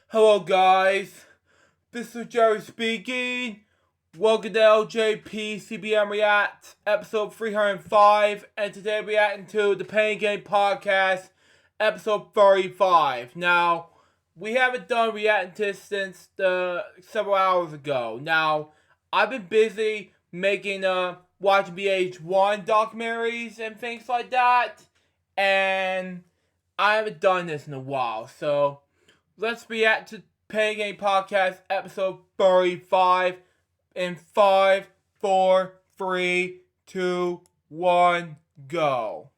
Hello guys, this is Jerry speaking. Welcome to LJPCBM React, episode 305, and today we're reacting to the Pain Game Podcast, episode 35. Now, we haven't done reacting to this since several hours ago. Now, I've been busy making watching VH1 documentaries and things like that, and I haven't done this in a while, so let's react to Pain Game Podcast episode 35 in 5, 4, 3, 2, 1, go.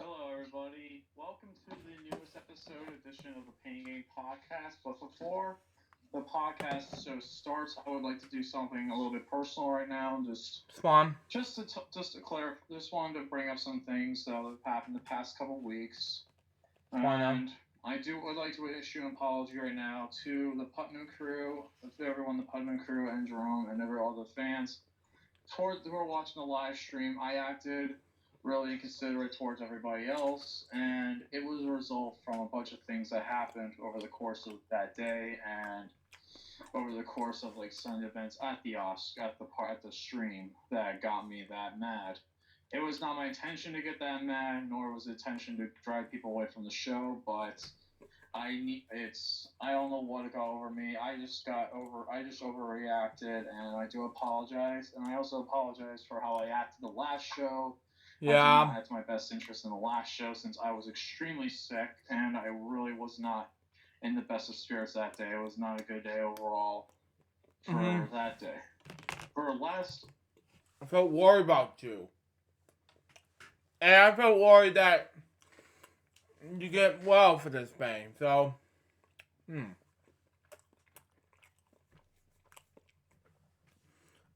Hello, everybody. Welcome to the newest episode edition of the Pain Game Podcast. But before the podcast show starts, I would like to do something a little bit personal right now. Spawn. Just to clarify, just wanted to bring up some things that have happened the past couple weeks. And I would like to issue an apology right now to the Putnam crew, everyone, the Putnam crew, and Jerome, and all the fans who are watching the live stream. I acted really inconsiderate towards everybody else, and it was a result from a bunch of things that happened over the course of that day and over the course of Sunday events at the stream that got me that mad. It was not my intention to get that mad, nor was the intention to drive people away from the show, but I don't know what got over me. I just overreacted, and I do apologize. And I also apologize for how I acted the last show. I did not act to my best interest in the last show since I was extremely sick, and I really was not in the best of spirits that day. It was not a good day overall for that day. I felt worried about you. And I felt worried that you get well for this thing, so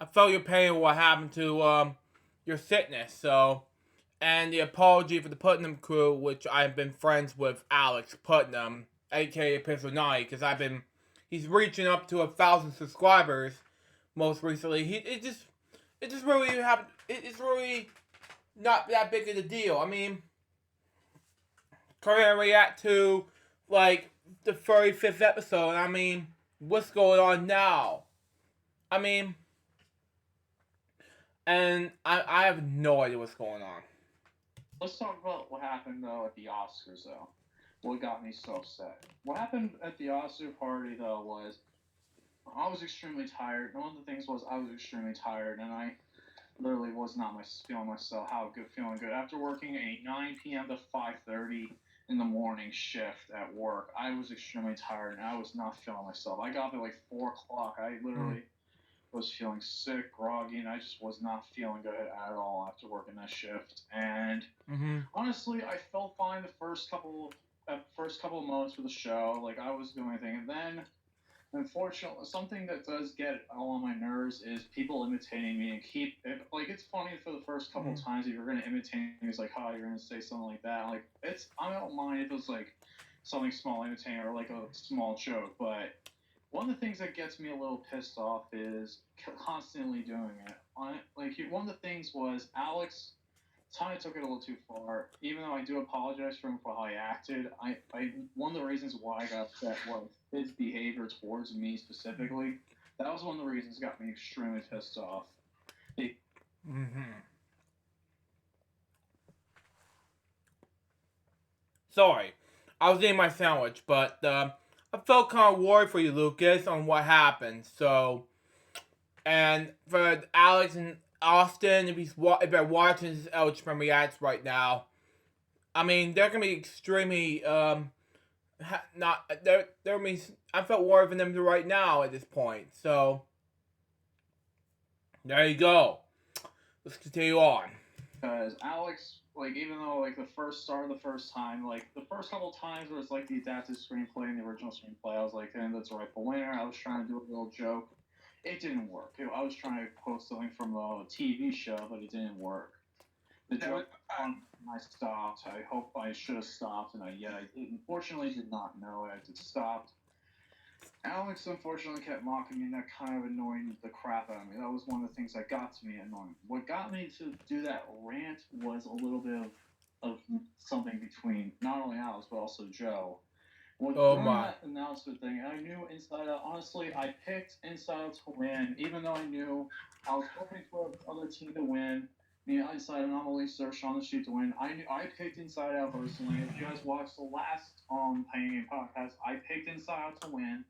I felt your pain of what happened to your sickness, so and the apology for the Putnam crew, which I've been friends with Alex Putnam, aka Pistol 90, because he's reaching up to 1,000 subscribers most recently. It's really not that big of a deal. I mean, currently react to the 35th episode. I mean, what's going on now? I mean, and I have no idea what's going on. Let's talk about what happened though at the Oscars though. What got me so upset? What happened at the Oscar party though was I was extremely tired. One of the things was I was extremely tired, and I literally was not feeling good after working a 9 p.m. to 5:30 in the morning shift at work. I was extremely tired, and I was not feeling myself. I got up at 4 o'clock. I literally was feeling sick, groggy, and I just was not feeling good at all after working that shift. And honestly, I felt fine the first couple of moments for the show. I was doing my thing, and then unfortunately, something that does get all on my nerves is people imitating me and it's funny for the first couple of times if you're gonna imitate me, it's oh, you're gonna say something like that. I don't mind if it's something small imitating or a small joke, but one of the things that gets me a little pissed off is constantly doing it. One of the things was Alex kind of took it a little too far. Even though I do apologize for him for how I acted, one of the reasons why I got upset was his behavior towards me specifically. That was one of the reasons that got me extremely pissed off. Sorry, I was eating my sandwich, but I felt kind of worried for you, Lucas, on what happened. So, and for Alex and Austin, if they're watching this LJPCBM Reacts right now, I mean, they're gonna be extremely I felt worried for them right now at this point. So there you go. Let's continue on. Because Alex, even though the first time, the first couple times where it's the adapted screenplay and the original screenplay, I was and that's a rightful winner. I was trying to do a little joke. It didn't work. I was trying to post something from a TV show, but it didn't work. The joke, I stopped. I hope I should have stopped, and I unfortunately did not know I had stopped. Alex unfortunately kept mocking me, and that kind of annoyed the crap out of me. That was one of the things that got to me annoying. What got me to do that rant was a little bit of something between not only Alex but also Joe. Well, Oh during my. that announcement thing, I knew Inside Out. Honestly, I picked Inside Out to win, even though I knew I was hoping for the other team to win. The Inside Anomaly searched on the sheet to win. I picked Inside Out personally. If you guys watched the last Playing Game podcast, I picked Inside Out to win.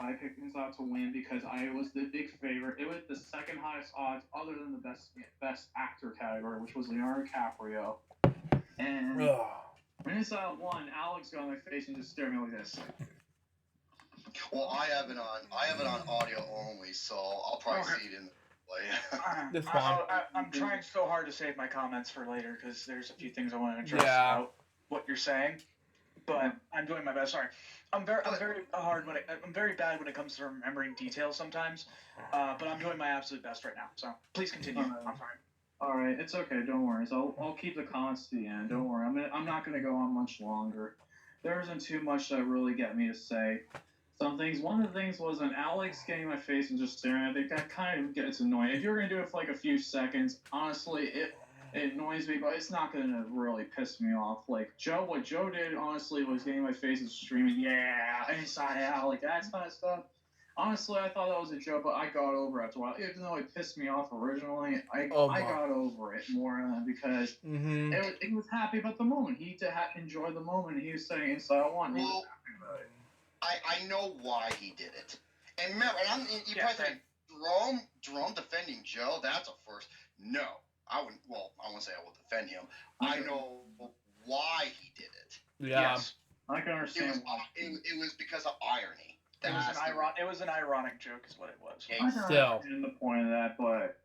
I picked Inside Out to win because I was the big favorite. It was the second highest odds, other than the best actor category, which was Leonardo DiCaprio. And when Inside Out won, Alex got on my face and just stared at me like this. Well, I have it on audio only, so I'll probably see it in the play. That's fine. I'm trying so hard to save my comments for later because there's a few things I want to address Yeah. about what you're saying. But I'm doing my best. Sorry, I'm very bad when it comes to remembering details sometimes. But I'm doing my absolute best right now. So please continue. I'm sorry. All right, it's okay. Don't worry. So I'll keep the comments to the end. Don't worry. I'm not gonna go on much longer. There isn't too much that really get me to say. One of the things was an Alex getting in my face and just staring at it. That kind of gets annoying. If you're gonna do it for like a few seconds, honestly, it annoys me, but it's not gonna really piss me off. Like what Joe did, honestly, was getting in my face and screaming, "Yeah, Inside Out," like that kind of stuff. Honestly, I thought that was a joke, but I got over it after a while. Even though it pissed me off originally, I got over it more because he was happy about the moment. He enjoyed the moment. He was saying Inside Out 1. He was happy about it. I know why he did it. And remember, you probably think, Jerome defending Joe, that's a first. No, I wouldn't say I will defend him. I know why he did it. Yeah. Yes. I can understand why. It was because of irony. It was an ironic joke is what it was. I can understand the point of that, but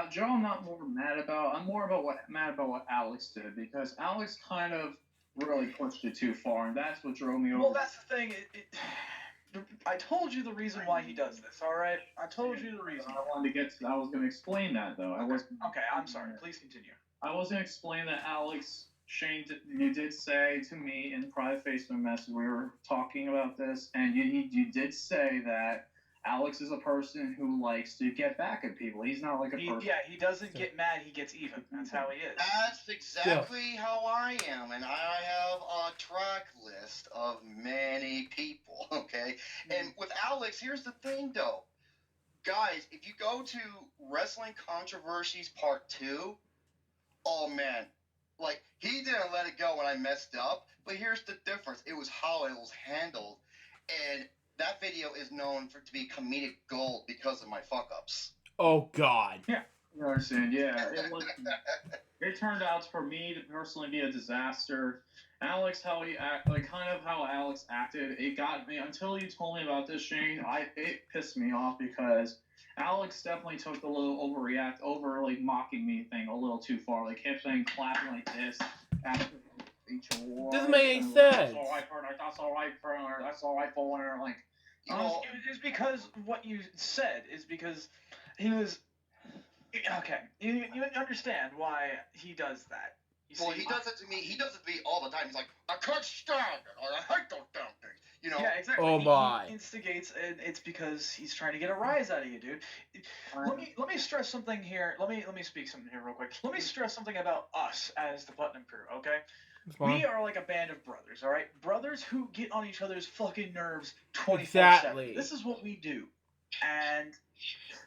Joe I'm not more mad about. I'm more mad about what Alex did, because Alex kind of really pushed it too far, and that's what drove me over. Well, that's the thing. I told you the reason why he does this, all right? I told you the reason. I was going to explain that, though. Okay, I'm sorry. Please continue. I was going to explain that Shane, you did say to me in private Facebook message, we were talking about this, and you did say that Alex is a person who likes to get back at people. He's not like a person. Yeah, he doesn't get mad. He gets even. That's how he is. That's exactly how I am, and I have a track list of many people, okay? And with Alex, here's the thing, though. Guys, if you go to Wrestling Controversies Part 2, oh, man. Like, he didn't let it go when I messed up, but here's the difference. It was how it was handled, and that video is known to be comedic gold because of my fuck-ups. Oh, God. Yeah, I understand. Yeah, it turned out for me to personally be a disaster. Alex, how Alex acted, it got me, until you told me about this, Shane, it pissed me off because Alex definitely took the little overly mocking me thing a little too far. Like, kept saying clapping like this after each award. Doesn't make any sense. That's all right for her. Like, it's because what you said is because he was. Okay, you understand why he does that. He does it to me. He does it to me all the time. He's like, I can't stand it, or I hate those damn things. You know? Yeah, exactly. Oh my. He instigates, and it's because he's trying to get a rise out of you, dude. Let me stress something here. Let me speak something here real quick. Let me stress something about us as the Putnam crew, okay? We are like a band of brothers, all right? Brothers who get on each other's fucking nerves 24/7. Exactly. This is what we do, and.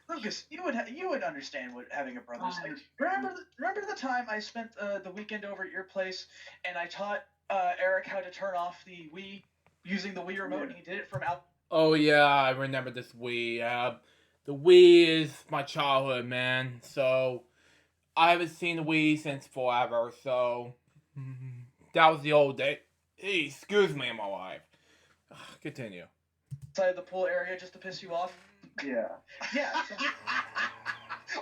Lucas, you would understand what having a brother's like. Remember the time I spent the weekend over at your place, and I taught Eric how to turn off the Wii using the Wii remote, and he did it from out. Oh yeah, I remember this Wii. The Wii is my childhood, man. So I haven't seen the Wii since forever. So that was the old day. Hey, excuse me, my wife. Continue. Outside the pool area just to piss you off. Yeah. Yeah.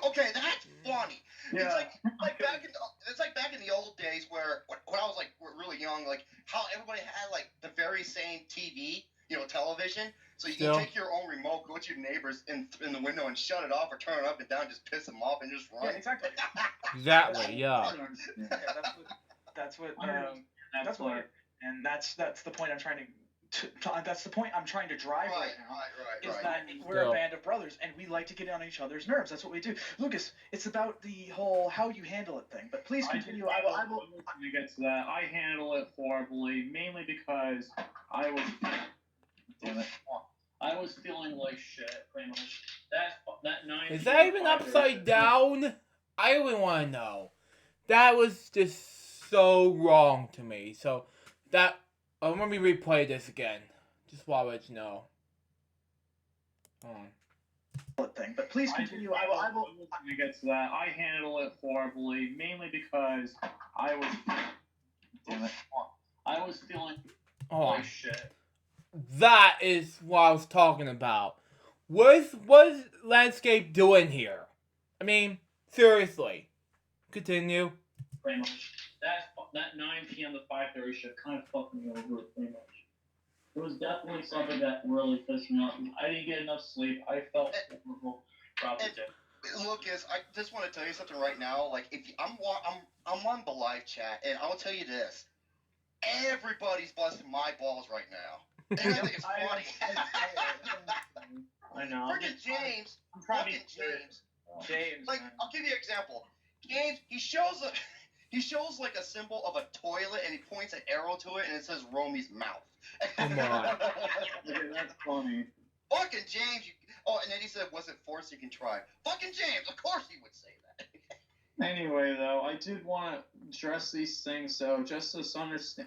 Okay, that's funny. Yeah. It's like back in the old days where when I was like really young, like how everybody had like the very same TV, television. So you can take your own remote, go to your neighbors in the window and shut it off or turn it up and down, just piss them off and just run. Yeah, exactly. Exactly. Yeah. That's what. And that's the point I'm trying that's the point I'm trying to drive right now. Is that we're Still. a band of brothers and we like to get on each other's nerves. That's what we do. Lucas, it's about the whole how you handle it thing. But please continue. I will. To get to that, I handle it horribly, mainly because I was. Damn it. I was feeling like shit, pretty much. That 9. Is that even upside down? I really want to know. That was just so wrong to me. So that let me replay this again. Just want to let you know. Thing, but please continue. I will. To get to that, I handle it horribly, mainly because I was. Damn it. I was feeling like shit. That is what I was talking about. What is Landscape doing here? I mean, seriously. Continue. Pretty much. That 9 p.m. to 5:30 shift kind of fucked me over, pretty much. It was definitely something that really pissed me off. I didn't get enough sleep. I felt horrible throughout the day. Lucas, I just want to tell you something right now. Like, if I'm on the live chat, and I'll tell you this: everybody's busting my balls right now. And I think it's funny. I know. Freaking James. Fucking James. James. Like, I'll give you an example. James, he shows like a symbol of a toilet, and he points an arrow to it, and it says Romy's mouth. Come on. That's funny. Fucking James. And then he said, was it forced you can try? Fucking James, of course he would say that. Anyway, though, I did want to address these things, so just to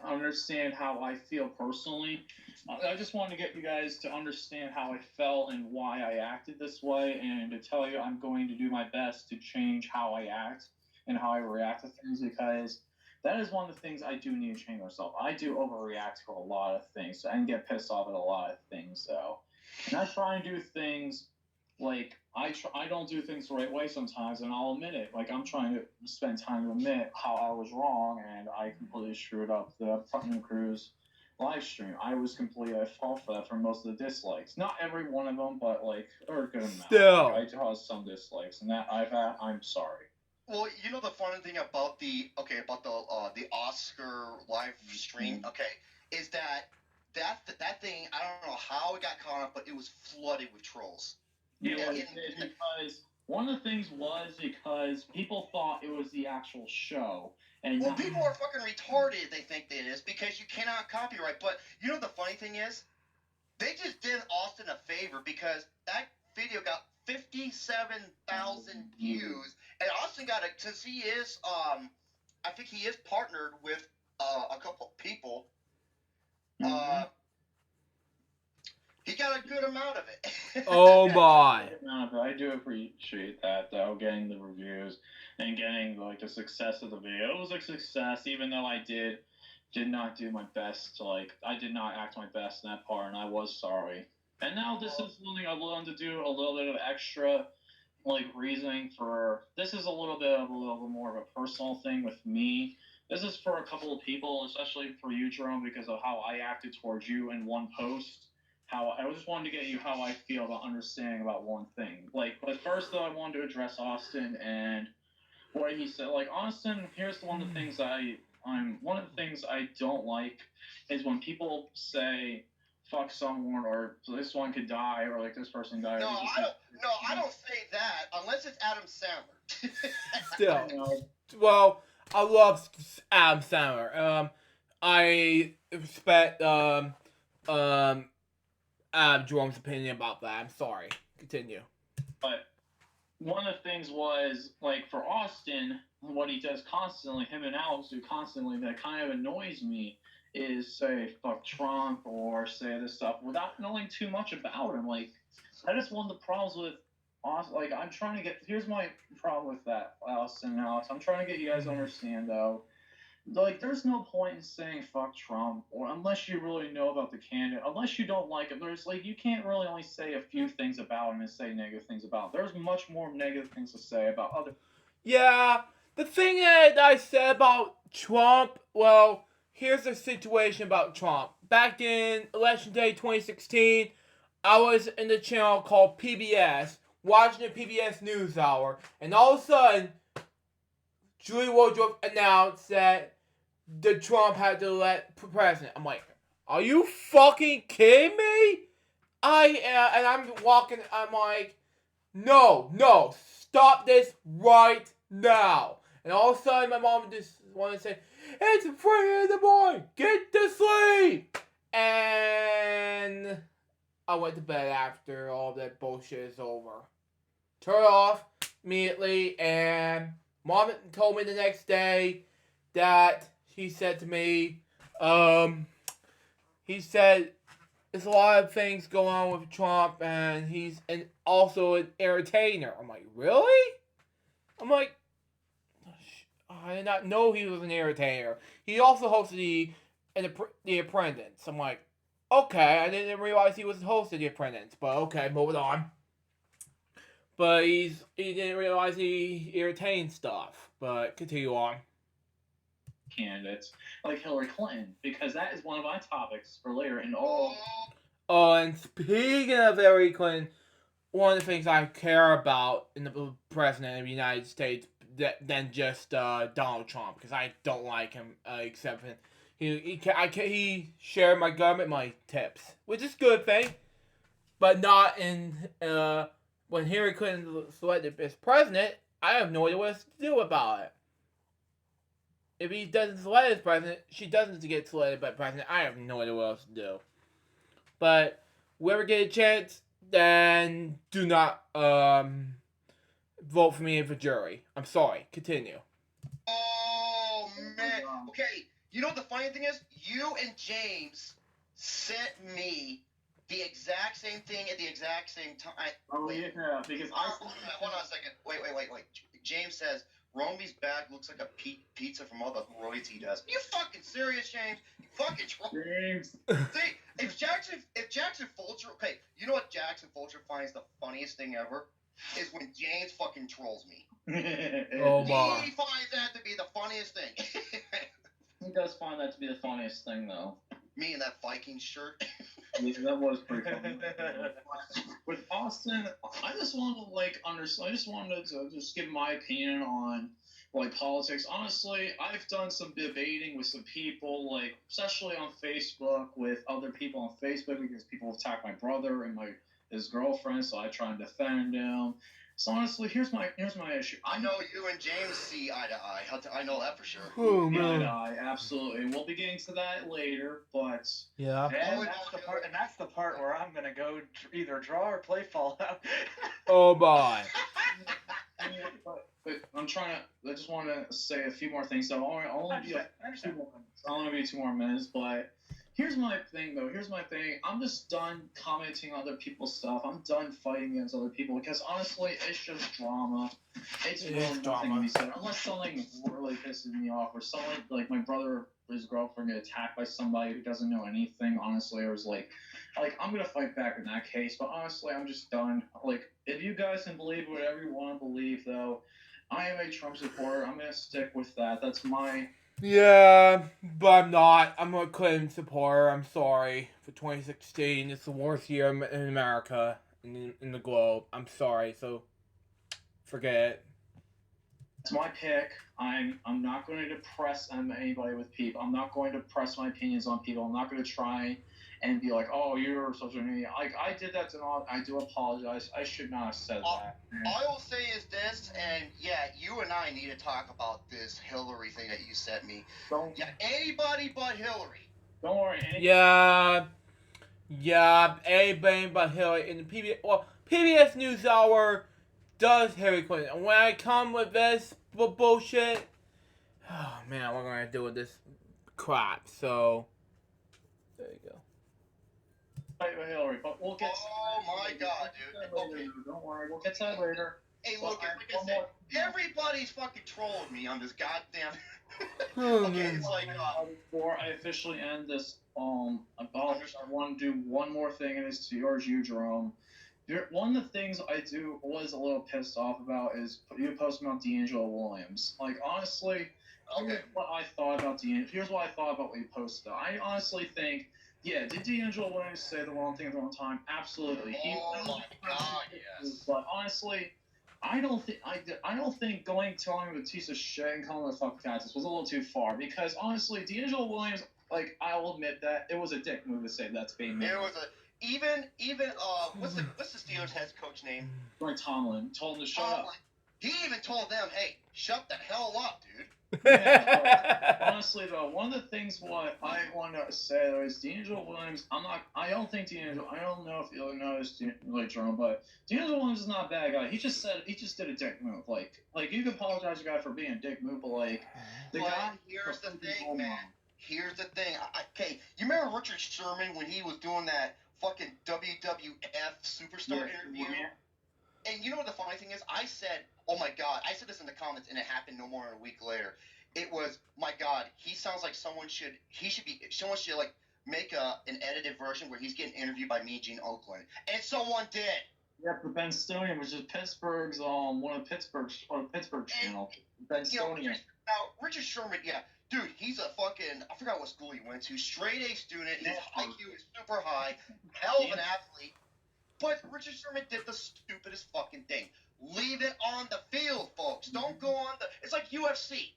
understand how I feel personally, I just wanted to get you guys to understand how I felt and why I acted this way, and to tell you I'm going to do my best to change how I act and how I react to things, because that is one of the things I do need to change myself. I do overreact to a lot of things and get pissed off at a lot of things, so. And I try and do things like I don't do things the right way sometimes, and I'll admit it. Like, I'm trying to spend time to admit how I was wrong, and I completely screwed up the Putnam Cruise live stream. I was completely at fault for that for most of the dislikes. Not every one of them, but like a good amount. Still. Like, I caused some dislikes, and that I'm sorry. Well, you know the funny thing about the Oscar live stream, is that thing, I don't know how it got caught up, but it was flooded with trolls. Yeah, because one of the things was because people thought it was the actual show. And people are fucking retarded, they think it is, because you cannot copyright. But you know the funny thing is, they just did Austin a favor, because that video got 57,000 views, and Austin got it, since he is, I think he is partnered with a couple of people. He got a good amount of it. Oh my. I do appreciate that, though, getting the reviews and getting like the success of the video. It was a success, even though I did not do my best. Like, I did not act my best in that part, and I was sorry. And now this is something I wanted to do a little bit of extra, like, reasoning for. This is a little bit more of a personal thing with me. This is for a couple of people, especially for you, Jerome, because of how I acted towards you in one post. How I just wanted to get you how I feel about understanding about one thing. Like, but first, though, I wanted to address Austin and what he said. Like, Austin, here's one of the things one of the things I don't like is when people say, fuck someone, or this one could die, or like this person died. I don't say that unless it's Adam Sandler. Still. Well, I love Adam Sandler. I respect Jerome's opinion about that. I'm sorry. Continue. But one of the things was, like, for Austin, what he does constantly, him and Alex do constantly, that kind of annoys me, is say fuck Trump or say this stuff without knowing too much about him. Like, that is one of the problems with Austin. Like, I'm trying to get. Here's my problem with that, Austin and Alex. I'm trying to get you guys to understand, though. Like, there's no point in saying fuck Trump, or unless you really know about the candidate, unless you don't like him. There's, like, you can't really only say a few things about him and say negative things about him. There's much more negative things to say about other. Yeah, the thing that I said about Trump, well, here's the situation about Trump. Back in Election Day 2016, I was in the channel called PBS, watching the PBS NewsHour, and all of a sudden, Julie Woodruff announced that the Trump had to elect president. I'm like, Are you fucking kidding me? And I'm walking, I'm like, no, stop this right now. And all of a sudden, my mom just wanted to say, it's 3 in the morning, get to sleep. And I went to bed after all that bullshit is over. Turn it off immediately, and mom told me the next day that he said to me, he said, there's a lot of things going on with Trump, and he's also an entertainer. I'm like, really? I'm like, I did not know he was an entertainer. He also hosted the Apprentice. I'm like, okay, I didn't realize he was hosting the Apprentice, but okay, moving on. But he didn't realize he entertained stuff. But continue on. Candidates like Hillary Clinton, because that is one of my topics for later. And all. Oh, and speaking of Hillary Clinton, one of the things I care about in the president of the United States than just Donald Trump, because I don't like him except for he shared my government money tips, which is a good thing, but not in when Hillary Clinton was selected as president. I have no idea what to do about it. If he doesn't select as president, she doesn't get selected by president. I have no idea what else to do. But whoever get a chance, then do not vote for me for jury. I'm sorry. Continue. Oh man. Okay. You know what the funny thing is? You and James sent me the exact same thing at the exact same time. Oh yeah, because hold on a second. Wait. James says Romy's bag looks like a pizza from all the roids he does. Are you fucking serious, James? You fucking James. See, if Jackson Fulcher, okay, you know what Jackson Fulcher finds the funniest thing ever? Is when James fucking trolls me. Oh my. He finds that to be the funniest thing. He does find that to be the funniest thing, though. Me in that Viking shirt. Yeah, that was pretty funny. With Austin, I just wanted to understand. I just wanted to just give my opinion on politics. Honestly, I've done some debating with some people, especially on Facebook, with other people on Facebook, because people attack my brother and his girlfriend, so I try and defend him. So honestly, here's my issue. I know you and James see eye to eye. I know that for sure. Oh Eye man. to eye, absolutely. We'll be getting to that later, but Yeah. And that's the part where I'm gonna go either draw or play Fallout. Oh my. but I'm trying to. I just want to say a few more things. So I'll only be 2 more minutes, but. Here's my thing, though. I'm just done commenting on other people's stuff. I'm done fighting against other people because, honestly, it's just drama. It's really nothing to be said. Unless something really pisses me off or someone, like my brother or his girlfriend, get attacked by somebody who doesn't know anything, honestly, or is I'm going to fight back in that case. But, honestly, I'm just done. If you guys can believe whatever you want to believe, though, I am a Trump supporter. I'm going to stick with that. That's my... Yeah, but I'm not. I'm a Clinton supporter. I'm sorry. For 2016, it's the worst year in America, in the globe. I'm sorry, so forget it. It's my pick. I'm not going to depress anybody with people. I'm not going to press my opinions on people. I'm not going to try and be like, oh, you're such an idiot. I did that to all. I do apologize. I should not have said that. All I will say is this, and yeah, you and I need to talk about this Hillary thing that you sent me. Anybody but Hillary. Don't worry. Yeah, anybody but Hillary. In the PBS NewsHour does Hillary Clinton. And when I come with this bullshit, oh man, what am I going to do with this crap? So, there you go. Fight with Hillary, but we'll get. Oh my God, dude! Okay, don't worry, we'll get to that later. Hey, look, like I said, everybody's fucking trolling me on this goddamn. Oh, okay, it's before I officially end this, I want to do one more thing, and it's towards you, Jerome. One of the things I was a little pissed off about is you posting about D'Angelo Williams. Honestly, here's what I thought about D'Angelo. Here's what I thought about what you posted. I honestly think. Yeah, did D'Angelo Williams say the wrong thing at the wrong time? Absolutely. Oh my God, yes. But honestly, I don't think telling him a piece of shit and calling him a fucking cactus was a little too far because honestly, D'Angelo Williams like I will admit that it was a dick move to say that's being made. It was a what's the Steelers head coach name? Like Tomlin told him to shut up. He even told them, "Hey, shut the hell up, dude." Yeah, honestly though, one of the things what I want to say though is D'Angelo Williams. I don't think D'Angelo. I don't know if you know this really Jerome, but D'Angelo Williams is not a bad guy. He just did a dick move. Like you can apologize to the guy for being a dick move, but like the guy. Here's the thing, man. Here's the thing. Okay, you remember Richard Sherman when he was doing that fucking WWF Superstar interview? And you know what the funny thing is? I said, oh my God, I said this in the comments and it happened no more than a week later. It was, my God, he sounds like someone should like make an edited version where he's getting interviewed by Mean Gene Oakland. And someone did. Yeah, for Ben Stonian, which is Pittsburgh's one of Pittsburgh's channel. Ben Stonian. Now, Richard Sherman, yeah, dude, he's a fucking, I forgot what school he went to, straight A student, his IQ is super high, hell of an athlete. But Richard Sherman did the stupidest fucking thing. Leave it on the field, folks. Don't go on the... It's like UFC,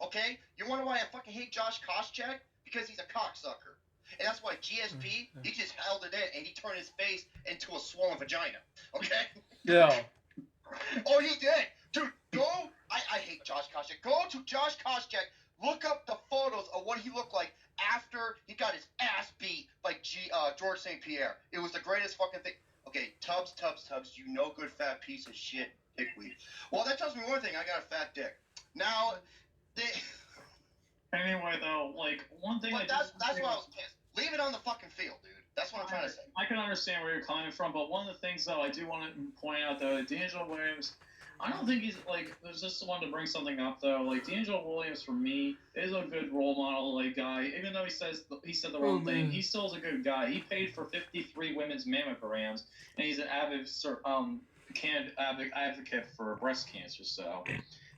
okay? You wonder why I fucking hate Josh Koscheck? Because he's a cocksucker. And that's why GSP, he just held it in and he turned his face into a swollen vagina, okay? Yeah. Oh, he did. Dude, go... I hate Josh Koscheck. Go to Josh Koscheck. Look up the photos of what he looked like after he got his ass beat by George St. Pierre. It was the greatest fucking thing. Okay, Tubbs, you no good fat piece of shit dickweed. Well, that tells me one thing. I got a fat dick. Now, Anyway, though, like, one thing... But that's why I was pissed. Leave it on the fucking field, dude. That's what I'm trying to say. I can understand where you're coming from, but one of the things, though, I do want to point out, though, D'Angelo Williams... I don't think he's, like, there's just one to bring something up, though. Like, D'Angelo Williams, for me, is a good role model, like, guy. Even though he said the wrong thing, he still is a good guy. He paid for 53 women's mammograms, and he's an advocate for breast cancer, so...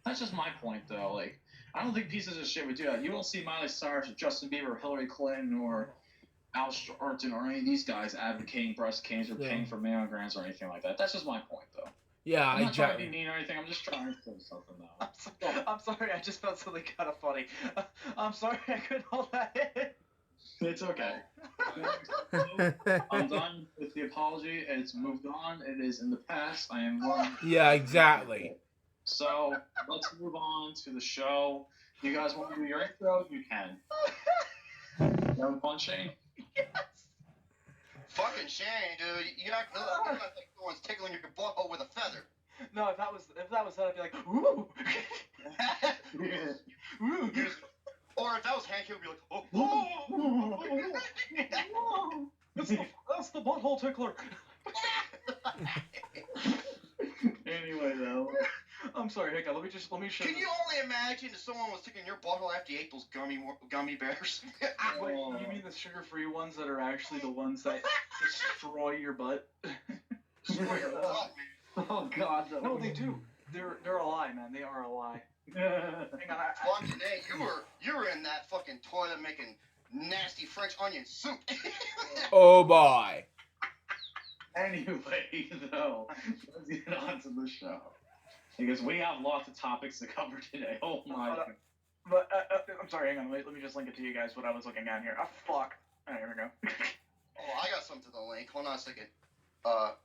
That's just my point, though. Like, I don't think pieces of shit would do that. You don't see Miley Cyrus or Justin Bieber or Hillary Clinton or Al Sharpton or any of these guys advocating breast cancer, paying for mammograms or anything like that. That's just my point, though. Yeah, I'm not trying to be mean or anything. I'm just trying to say something, though. I'm sorry. I just felt something kind of funny. I'm sorry. I couldn't hold that in. It's okay. I'm done with the apology. It's moved on. It is in the past. I am going. Yeah, exactly. So let's move on to the show. You guys want to do your intro? You can. You having fun, Shane? Yes. Fucking Shane, dude. You're not gonna think someone's tickling your butthole with a feather. No, if that was that, I'd be like, ooh. Ooh. Or if that was Hank, he'll be like, oh. That's the butthole tickler. Anyway, though. I'm sorry, Hiccup. Let me show you. Can you only imagine if someone was tickling your butthole after you ate those gummy bears? Wait, you mean the sugar-free ones that are actually the ones that destroy your butt? Destroy your butt, man. Oh God. No, they do. They're a lie, man. They are a lie. Hang on, Fucking hey, you were in that fucking toilet making nasty French onion soup. Oh boy. Anyway, though, let's get on to the show. Because we have lots of topics to cover today. Oh my God. But I'm sorry, hang on. Let me just link it to you guys what I was looking at here. Oh, fuck. Oh, here we go. Oh, I got something to the link. Hold on a second. There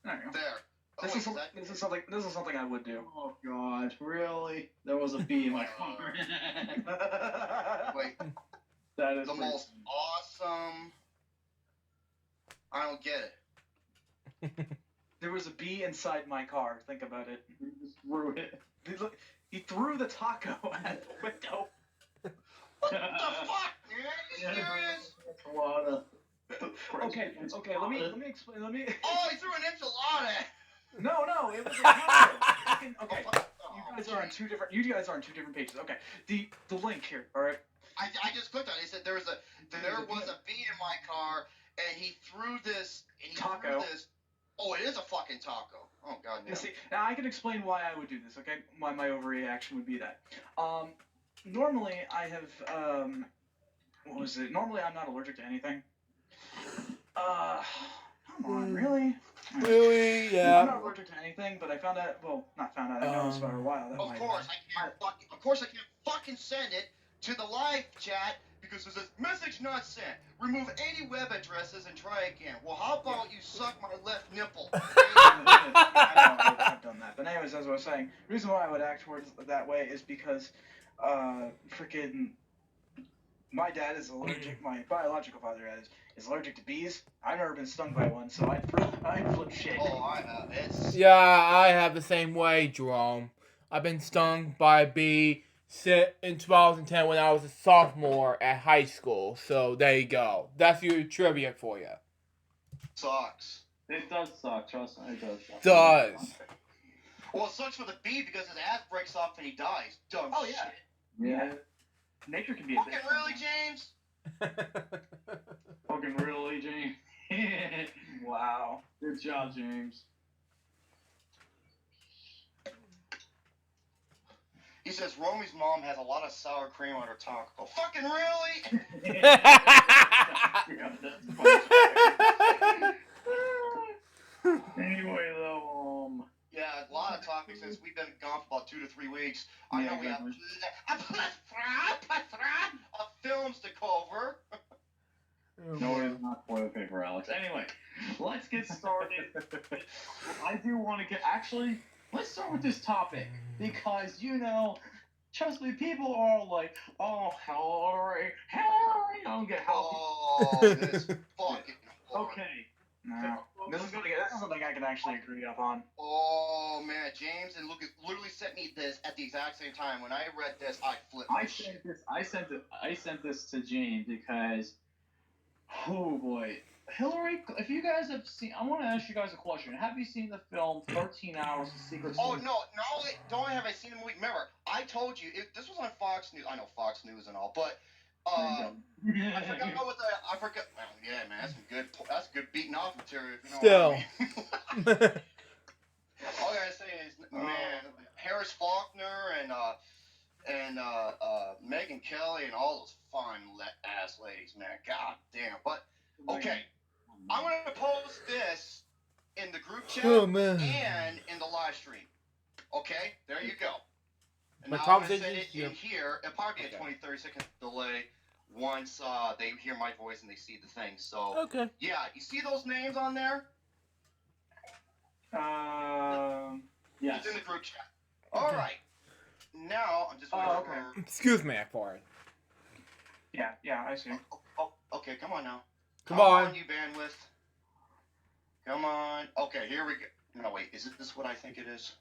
you go. There. Oh, This is something I would do. Oh God, really? There was a bee in my car. Wait. That is the most awesome. I don't get it. There was a bee inside my car. Think about it. He just threw it. He threw the taco at the window. What the fuck, man? Are you serious? Okay. Let me explain. Oh, he threw an enchilada. No, it was a taco. Okay. You guys are on two different pages. Okay. The link here. All right. I just clicked on it. He said there was a bee in my car, and he threw this. And he taco. Threw this. Oh, it is a fucking taco. Oh God. No. See, now I can explain why I would do this. Okay, why my overreaction would be that. Normally I have what was it? Normally I'm not allergic to anything. Come on, really? Really? Yeah. I'm not allergic to anything, but I found out. Well, not found out. I know this for a while. Of course I can't fucking send it to the live chat because it says message not sent. Remove 80 web addresses and try again. Well, how about you suck my left nipple? I've done that. But anyways, as I was saying, the reason why I would act towards that way is because, freaking, my dad is allergic. My biological father is allergic to bees. I've never been stung by one, so I'd flip shit. Oh, I have. It's Yeah, I have the same way, Jerome. I've been stung by a bee in 2010 when I was a sophomore at high school. So there you go. That's your trivia for you. sucks. It does suck, trust me, it does suck. Does. Well, it sucks for the bee because his ass breaks off and he dies. Dumb Oh, shit. yeah. Yeah. Nature can be a Fucking bit. really, James? Fucking really, James? Wow. Good job, James. He says Romy's mom has a lot of sour cream on her taco. Fucking really? Anyway, though, Yeah, a lot of topics since we've been gone for about 2 to 3 weeks. I know we have a plethora of films to cover. no, it's not toilet paper, Alex. Anyway, let's get started. I do want to let's start with this topic because, trust me, people are like, oh, Hillary, I don't get how. Oh, this fucking Okay. No. This is something I can actually agree upon. Oh man, James and Lucas literally sent me this at the exact same time. When I read this, I flipped my shit. I sent this to Jane because, oh boy, Hillary. If you guys have seen, I want to ask you guys a question. Have you seen the film 13 Hours of Secret? Oh no, don't have I seen the movie? Remember, I told you this was on Fox News. I know Fox News and all, but I forgot what I forgot. Well, yeah, man, that's good beating off material. If you know what I mean. All I gotta say is, man, Harris Faulkner and Megyn Kelly and all those fine ass ladies, man. God damn. But okay, I'm gonna post this in the group chat and in the live stream. Okay, there you go. And My now I'm gonna conversation send it is in here. It'll probably be a 20-30 second delay once they hear my voice and they see the thing. So Okay. yeah, you see those names on there? Yes. It's in the group chat. All right. Now I'm just waiting okay. for. Excuse me for it. Yeah, I see. Oh, okay. Come on now. Come on. you bandwidth. Come on. Okay, here we go. No, wait. Is this what I think it is?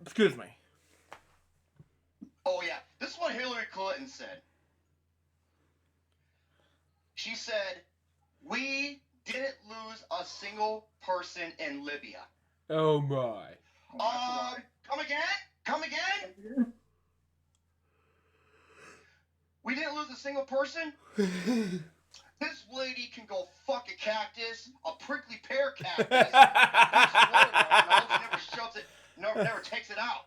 Excuse me. Oh yeah. This is what Hillary Clinton said. She said, "We didn't lose a single person in Libya." Oh my. Come again? We didn't lose a single person? This lady can go fuck a cactus, a prickly pear cactus. Never takes it out.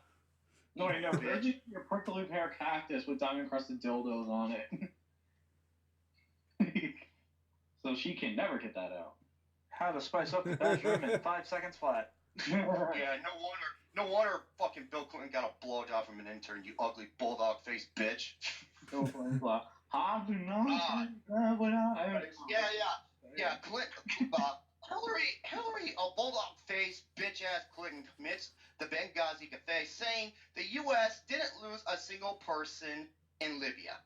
No, bitch. Your prickly pear cactus with diamond crusted dildos on it. So she can never get that out. How to spice up the bedroom in 5 seconds flat. Yeah, no wonder fucking Bill Clinton got a blowjob from an intern, you ugly bulldog faced bitch. Go for it. I do not. Yeah, Clinton, Hillary, a bulldog faced bitch ass Clinton commits the Benghazi Cafe, saying the U.S. didn't lose a single person in Libya.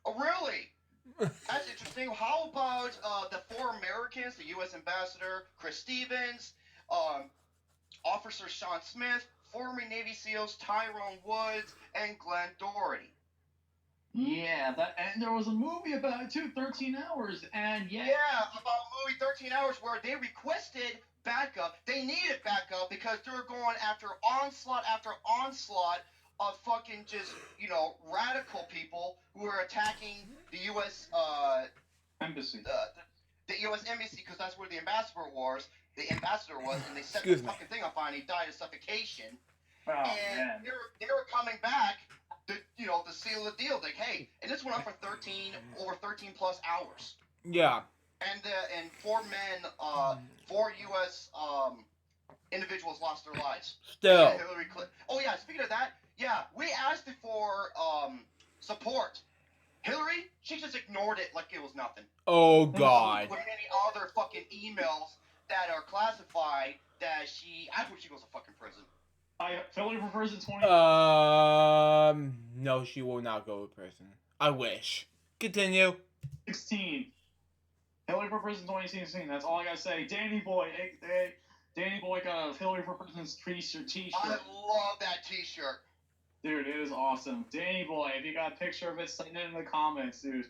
Really? That's interesting. How about the 4 Americans, the U.S. Ambassador Chris Stevens, Officer Sean Smith, former Navy SEALs Tyrone Woods, and Glenn Doherty? Yeah, and there was a movie about it too, 13 Hours, and Yeah, about movie 13 Hours where they requested backup. They needed backup because they were going after onslaught of fucking just, radical people who were attacking the U.S. Embassy. The U.S. Embassy, because that's where the ambassador was, and they set Excuse the me. fucking thing on fire and he died of suffocation. Oh, And man. they were coming back to seal the deal. Like, hey, and this went on for over 13 plus hours. Yeah. And 4 men, 4 U.S. Individuals lost their lives. Still. Hillary Clinton. Oh yeah, speaking of that, yeah, we asked the support. Hillary, she just ignored it like it was nothing. Oh, God. With many other fucking emails that are classified that I hope she goes to fucking prison. Hillary for prison No, she will not go to prison. I wish. Continue. 2016. Hillary for prison 2016. That's all I gotta say. Danny Boy got a Hillary for prison's t-shirt. I love that t-shirt. Dude, it is awesome. Danny Boy, if you got a picture of it, send it in the comments, dude.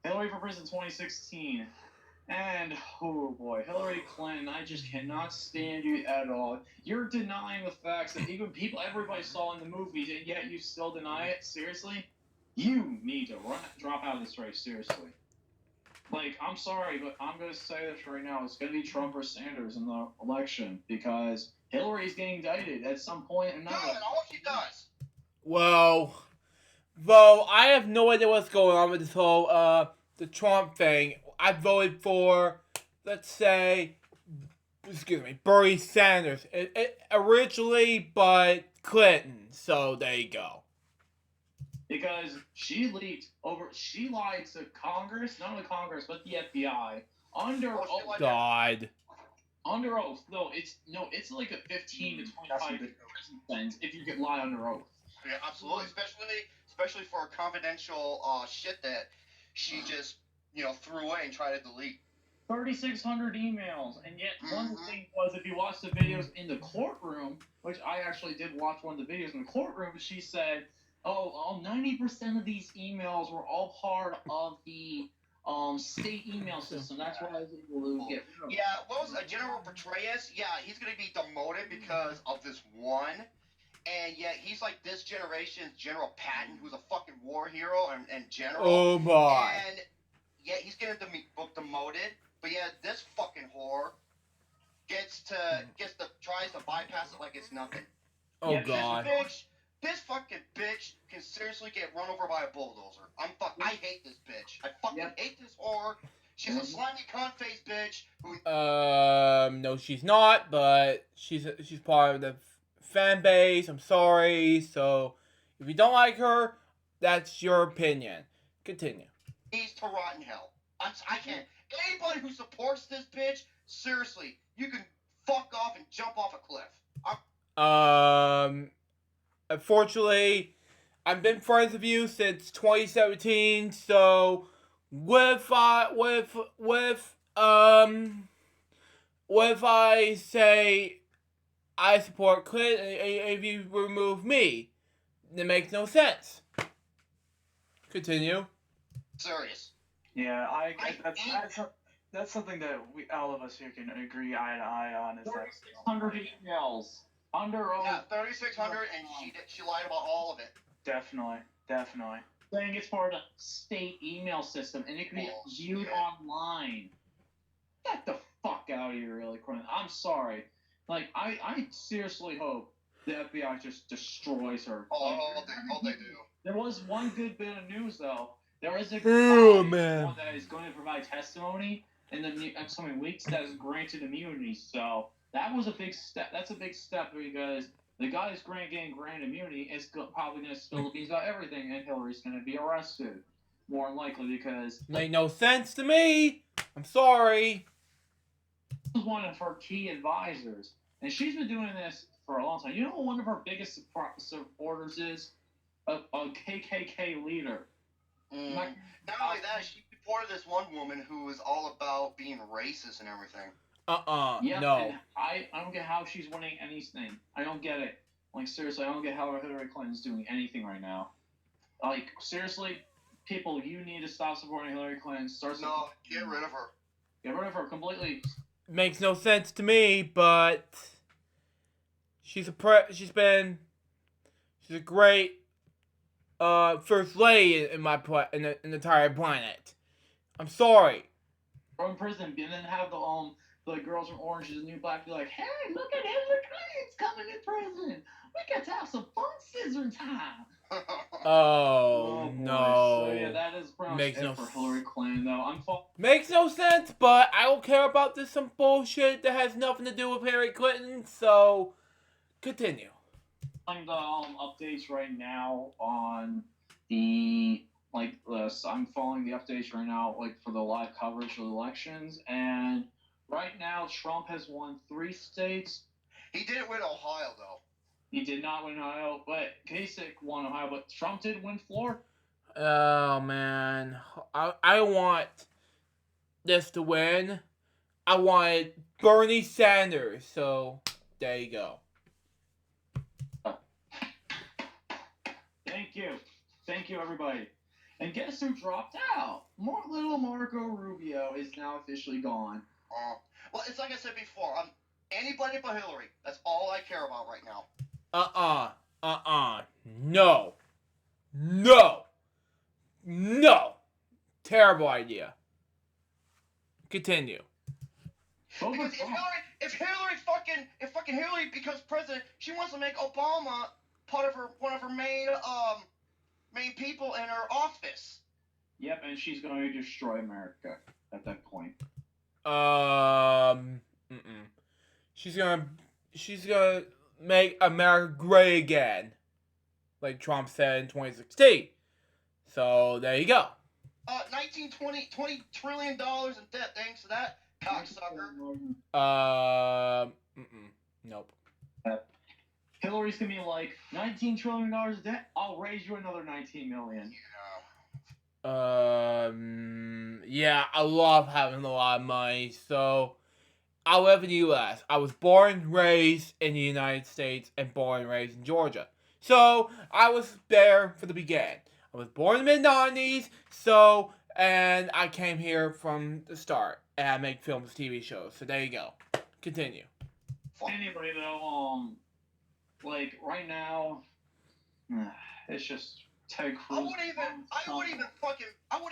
Hillary for prison 2016. And, oh boy, Hillary Clinton, I just cannot stand you at all. You're denying the facts that even everybody saw in the movies, and yet you still deny it? Seriously? You need to drop out of this race, seriously. Like, I'm sorry, but I'm going to say this right now. It's going to be Trump or Sanders in the election, because Hillary's getting indicted at some point or another. Good, I hope she does. Well, though, I have no idea what's going on with this whole, the Trump thing. I voted for, let's say, Bernie Sanders. Originally, but Clinton. So, there you go. Because she lied to Congress, not only Congress, but the FBI, under oath. God. Under oath. No, it's like a 15 to 25 prison sentence if you get lie under oath. Yeah, absolutely. Especially for confidential shit that she just, threw away and tried to delete. 3,600 emails, and yet one of the things was, if you watch the videos in the courtroom, which I actually did watch one of the videos in the courtroom, she said, 90% of these emails were all part of the state email system. That's why I was able to get rid of it. Yeah, what was General Petraeus? Yeah, he's going to be demoted because of this one. And yet he's like this generation's General Patton, who's a fucking war hero and general. Oh, my. And yet he's getting demoted. But yeah, this fucking whore tries to bypass it like it's nothing. Oh, Yeah, God. This fucking bitch can seriously get run over by a bulldozer. I hate this bitch. I fucking hate this whore. She's a slimy cunt-faced bitch who... No, she's not, but she's part of the fan base. I'm sorry. So, if you don't like her, that's your opinion. Continue. Needs to rot in hell. I can't... Anybody who supports this bitch, seriously, you can fuck off and jump off a cliff. Unfortunately, I've been friends with you since 2017, so what if I say I support Clinton and if you remove me? That makes no sense. Continue. Serious. Yeah, that's something that all of us here can agree eye to eye on. Is 3,600 emails under oath. Yeah, 3,600, and she lied about all of it. Definitely. Saying it's part of the state email system, and it can be viewed online. Get the fuck out of here, really, Quinn. I'm sorry. Like, I seriously hope the FBI just destroys her. They do. There was one good bit of news, though. There is a man. that is going to provide testimony in the upcoming weeks that is granted immunity. So that was a big step. That's a big step because the guy who's getting granted immunity is probably going to spill the beans about everything, and Hillary's going to be arrested. More than likely, because... Make no sense to me. I'm sorry. This is one of her key advisors, and she's been doing this for a long time. You know what one of her biggest supporters is? A KKK leader. Not only that, she supported this one woman who was all about being racist and everything. Yeah, no. And I don't get how she's winning anything. I don't get it. Like, seriously, I don't get how Hillary Clinton's doing anything right now. Like, seriously, people, you need to stop supporting Hillary Clinton. Get rid of her. Get rid of her completely. Makes no sense to me, but she's a great first lady in the entire planet. I'm sorry. From prison, and then have the girls from Orange is the New Black be like, hey, look at Hillary Clinton's coming to prison. We got to have some fun scissor time. Oh no. So yeah, that is pretty much it for Hillary Clinton, though. Makes no sense, but I don't care about some bullshit that has nothing to do with Hillary Clinton, so continue. The updates right now on I'm following the updates right now, like for the live coverage of the elections, and right now Trump has won 3 states. He didn't win Ohio though. He did not win Ohio, but Kasich won Ohio, but Trump did win Florida. Oh man, I want this to win. I wanted Bernie Sanders, so there you go. Thank you, everybody. And guess who dropped out? Little Marco Rubio is now officially gone. Well, it's like I said before. Anybody but Hillary. That's all I care about right now. No. Terrible idea. Continue. Because if Hillary becomes president, she wants to make Obama one of her main people in her office. Yep, and she's going to destroy America at that point. She's gonna make America great again, like Trump said in 2016. So there you go. $20 trillion in debt. Thanks to that cocksucker. Nope. Hillary's gonna be like, $19 trillion in debt. I'll raise you another 19 million. Yeah, I love having a lot of money. So I live in the U.S. I was born and raised in the United States and born and raised in Georgia. So I was there for the beginning. I was born in the mid-90s, and I came here from the start. And I make films, TV shows. So there you go. Continue. Anyway, though, like right now, it's just Ted Cruz. I wouldn't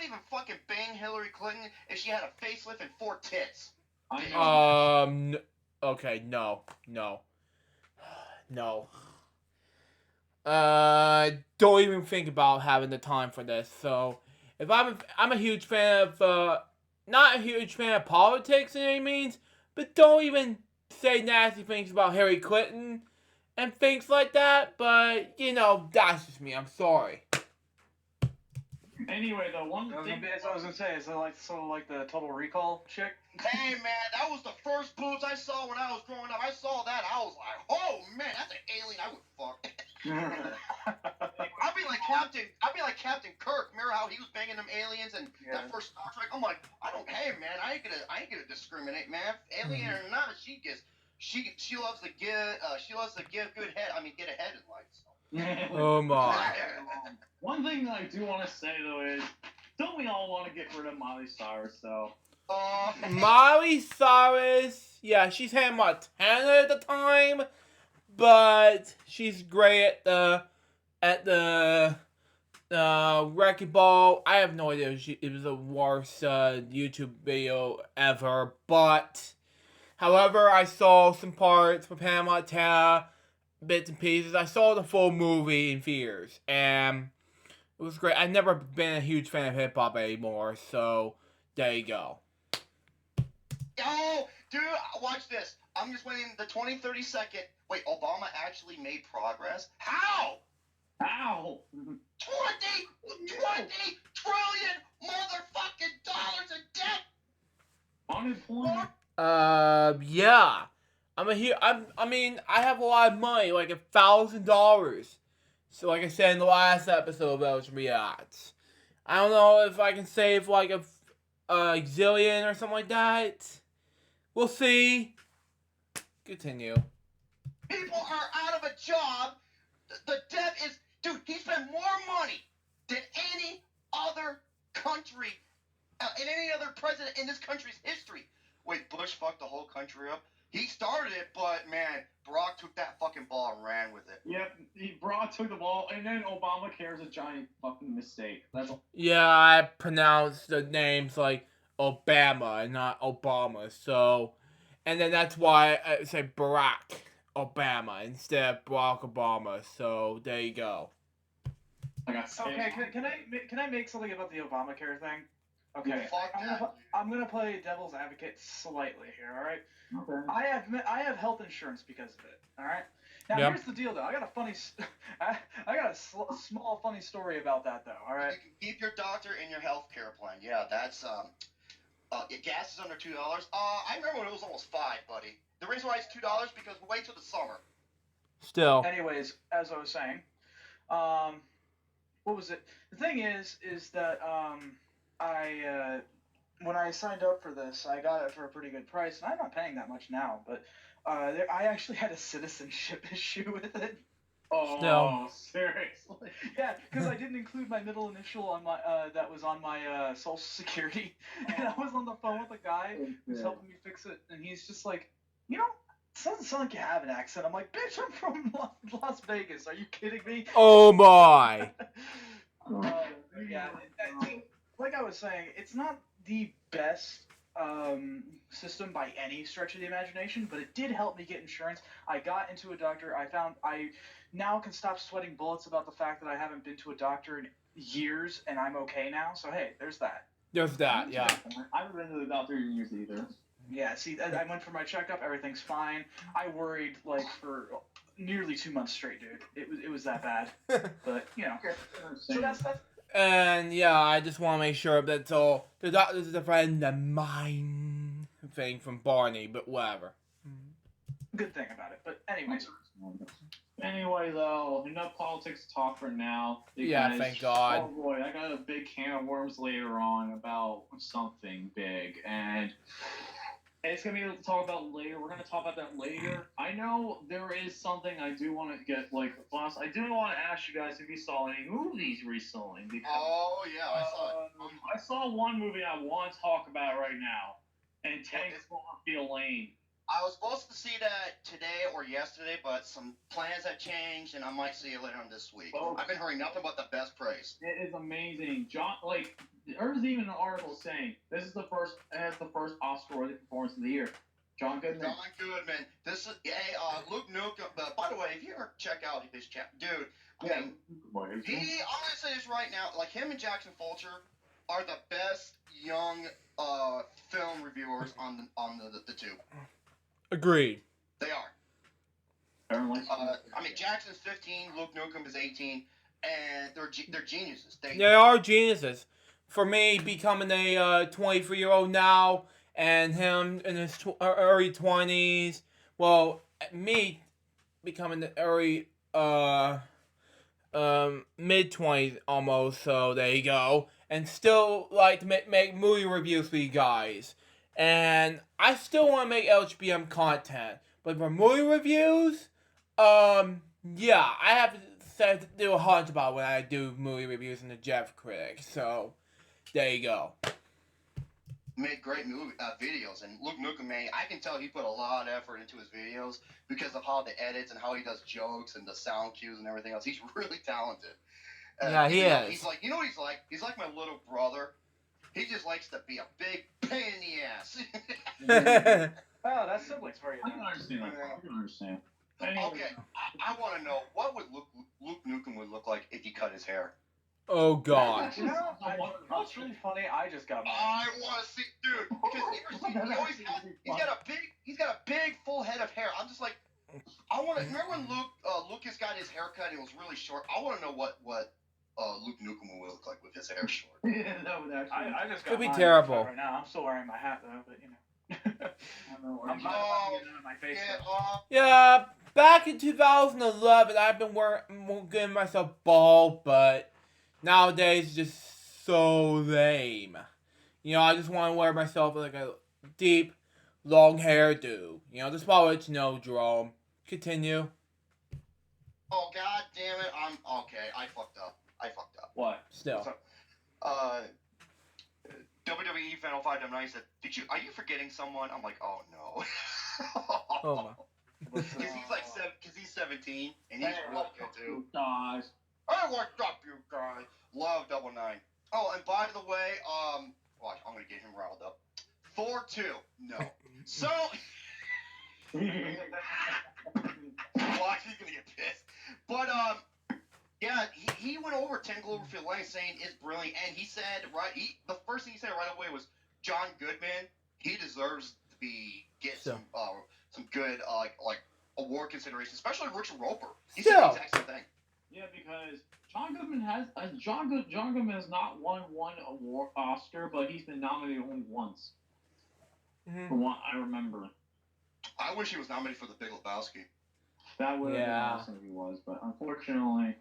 even fucking bang Hillary Clinton if she had a facelift and 4 tits. I know. Okay, no. Don't even think about having the time for this. So, if I'm a huge fan of, not a huge fan of politics in any means, but don't even say nasty things about Hillary Clinton and things like that. But, that's just me. I'm sorry. Anyway, though, one thing I was gonna say, is it like the Total Recall chick? Hey man, that was the first boobs I saw when I was growing up. I saw that, I was like, oh man, that's an alien I would fuck. I'd be like Captain Kirk. Remember how he was banging them aliens and that first Star Trek? I'm like, hey man, I ain't gonna discriminate, man. Alien or not, she loves to give good head. I mean, get ahead in life. So. Oh my. One thing that I do want to say though is, don't we all want to get rid of Miley Cyrus though? Miley Cyrus, yeah, she's had Montana at the time, but she's great at the Wrecking Ball. I have no idea if it was the worst YouTube video ever, but however, I saw some parts with Hannah Montana, bits and pieces. I saw the full movie in theaters, and it was great. I've never been a huge fan of hip hop anymore, so there you go. Oh, dude, watch this. I'm just waiting the 20-30-second. Wait, Obama actually made progress? How? 20 trillion motherfucking dollars in debt. Unemployment. Yeah. I have a lot of money, like $1,000. So, like I said in the last episode of those Reacts, I don't know if I can save like a zillion or something like that. We'll see. Continue. People are out of a job. The debt is, dude. He spent more money than any other country, and any other president in this country's history. Wait, Bush fucked the whole country up. He started it, but man, Barack took that fucking ball and ran with it. Yep, Barack took the ball, and then Obamacare is a giant fucking mistake. That's all. Yeah, I pronounced the names like Obama and not Obama, so, and then that's why I say Barack Obama instead of Barack Obama, so there you go. Okay, can I make something about the Obamacare thing? Okay, I'm gonna play devil's advocate slightly here. All right. Okay. I have health insurance because of it. All right. Now here's the deal, though. I got a small funny story about that though. All right. You can keep your doctor in your health care plan. Yeah, that's gas is under $2. I remember when it was almost $5, buddy. The reason why it's $2 because we wait till the summer. Still. Anyways, as I was saying, what was it? The thing is that I when I signed up for this, I got it for a pretty good price, and I'm not paying that much now. But I actually had a citizenship issue with it. Oh, Still. seriously? Yeah, because I didn't include my middle initial on my that was on my social security, and I was on the phone with a guy who's helping me fix it, and he's just like, it doesn't sound like you have an accent. I'm like, bitch, I'm from Las Vegas. Are you kidding me? Oh my. Yeah, like I was saying, it's not the best system by any stretch of the imagination, but it did help me get insurance. I got into a doctor. I now can stop sweating bullets about the fact that I haven't been to a doctor in years, and I'm okay now. So hey, there's that. There's that, yeah. I haven't been to the doctor in years either. Yeah, see, I went for my checkup. Everything's fine. I worried for nearly 2 months straight, dude. It was that bad. But so that's. And yeah, I just want to make sure that's all. The doctor's a friend of mine thing from Barney, but whatever. Good thing about it. But anyways. Anyway, though, enough politics talk for now. Because, Yeah, thank God. Oh boy, I got a big can of worms later on about something big, and it's gonna be able to talk about later. We're gonna talk about that later. I know there is something I do want to get plus. I do want to ask you guys if you saw any movies recently. Because, Oh yeah, I saw it. I saw one movie I want to talk about right now, and Tank's gonna feel lame. I was supposed to see that today or yesterday, but some plans have changed, and I might see it later on this week. Oh. I've been hearing nothing but the best praise. It is amazing. There's even an article saying it has the first Oscar-worthy performance of the year. John Goodman. John Goodman. This is Luke Nukem. By the way, if you ever check out his channel, dude, I'm gonna say this right now. Like him and Jackson Fulcher are the best young film reviewers on the tube. Agreed. They are. Jackson's 15, Luke Nukem is 18, and they're geniuses. They are geniuses. For me, becoming a 23-year-old now, and him in his early 20s. Well, me becoming the early mid-20s almost. So there you go. And still like to make movie reviews for you guys. And I still want to make LJPCBM content. But for movie reviews, yeah, I have to do a hunch about when I do movie reviews in the Jeff Critic. So, there you go. Made great movie videos, and Luke Nukem, man, I can tell he put a lot of effort into his videos because of how the edits and how he does jokes and the sound cues and everything else. He's really talented. Yeah, he is. He's like, what he's like? He's like my little brother. He just likes to be a big pain in the ass. Oh, that's siblings for you. I can understand that. I can understand. Anyway. Okay, I want to know what would Luke Nukem would look like if he cut his hair. Oh God. That's really funny. I just got. I want to see, dude, because he's got a big full head of hair. I'm just like, I want to. Remember when Lucas got his haircut? It was really short. I want to know what Luke Nukem would look like with his hair short. Yeah, that would actually. I just got. Could be terrible. Right now, I'm still wearing my hat though, but I'm not getting it on my face. Yeah, back in 2011, I've been getting myself bald, but nowadays it's just so lame. I just want to wear myself like a deep, long hairdo. Just want to let you know, Jerome. Continue. Oh God damn it! I'm okay. I fucked up. What? Still. So, WWE Final Fight Night said, "Are you forgetting someone?" I'm like, "Oh no." Oh my. Because he's 17 and he's real good too. Guys. Hey, what's up, you guys? Love 99. Oh, and by the way, watch, I'm gonna get him riled up. Thor 2, no. So, watch, he's gonna get pissed. But yeah, he went over 10 Cloverfield Lane saying it's brilliant, and he said the first thing he said right away was John Goodman. He deserves to get some good like award consideration, especially Richard Roper. He said the exact same thing. Yeah, because John Goodman John Goodman has not won one award Oscar, but he's been nominated only once. Mm-hmm. From what I remember. I wish he was nominated for The Big Lebowski. That would have been awesome if he was, but unfortunately,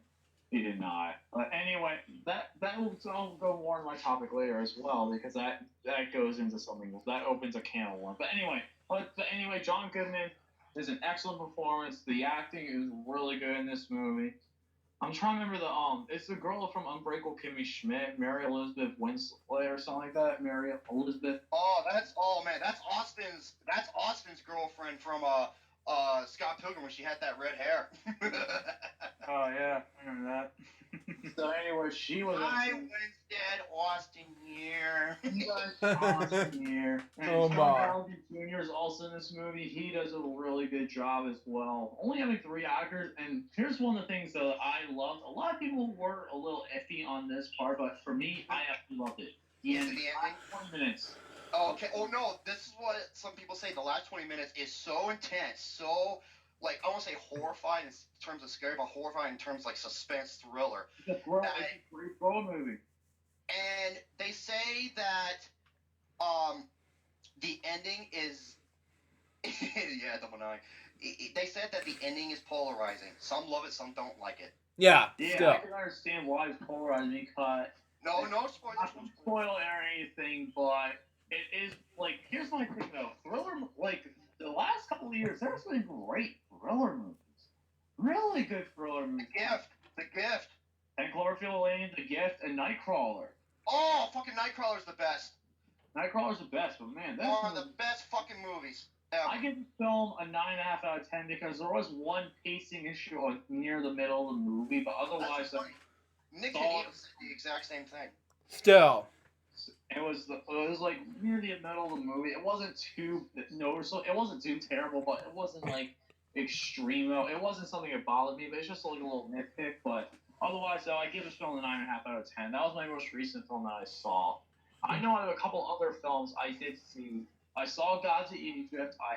he did not. But anyway, that will go more on my topic later as well, because that goes into something that opens a can of worms. But anyway, John Goodman is an excellent performance. The acting is really good in this movie. I'm trying to remember it's the girl from Unbreakable Kimmy Schmidt, Mary Elizabeth Winsley or something like that. Mary Elizabeth. That's Austin's girlfriend from Scott Pilgrim when she had that red hair. Oh yeah, I remember that. So anyway, she was. Hi, Winstead, Austin here. Austin here. And Oh my. John Jr. is also in this movie. He does a really good job as well. Only having 3 actors, and here's one of the things that I loved. A lot of people were a little iffy on this part, but for me, I absolutely loved it. The ending. 20 minutes. Okay. Oh no, this is what some people say. The last 20 minutes is so intense, so like I won't say horrifying in terms of scary, but horrifying in terms of like suspense thriller. It's a great thriller movie. And they say that the ending is yeah, the one they said that the ending is polarizing. Some love it, some don't like it. Yeah. Yeah, still. I can understand why it's polarizing because no spoilers. Not to spoil anything, but it is like here's my thing though. Thriller, like the last couple of years, there's been great thriller movies. Really good thriller movies. The Gift. And Cloverfield Lane, The Gift, and Nightcrawler. Oh, fucking Nightcrawler's the best. Nightcrawler's the best, but man, that's one of the best fucking movies ever. I give the film a 9.5 out of 10 because there was one pacing issue near the middle of the movie, but otherwise, Nick Cage said the exact same thing. Still. It was like near the middle of the movie. It wasn't too noticeable. It wasn't too terrible, but it wasn't like extreme though. It wasn't something that bothered me, but it's just like a little nitpick. But otherwise, though, I give this film a 9.5 out of 10. That was my most recent film that I saw. I know I have a couple other films I did see. I saw Gods of Egypt. I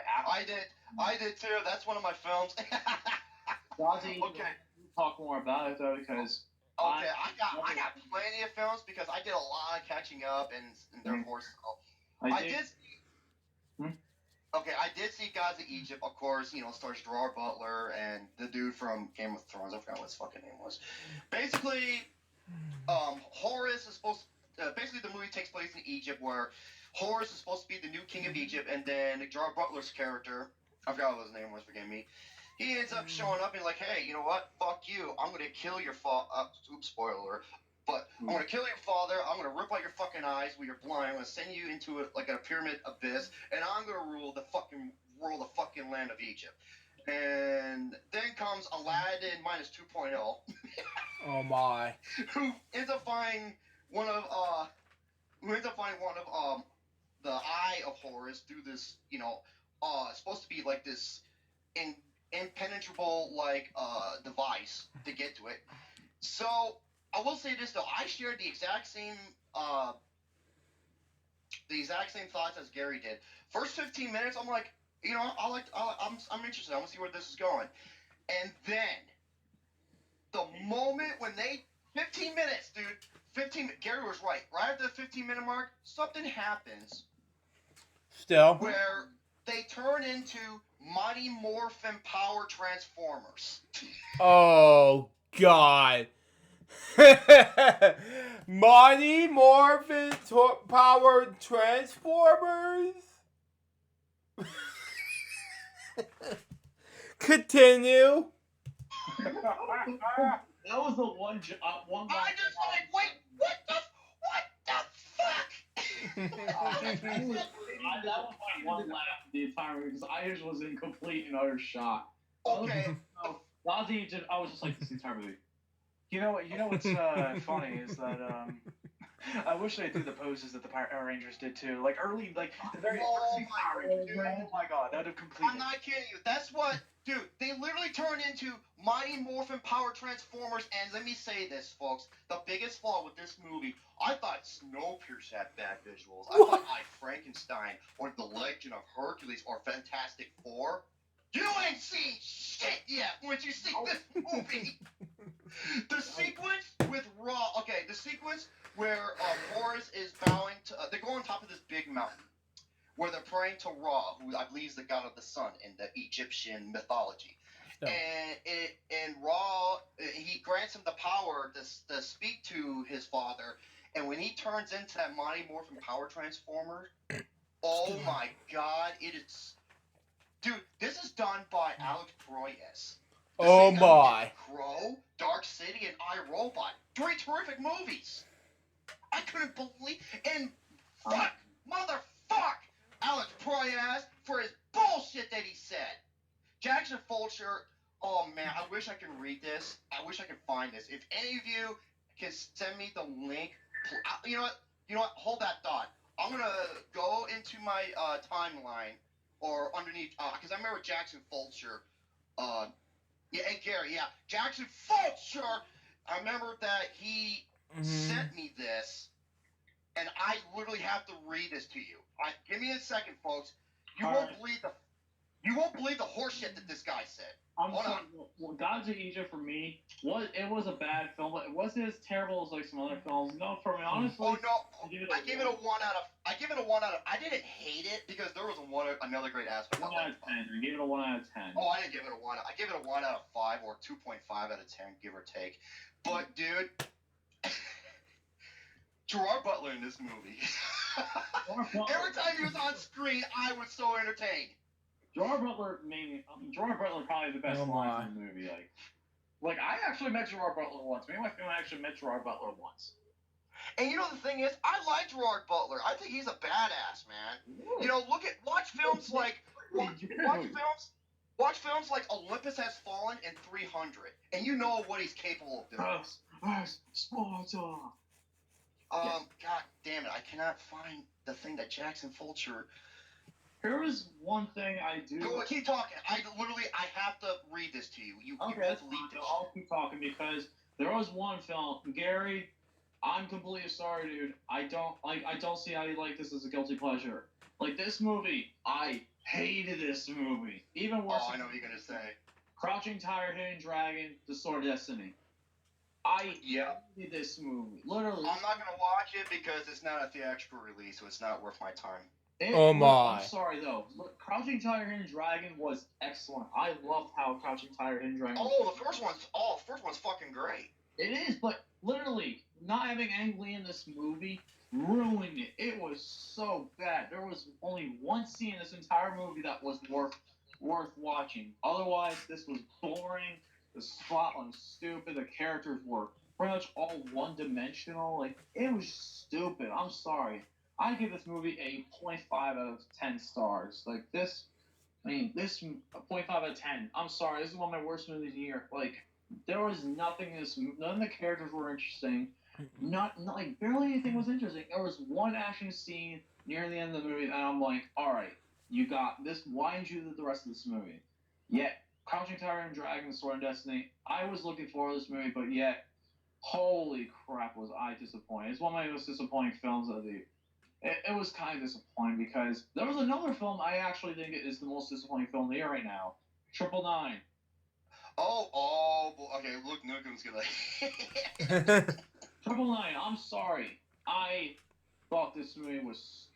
did too. That's one of my films. Gods of Egypt. Okay. We'll talk more about it though because. Okay, I got plenty of films because I did a lot of catching up and therefore I did see Gods of Egypt, of course, stars Gerard Butler and the dude from Game of Thrones. I forgot what his fucking name was. Basically, Horus is supposed to, basically the movie takes place in Egypt where Horus is supposed to be the new king of Egypt, and then Gerard Butler's character, I forgot what his name was, forgive me, he ends up showing up and like, hey, you know what? Fuck you. I'm going to kill your father. Oops, spoiler. But I'm going to kill your father. I'm going to rip out your fucking eyes when you're blind. I'm going to send you into a pyramid abyss. And I'm going to rule the fucking land of Egypt. And then comes Aladdin minus 2.0. Oh my. Who ends up finding one of the eye of Horus through this, supposed to be like this impenetrable device to get to it. So I will say this though, I shared the exact same thoughts as Gary did. First 15 minutes, I'm like, I'm interested. I want to see where this is going. And then the moment when 15 minutes, dude, Gary was right. Right after the 15-minute mark, something happens. Still. Where they turn into Mighty Morphin Power Transformers. Oh, God. Mighty Morphin Power Transformers? Continue. That was the one guy. I just like, wait, what the fuck? That was my one laugh the entire movie because I just was in complete and utter shock. Okay. Gods of Egypt, I was just like this entire movie. You know what's funny is that I wish they did the poses that the Power Rangers did too. Like early, like the very first Power Rangers. Oh my god, that would have completed. I'm not kidding you. That's what, dude. They literally turn into Mighty Morphin Power Transformers. And let me say this, folks: the biggest flaw with this movie, I thought Snowpiercer had bad visuals. I thought Frankenstein or The Legend of Hercules or Fantastic Four You ain't seen shit yet once you see this movie. The sequence with Raw. Okay, the sequence where Forrest is bowing to. They go on top of this big mountain where they're praying to Ra, who I believe is the god of the sun in the Egyptian mythology. No. And Ra, he grants him the power to speak to his father. And when he turns into that Mighty Morphin Power Transformer, oh my God, it is. Dude, this is done by Alex Proyas. Oh my. Crow, Dark City, and iRobot. 3 terrific movies. I couldn't believe. And fuck, motherfuck, Alex Proyas for his bullshit that he said. Jackson Fulcher. Oh man, I wish I could read this. I wish I could find this. If any of you can send me the link, you know what? Hold that thought. I'm gonna go into my timeline or underneath because I remember Jackson Fulcher. Yeah, and Gary. Yeah, Jackson Fulcher. I remember that he sent me this, and I literally have to read this to you. Give me a second, folks. You won't believe the horseshit that this guy said. Hold on. Well, Gods of Egypt for me was a bad film, but it wasn't as terrible as like some other films. No, for me, honestly. Oh no, I give it a 1 out of. I didn't hate it because there was another great aspect. 1 out of 10. I gave it a 1 out of 10. Oh, I didn't give it a 1. I give it a 1 out of 5 or 2.5 out of 10, give or take. But dude, Gerard Butler in this movie. Every time he was on screen, I was so entertained. Gerard Butler probably the best line in the movie. Like I actually met Gerard Butler once. Me and my family actually met Gerard Butler once. And you know the thing is, I like Gerard Butler. I think he's a badass, man. Ooh. You know, watch films like watch films like Olympus Has Fallen and 300, and you know what he's capable of doing. Sparta. God damn it! I cannot find the thing that Jackson Fulcher. Here is one thing I do. Go, keep talking. I have to read this to you. Okay, that's fine. I'll keep talking because there was one film, Gary. I'm completely sorry, dude. I don't see how you like this as a guilty pleasure. Like this movie, I hated this movie. Even worse. Oh, I know what you're gonna say. Crouching Tiger, Hidden Dragon, The Sword of Destiny. I hated this movie. Literally. I'm not gonna watch it because it's not a theatrical release, so it's not worth my time. Oh my! I'm sorry though. Look, Crouching Tiger, Hidden Dragon was excellent. I loved how Crouching Tiger, Hidden Dragon. The first one's fucking great. It is, but literally not having Ang Lee in this movie ruined it. It was so bad. There was only one scene in this entire movie that was worth watching. Otherwise, this was boring. The plot was stupid. The characters were pretty much all one-dimensional. Like it was stupid. I'm sorry. I give this movie a 0.5 out of 10 stars. Like this, a 0.5 out of 10. I'm sorry, this is one of my worst movies of the year. Like, there was nothing in this movie. None of the characters were interesting. Not barely anything was interesting. There was one action scene near the end of the movie, and I'm like, all right, you got this. Why didn't you do the rest of this movie? Yet, Crouching Tiger and Dragon, Sword of Destiny. I was looking forward to this movie, but yet, holy crap, was I disappointed. It's one of my most disappointing films of the year. It was kind of disappointing because there was another film I actually think is the most disappointing film of the year right now, 999. Okay. Look, Nukum's gonna. 999. I'm sorry. I thought this movie was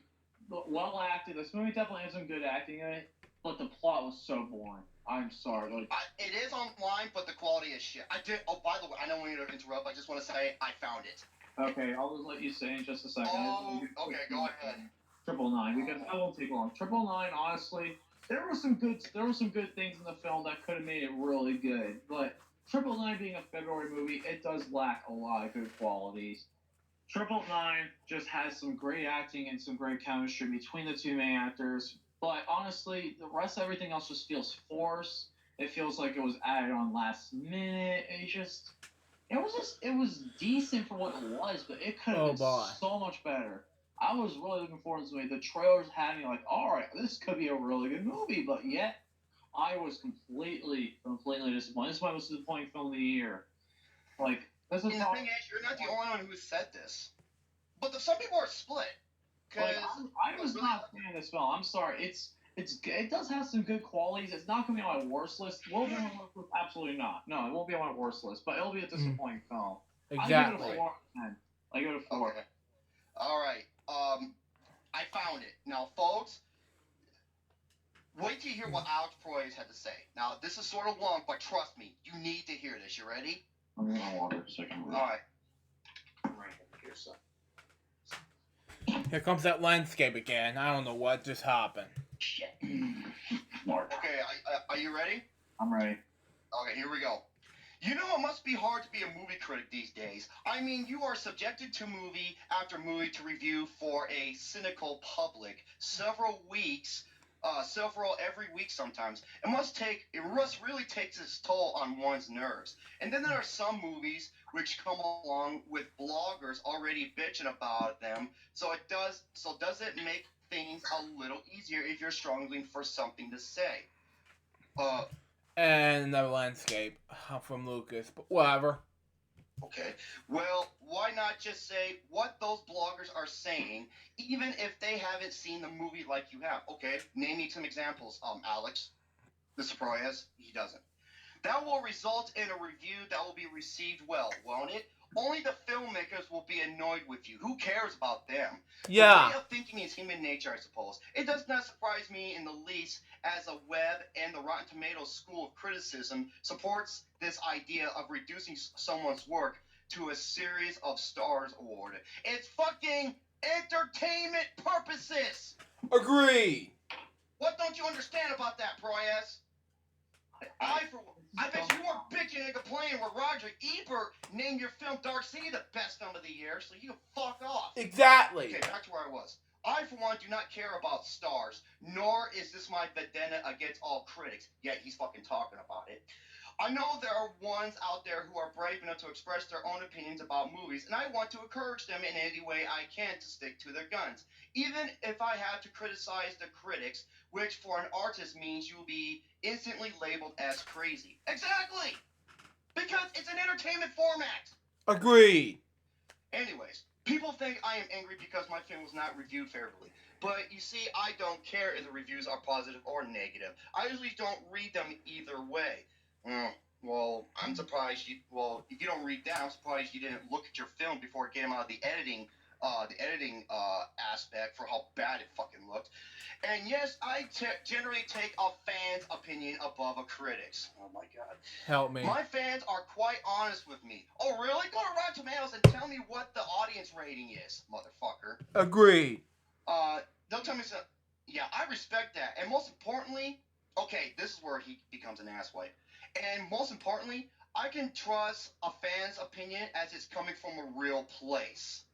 well acted. This movie definitely has some good acting in it, but the plot was so boring. I'm sorry. It is online, but the quality is shit. Oh, by the way, I don't want you to interrupt. I just want to say I found it. Okay, I'll just let you say in just a second. Okay, go ahead. 999, because that won't take long. 999, honestly, there were some good things in the film that could have made it really good. But 999 being a February movie, it does lack a lot of good qualities. 999 just has some great acting and some great chemistry between the two main actors. But honestly, the rest of everything else just feels forced. It feels like it was added on last minute. It was decent for what it was, but it could have been so much better. I was really looking forward to this movie. The trailers had me like, all right, this could be a really good movie, but yet I was completely disappointed. This is my most disappointing film of the year. Like, this is. And the thing is, you're not the only one who said this, but some people are split. Like, I was not a fan of this film. I'm sorry. it does have some good qualities. It's not going to be on my worst list. Will it be on my worst list? Absolutely not. No, it won't be on my worst list, but it'll be a disappointing film. Exactly. I give it a 4 out of 10. I give it a 4. Okay. All right. I found it. Now, folks, wait till you hear what Alex Proyas had to say. Now, this is sort of long, but trust me, you need to hear this. You ready? I'm going to water a second. All right. I'm right here, so. Here comes that landscape again. I don't know what just happened. Shit. Mark. Okay, are you ready? I'm ready. Okay, here we go. You know, it must be hard to be a movie critic these days. I mean, you are subjected to movie after movie to review for a cynical public. Every week sometimes. It must really takes its toll on one's nerves. And then there are some movies which come along with bloggers already bitching about them. So does it make things a little easier if you're struggling for something to say? And another landscape from Lucas, but whatever. Okay. Well, why not just say what those bloggers are saying, even if they haven't seen the movie like you have? Okay, name me some examples, Alex. Mr. Proyas, he doesn't. That will result in a review that will be received well, won't it? Only the filmmakers will be annoyed with you. Who cares about them? Yeah. The way of thinking is human nature, I suppose. It does not surprise me in the least as a web and the Rotten Tomatoes school of criticism supports this idea of reducing someone's work to a series of stars award. It's fucking entertainment purposes! Agreed. What don't you understand about that, Proyas? I bet you weren't bitching and complaining when Roger Ebert named your film Dark City the best film of the year, so you can fuck off. Exactly. Okay, back to where I was. I, for one, do not care about stars, nor is this my vendetta against all critics, yet he's fucking talking about it. I know there are ones out there who are brave enough to express their own opinions about movies, and I want to encourage them in any way I can to stick to their guns. Even if I have to criticize the critics, which for an artist means you will be instantly labeled as crazy. Exactly! Because it's an entertainment format! Agreed. Anyways, people think I am angry because my film was not reviewed favorably. But you see, I don't care if the reviews are positive or negative. I usually don't read them either way. Well, I'm surprised if you don't read that, I'm surprised you didn't look at your film before it came out of the editing aspect for how bad it fucking looked. And yes, I generally take a fan's opinion above a critic's. Oh my god. Help me. My fans are quite honest with me. Oh really? Go to Rotten Tomatoes and tell me what the audience rating is, motherfucker. Agreed. They'll tell me so. Yeah, I respect that. And most importantly, okay, this is where he becomes an asswipe. And most importantly, I can trust a fan's opinion as it's coming from a real place.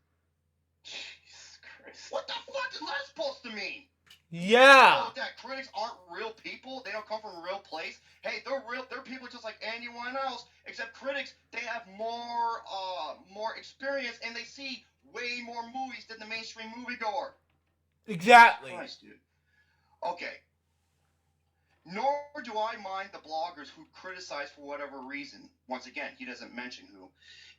Jesus Christ. What the fuck is that supposed to mean? Yeah. Oh, that critics aren't real people? They don't come from a real place? Hey, they're real. They're people just like anyone else. Except critics, they have more experience and they see way more movies than the mainstream moviegoer. Exactly. Nice, dude. Okay. Nor do I mind the bloggers who criticize for whatever reason. Once again, he doesn't mention who.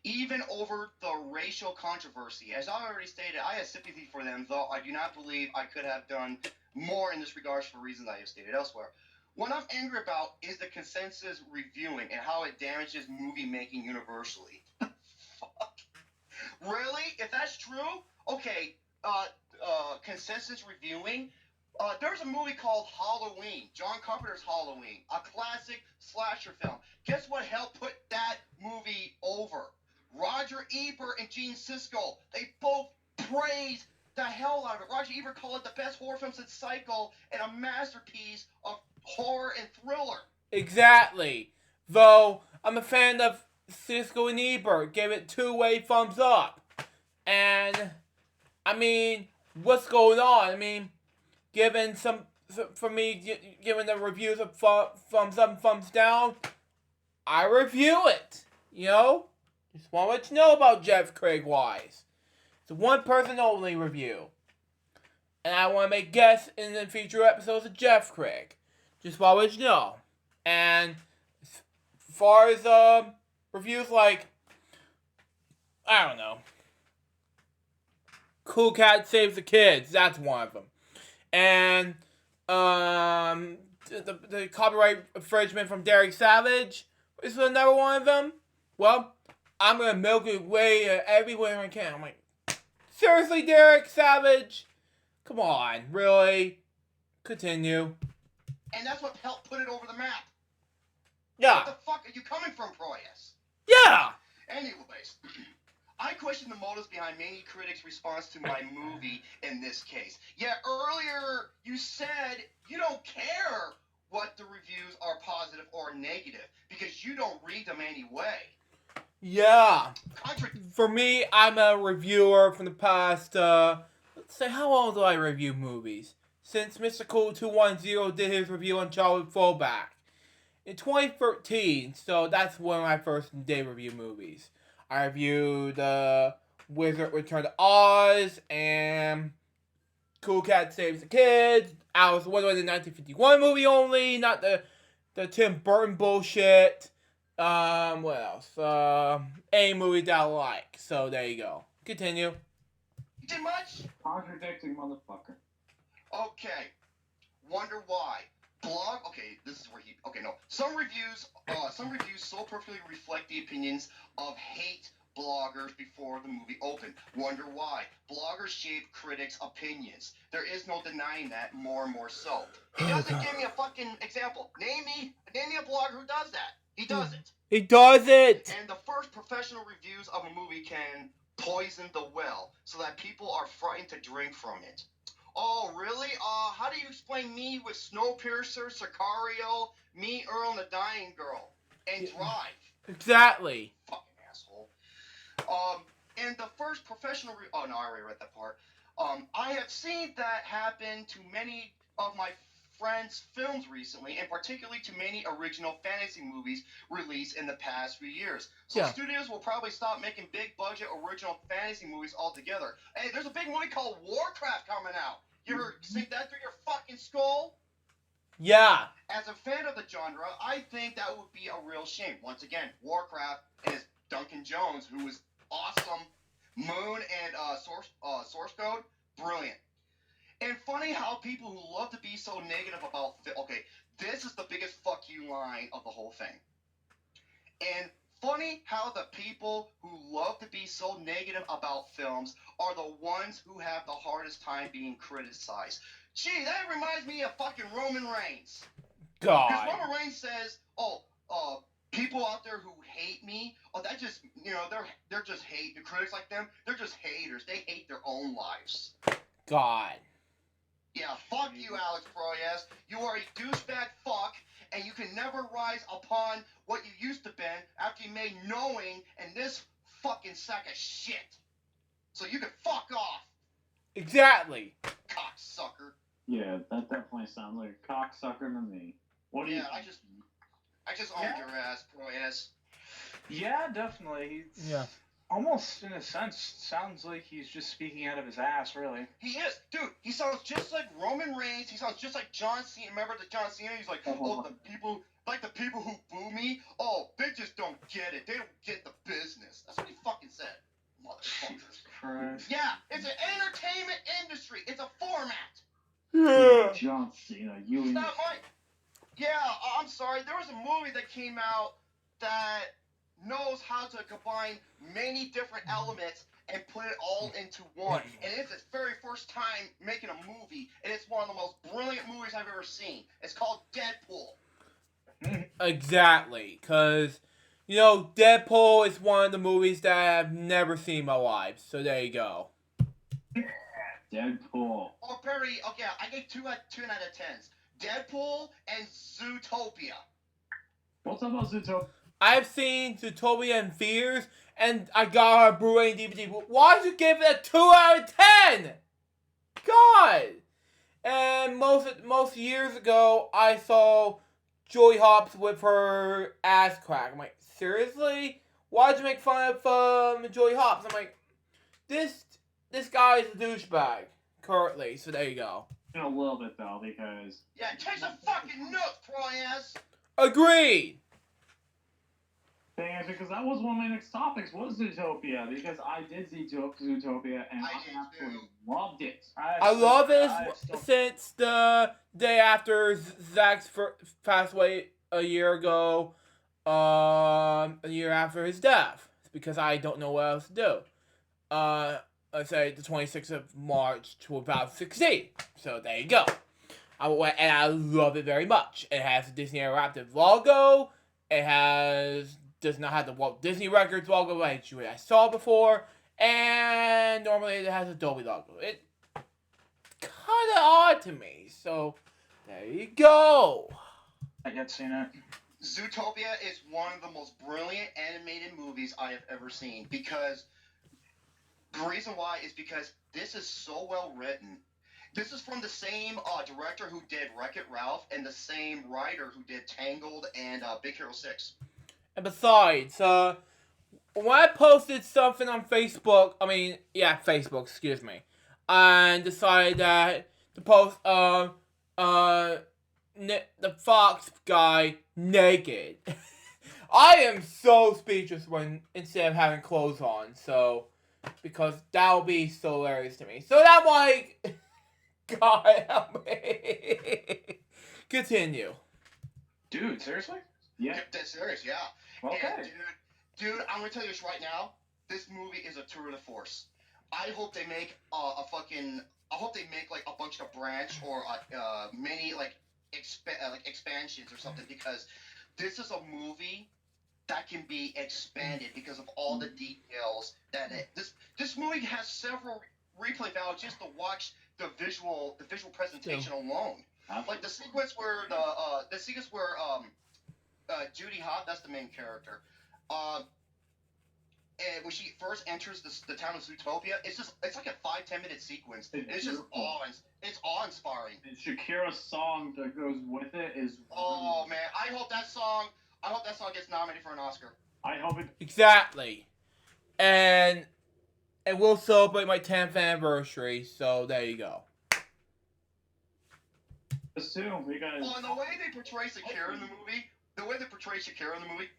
Even over the racial controversy. As I already stated, I have sympathy for them, though I do not believe I could have done more in this regard for reasons I have stated elsewhere. What I'm angry about is the consensus reviewing and how it damages movie making universally. Fuck. Really? If that's true? Okay, consensus reviewing? There's a movie called Halloween, John Carpenter's Halloween, a classic slasher film. Guess what helped put that movie over? Roger Ebert and Gene Siskel. They both praised the hell out of it. Roger Ebert called it the best horror film since Psycho and a masterpiece of horror and thriller. Exactly. Though, I'm a fan of Siskel and Ebert. Gave it 2-way thumbs up. And, I mean, what's going on? I mean, giving the reviews of thumbs up and thumbs down, I review it. You know? Just want to let you know about Jeff Craig Wise. It's a one-person only review. And I want to make guests in the future episodes of Jeff Craig. Just want to let you know. And as far as reviews like, I don't know, Cool Cat Saves the Kids, that's one of them. And the copyright infringement from Derek Savage is another one of them. Well, I'm gonna milk it away everywhere I can. I'm like, seriously, Derek Savage? Come on, really? Continue. And that's what helped put it over the map. Yeah. What the fuck are you coming from, Proyas? Yeah. Anyways, I question the motives behind many critics' response to my movie in this case. Yeah, earlier you said you don't care what the reviews are positive or negative because you don't read them anyway. Yeah. For me, I'm a reviewer from the past, let's say, how long do I review movies? Since Mr. Cool 210 did his review on Childhood Fallback. In 2013, so that's one of my first day review movies. I reviewed Wizard Return to Oz and Cool Cat Saves the Kids. Alice in Wonderland, the 1951 movie only, not the Tim Burton bullshit. What else? Any movie that I like. So there you go. Continue. Did much? Contradicting motherfucker. Okay. Wonder why. Blog. Okay, this is where he. Okay, no. Some reviews so perfectly reflect the opinions of hate bloggers before the movie opened. Wonder why. Bloggers shape critics' opinions. There is no denying that. More and more so. He doesn't give me a fucking example. Name me a blogger who does that. He doesn't. He does it. And the first professional reviews of a movie can poison the well so that people are frightened to drink from it. Oh, really? How do you explain me with Snowpiercer, Sicario, Me, Earl, and the Dying Girl, and Drive? Exactly. Fucking asshole. And the first professional oh, no, I already read that part. I have seen that happen to many of my friends' films recently, and particularly to many original fantasy movies released in the past few years. So studios will probably stop making big-budget original fantasy movies altogether. Hey, there's a big movie called Warcraft coming out. You ever sink that through your fucking skull? Yeah. As a fan of the genre, I think that would be a real shame. Once again, Warcraft is Duncan Jones, who is awesome. Moon and Source Code, brilliant. And funny how people who love to be so negative about okay, this is the biggest fuck you line of the whole thing. And funny how the people who love to be so negative about films are the ones who have the hardest time being criticized. Gee, that reminds me of fucking Roman Reigns. God. Because Roman Reigns says, people out there who hate me, that just, they're just hate. The critics like them, they're just haters. They hate their own lives. God. Yeah, fuck you, Alex Proyas. You are a douchebag fuck, and you can never rise upon what you used to be after you made knowing in this fucking sack of shit. So you can fuck off. Exactly. Cocksucker. Yeah, that definitely sounds like a cocksucker to me. What do you? I just owned your ass, Proyas. Yeah, definitely. Yeah. Almost, in a sense, sounds like he's just speaking out of his ass, really. He is. Dude, he sounds just like Roman Reigns. He sounds just like John Cena. Remember the John Cena? He's like, the people who boo me, they just don't get it. They don't get the business. That's what he fucking said. Motherfuckers. Christ. Yeah, it's an entertainment industry. It's a format. Yeah. John Cena, It's not mine. Yeah, I'm sorry. There was a movie that came out that knows how to combine many different elements and put it all into one. And it's its very first time making a movie, and it's one of the most brilliant movies I've ever seen. It's called Deadpool. Exactly, because, Deadpool is one of the movies that I've never seen in my life, so there you go. Deadpool. Oh, Perry, okay, I gave 2 out of 10s. Deadpool and Zootopia. What's up about Zootopia? I've seen Zootopia and Fears, and I got her Blu-ray and DVD. But why did you give it a 2 out of 10? God! And most years ago, I saw Joy Hops with her ass crack. I'm like, seriously? Why'd you make fun of Joy Hops? I'm like, this guy is a douchebag currently. So there you go. A little bit though, because Yeah, take some fucking notes, Proyas. Agreed. Thing is, because that was one of my next topics was Zootopia, because I did see Zootopia and I absolutely loved it. I love it since the day after Zach's passed away a year ago, a year after his death, because I don't know what else to do. Let's say the 26th of March 2016. So there you go. And I love it very much. It has the Disney Interactive logo. It does not have the Walt Disney Records logo like I saw before, and normally it has a Dolby logo. It kind of odd to me. So there you go. I yet seen it. Zootopia is one of the most brilliant animated movies I have ever seen, because the reason why is because this is so well written. This is from the same director who did Wreck-It Ralph and the same writer who did Tangled and Big Hero 6. And besides, when I posted something on Facebook, Facebook, excuse me, and decided that to post the Fox guy naked. I am so speechless instead of having clothes on, so because that'll be so hilarious to me. So I'm like, God help me. Continue. Dude, seriously? Yeah. That's serious, yeah. Okay. And dude, I'm gonna tell you this right now. This movie is a tour de force. I hope they make I hope they make like a bunch of branch or many like expansions or something, because this is a movie that can be expanded because of all the details that this movie has several replay values just to watch the visual presentation alone. Like the sequence where Judy Hopps, that's the main character. And when she first enters the town of Zootopia, it's like a 5-10 minute sequence. It's just awe-inspiring. And Shakira's song that goes with it is. Oh man, I hope that song gets nominated for an Oscar. I hope it. Exactly. And we'll celebrate my 10th anniversary, so there you go. Assume because. Oh, and the way they portray Shakira in the movie,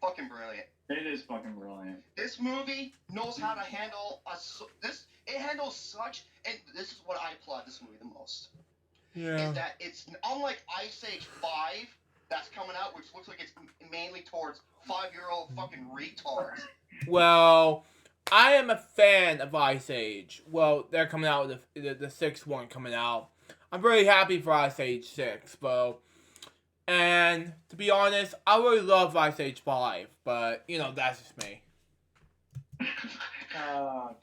fucking brilliant. It is fucking brilliant. This movie knows how to handle this. It handles such, and this is what I applaud this movie the most. Yeah. Is that it's unlike Ice Age 5 that's coming out, which looks like it's mainly towards 5-year-old fucking retards. Well, I am a fan of Ice Age. Well, they're coming out with the sixth one coming out. I'm really happy for Ice Age 6, but. And to be honest, I really love Ice Age 5, but that's just me. I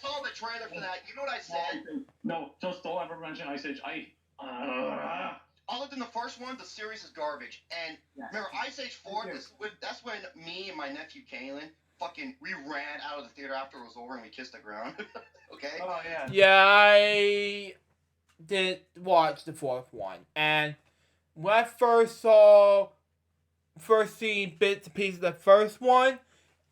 saw the trailer for that. You know what I said? No, just don't ever mention Ice Age. Other than the first one, the series is garbage. And remember, Ice Age 4, that's when me and my nephew Kalen we ran out of the theater after it was over and we kissed the ground. Okay? Oh, yeah. Yeah, I did watch the fourth one, and when I first seen bits and pieces of the first one, it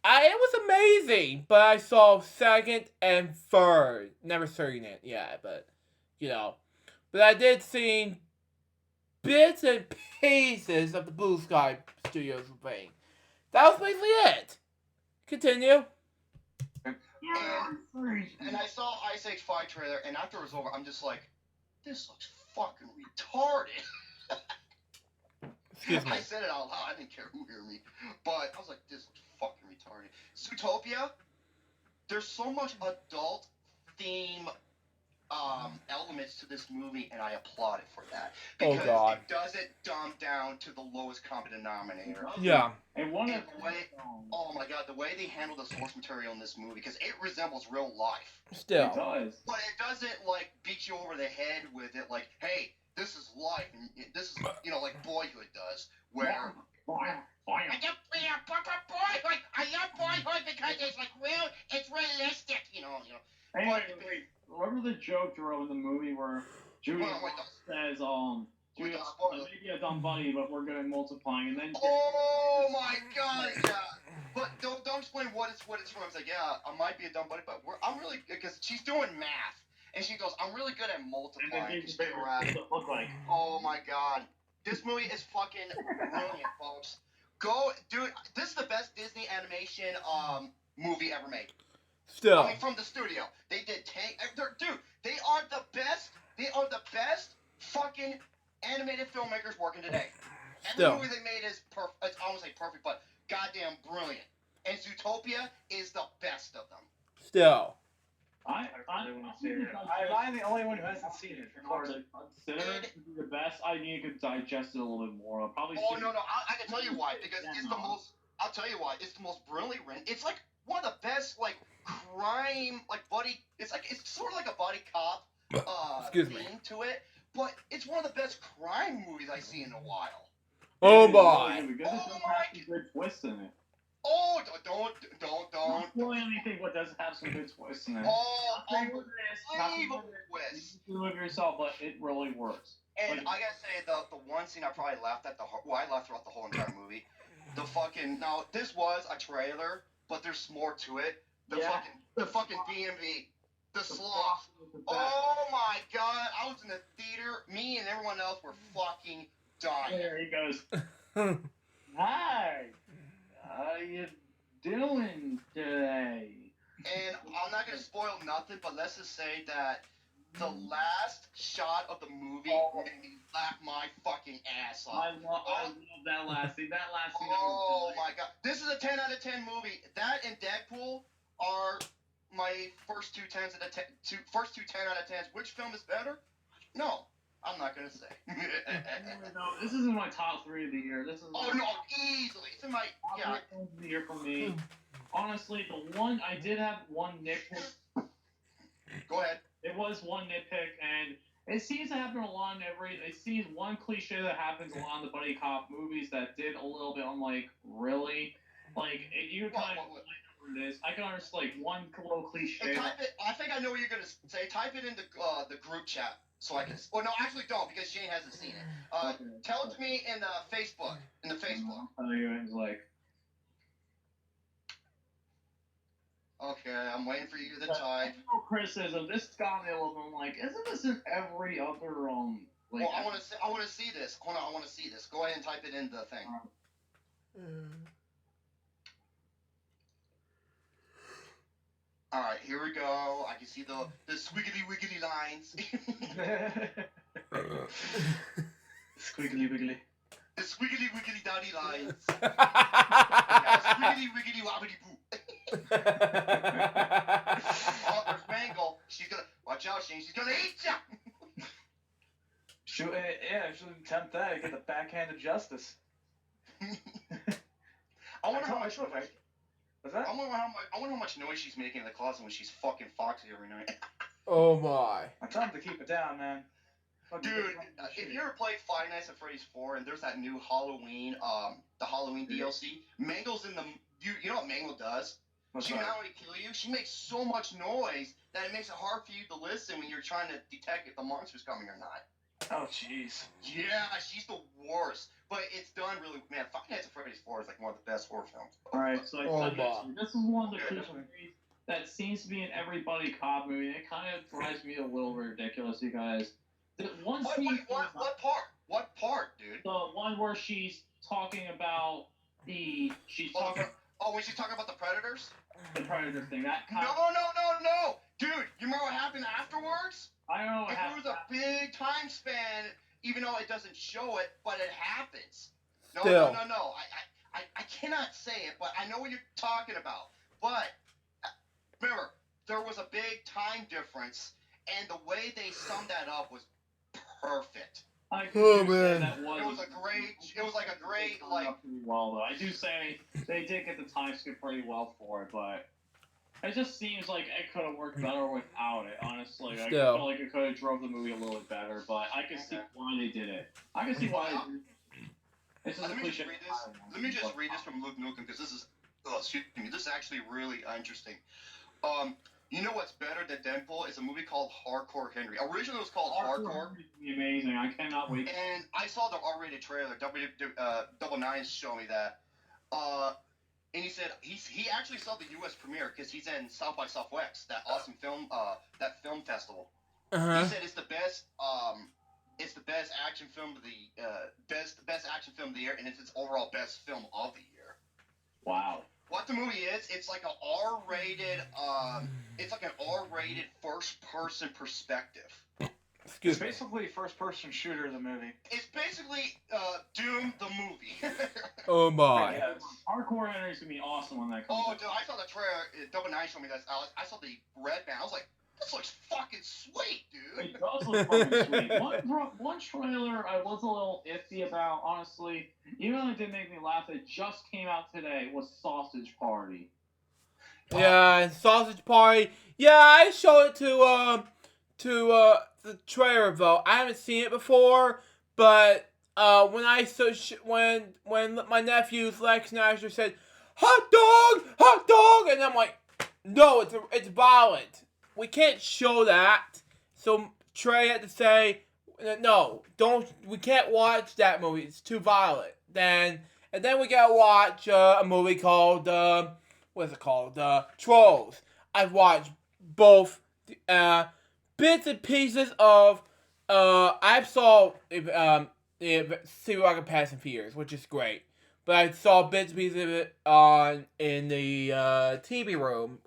was amazing. But I saw second and third. Never seen it yet, but But I did see bits and pieces of the Blue Sky Studios thing. That was basically it. Continue. And I saw Ice Age 5 trailer, and after it was over, I'm just like, this looks fucking retarded. Excuse me. I said it out loud. I didn't care who heard me. But I was like, this is fucking retarded. Zootopia, there's so much adult theme elements to this movie, and I applaud it for that. Because it doesn't dumb down to the lowest common denominator. Yeah. And oh my god, the way they handle the source material in this movie, because it resembles real life. Still. It does. But it doesn't, beat you over the head with it, hey, this is life, and this is, like Boyhood does, where... Boyhood. I love Boyhood because it's realistic, Hey, remember the joke Drew in the movie where Judy says, Judy, maybe a dumb buddy, but we're good at multiplying, and then... Oh my god, yeah! But don't explain what it's from. It's like, yeah, I might be a dumb buddy, but I'm really good, because she's doing math. And she goes, I'm really good at multiplying. Look like. Oh my god. This movie is fucking brilliant, folks. Go, dude. This is the best Disney animation movie ever made. Still. I mean, from the studio. They did dude. They are the best. They are the best fucking animated filmmakers working today. Every Still. movie they made is perfect. It's almost like perfect, but goddamn brilliant. And Zootopia is the best of them. Still. I'm the only one who hasn't seen it. Consider it to be the best. I need to digest it a little bit more. I'll probably. Oh no, I can tell you why. Because it's the most. I'll tell you why. It's the most brilliantly written. It's like one of the best like crime buddy. It's sort of like a buddy cop theme to it, but it's one of the best crime movies I've seen in a while. Oh my! Because it does have some good twists in it. Oh, don't. Not really anything, but does have some good twists in it. Oh, unbelievable twist. You can look yourself, but it really works. And I gotta say, the one scene I probably laughed at I laughed throughout the whole entire movie. Now this was a trailer, but there's more to it. The fucking DMV, the sloth. Oh my god! I was in the theater. Me and everyone else were fucking dying. There he goes. Hi. How you doing today? And I'm not gonna spoil nothing, but let's just say that the last shot of the movie made me laugh my fucking ass off. I love that last scene. That last scene. Oh my god. This is a 10 out of 10 movie. That and Deadpool are my first two 10 out of 10s. Which film is better? No, I'm not gonna say. No, this isn't my top 3 of the year. This is. Oh no, easily. It's in my top 3 of the year for me. Honestly, I did have one nitpick. Go ahead. It was one nitpick, and it seems to happen a lot in it seems one cliche that happens a lot in the buddy cop movies that did a little bit. I'm like, really? Like, you kind of like this. I can understand like one little cliche. Type it. I think I know what you're gonna say. Type it in the group chat so I can. Well, no, actually don't because Shane hasn't seen it. Okay. Tell it to me in the Facebook. It's like. Okay, I'm waiting for you to type. No criticism. This got me a little bit. I'm like, isn't this in every other like? Well, I want to see this. Hold on, I want to see this. Go ahead and type it in the thing. All right, here we go. I can see the squiggly wiggly lines. Squiggly wiggly. The squiggly wiggly dotty lines. Yeah, squiggly wiggly wobbly boo. Oh, there's Mangle. She's gonna watch out, Shane. She's gonna eat ya. Shouldn't tempt that. Get the backhand of justice. I wonder how much. What's that? I wonder how much noise she's making in the closet when she's fucking Foxy every night. Oh my! I'm telling him to keep it down, man. Dude, if you ever played Five Nights at Freddy's 4 and there's that new Halloween, the Halloween DLC, Mangle's in the. You know what Mangle does? She not only kill you, she makes so much noise that it makes it hard for you to listen when you're trying to detect if the monster's coming or not. Oh, jeez. Yeah, she's the worst. But it's done really. Man, Five Nights at Freddy's 4 is like one of the best horror films. Alright, so this is one of the cliches that seems to be in every buddy cop movie. And it kind of drives me a little ridiculous, you guys. What part? What part, dude? The one where she's talking about when she's talking about the predators? The predator thing. No. Dude, you remember what happened afterwards? I don't know what happened. It was a big time span, even though it doesn't show it, but it happens. No. I cannot say it, but I know what you're talking about. But remember, there was a big time difference, and the way they summed that up was perfect. Oh man! It was like a great well, though I do say they did get the time skip pretty well for it, but it just seems like it could have worked better without it. Honestly, I feel like it could have drove the movie a little bit better, but I can see why they did it. I can see why. This is a cliche. Let me just read this from Luke Nukem because this is this is actually really interesting. You know what's better than Deadpool is a movie called Hardcore Henry. Originally it was called Hardcore. Amazing! I cannot wait. And I saw the R-rated trailer. Double Nine showed me that. And he said he actually saw the U.S. premiere because he's in South by Southwest, that awesome film festival. Uh-huh. He said it's the best It's the best action film of the best action film of the year, and it's its overall best film of the year. Wow. What the movie is, it's like an R-rated, first-person perspective. Excuse It's me. basically first-person shooter, the movie. It's basically Doom the movie. Oh my. Yes. Hardcore Henry is gonna be awesome when that comes Oh, out. dude, I saw the trailer. Double Nine showed me that. I saw the red man. I was like, this looks fucking sweet, dude. It does look fucking sweet. One trailer I was a little iffy about, honestly. Even though it did make me laugh, it just came out today, was Sausage Party. Yeah, and Sausage Party. Yeah, I showed it to the trailer vote. I haven't seen it before, but when I when my nephew's Lex and Asher said hot dog, and I'm like, no, it's violent. We can't show that. So Trey had to say, no, we can't watch that movie. It's too violent. And then we gotta watch a movie called what's it called? Trolls. I've watched both bits and pieces of I saw See Rock and Fast and Furious, which is great. But I saw bits and pieces of it in the TV room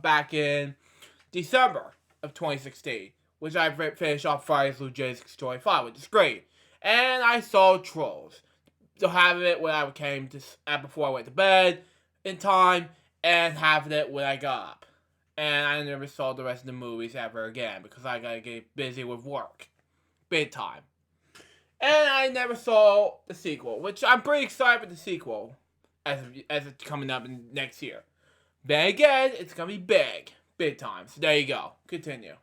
back in December of 2016, which I finished off Friday through J625, which is great. And I saw Trolls. So having it when I came to before I went to bed in time, and having it when I got up. And I never saw the rest of the movies ever again because I gotta get busy with work. Big time. And I never saw the sequel, which I'm pretty excited for the sequel as it's coming up next year. Then again, it's gonna be big. Big time. So there you go. Continue.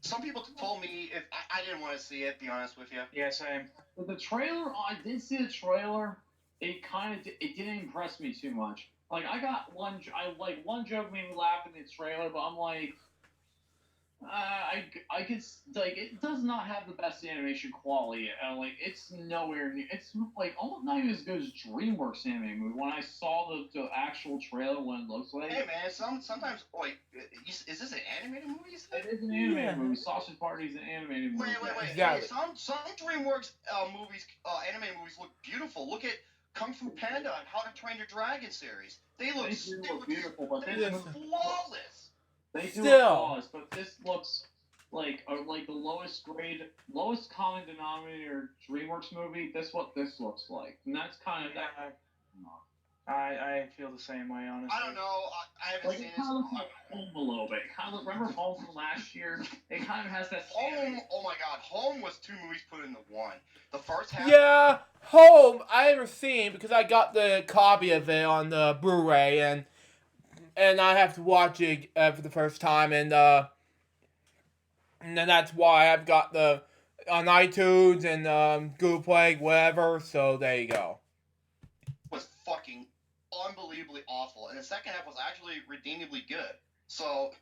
Some people told me if I didn't want to see it, be honest with you. Yeah, same. But the trailer, I did see the trailer. It didn't impress me too much. Like one joke made me laugh in the trailer, but I'm like, I could like it does not have the best animation quality. Like it's nowhere near. It's like almost not even as good as DreamWorks anime movie. When I saw the actual trailer, what it looks like. Hey man, sometimes wait, is this an animated movie? You said? It is an animated movie. Sausage Party is an animated movie. Wait. Exactly. Some DreamWorks movies, animated movies look beautiful. Look at Kung Fu Panda and How to Train Your Dragon series. They look beautiful, but they look flawless. They do Still. flaws, but this looks like the lowest common denominator DreamWorks movie. This what this looks like, and that's kind of that. I feel the same way, honestly. I don't know. I haven't Like seen it kind of looks like Home a little bit. Kind of remember Home from last year? It kind of has that. Home. Oh my God, Home was two movies put into one. The first half. Yeah, Home. I never seen because I got the copy of it on the Blu-ray and I have to watch it for the first time and then that's why I've got the on iTunes and Google Play, whatever. So there you go. Was fucking unbelievably awful, and the second half was actually redeemably good. So.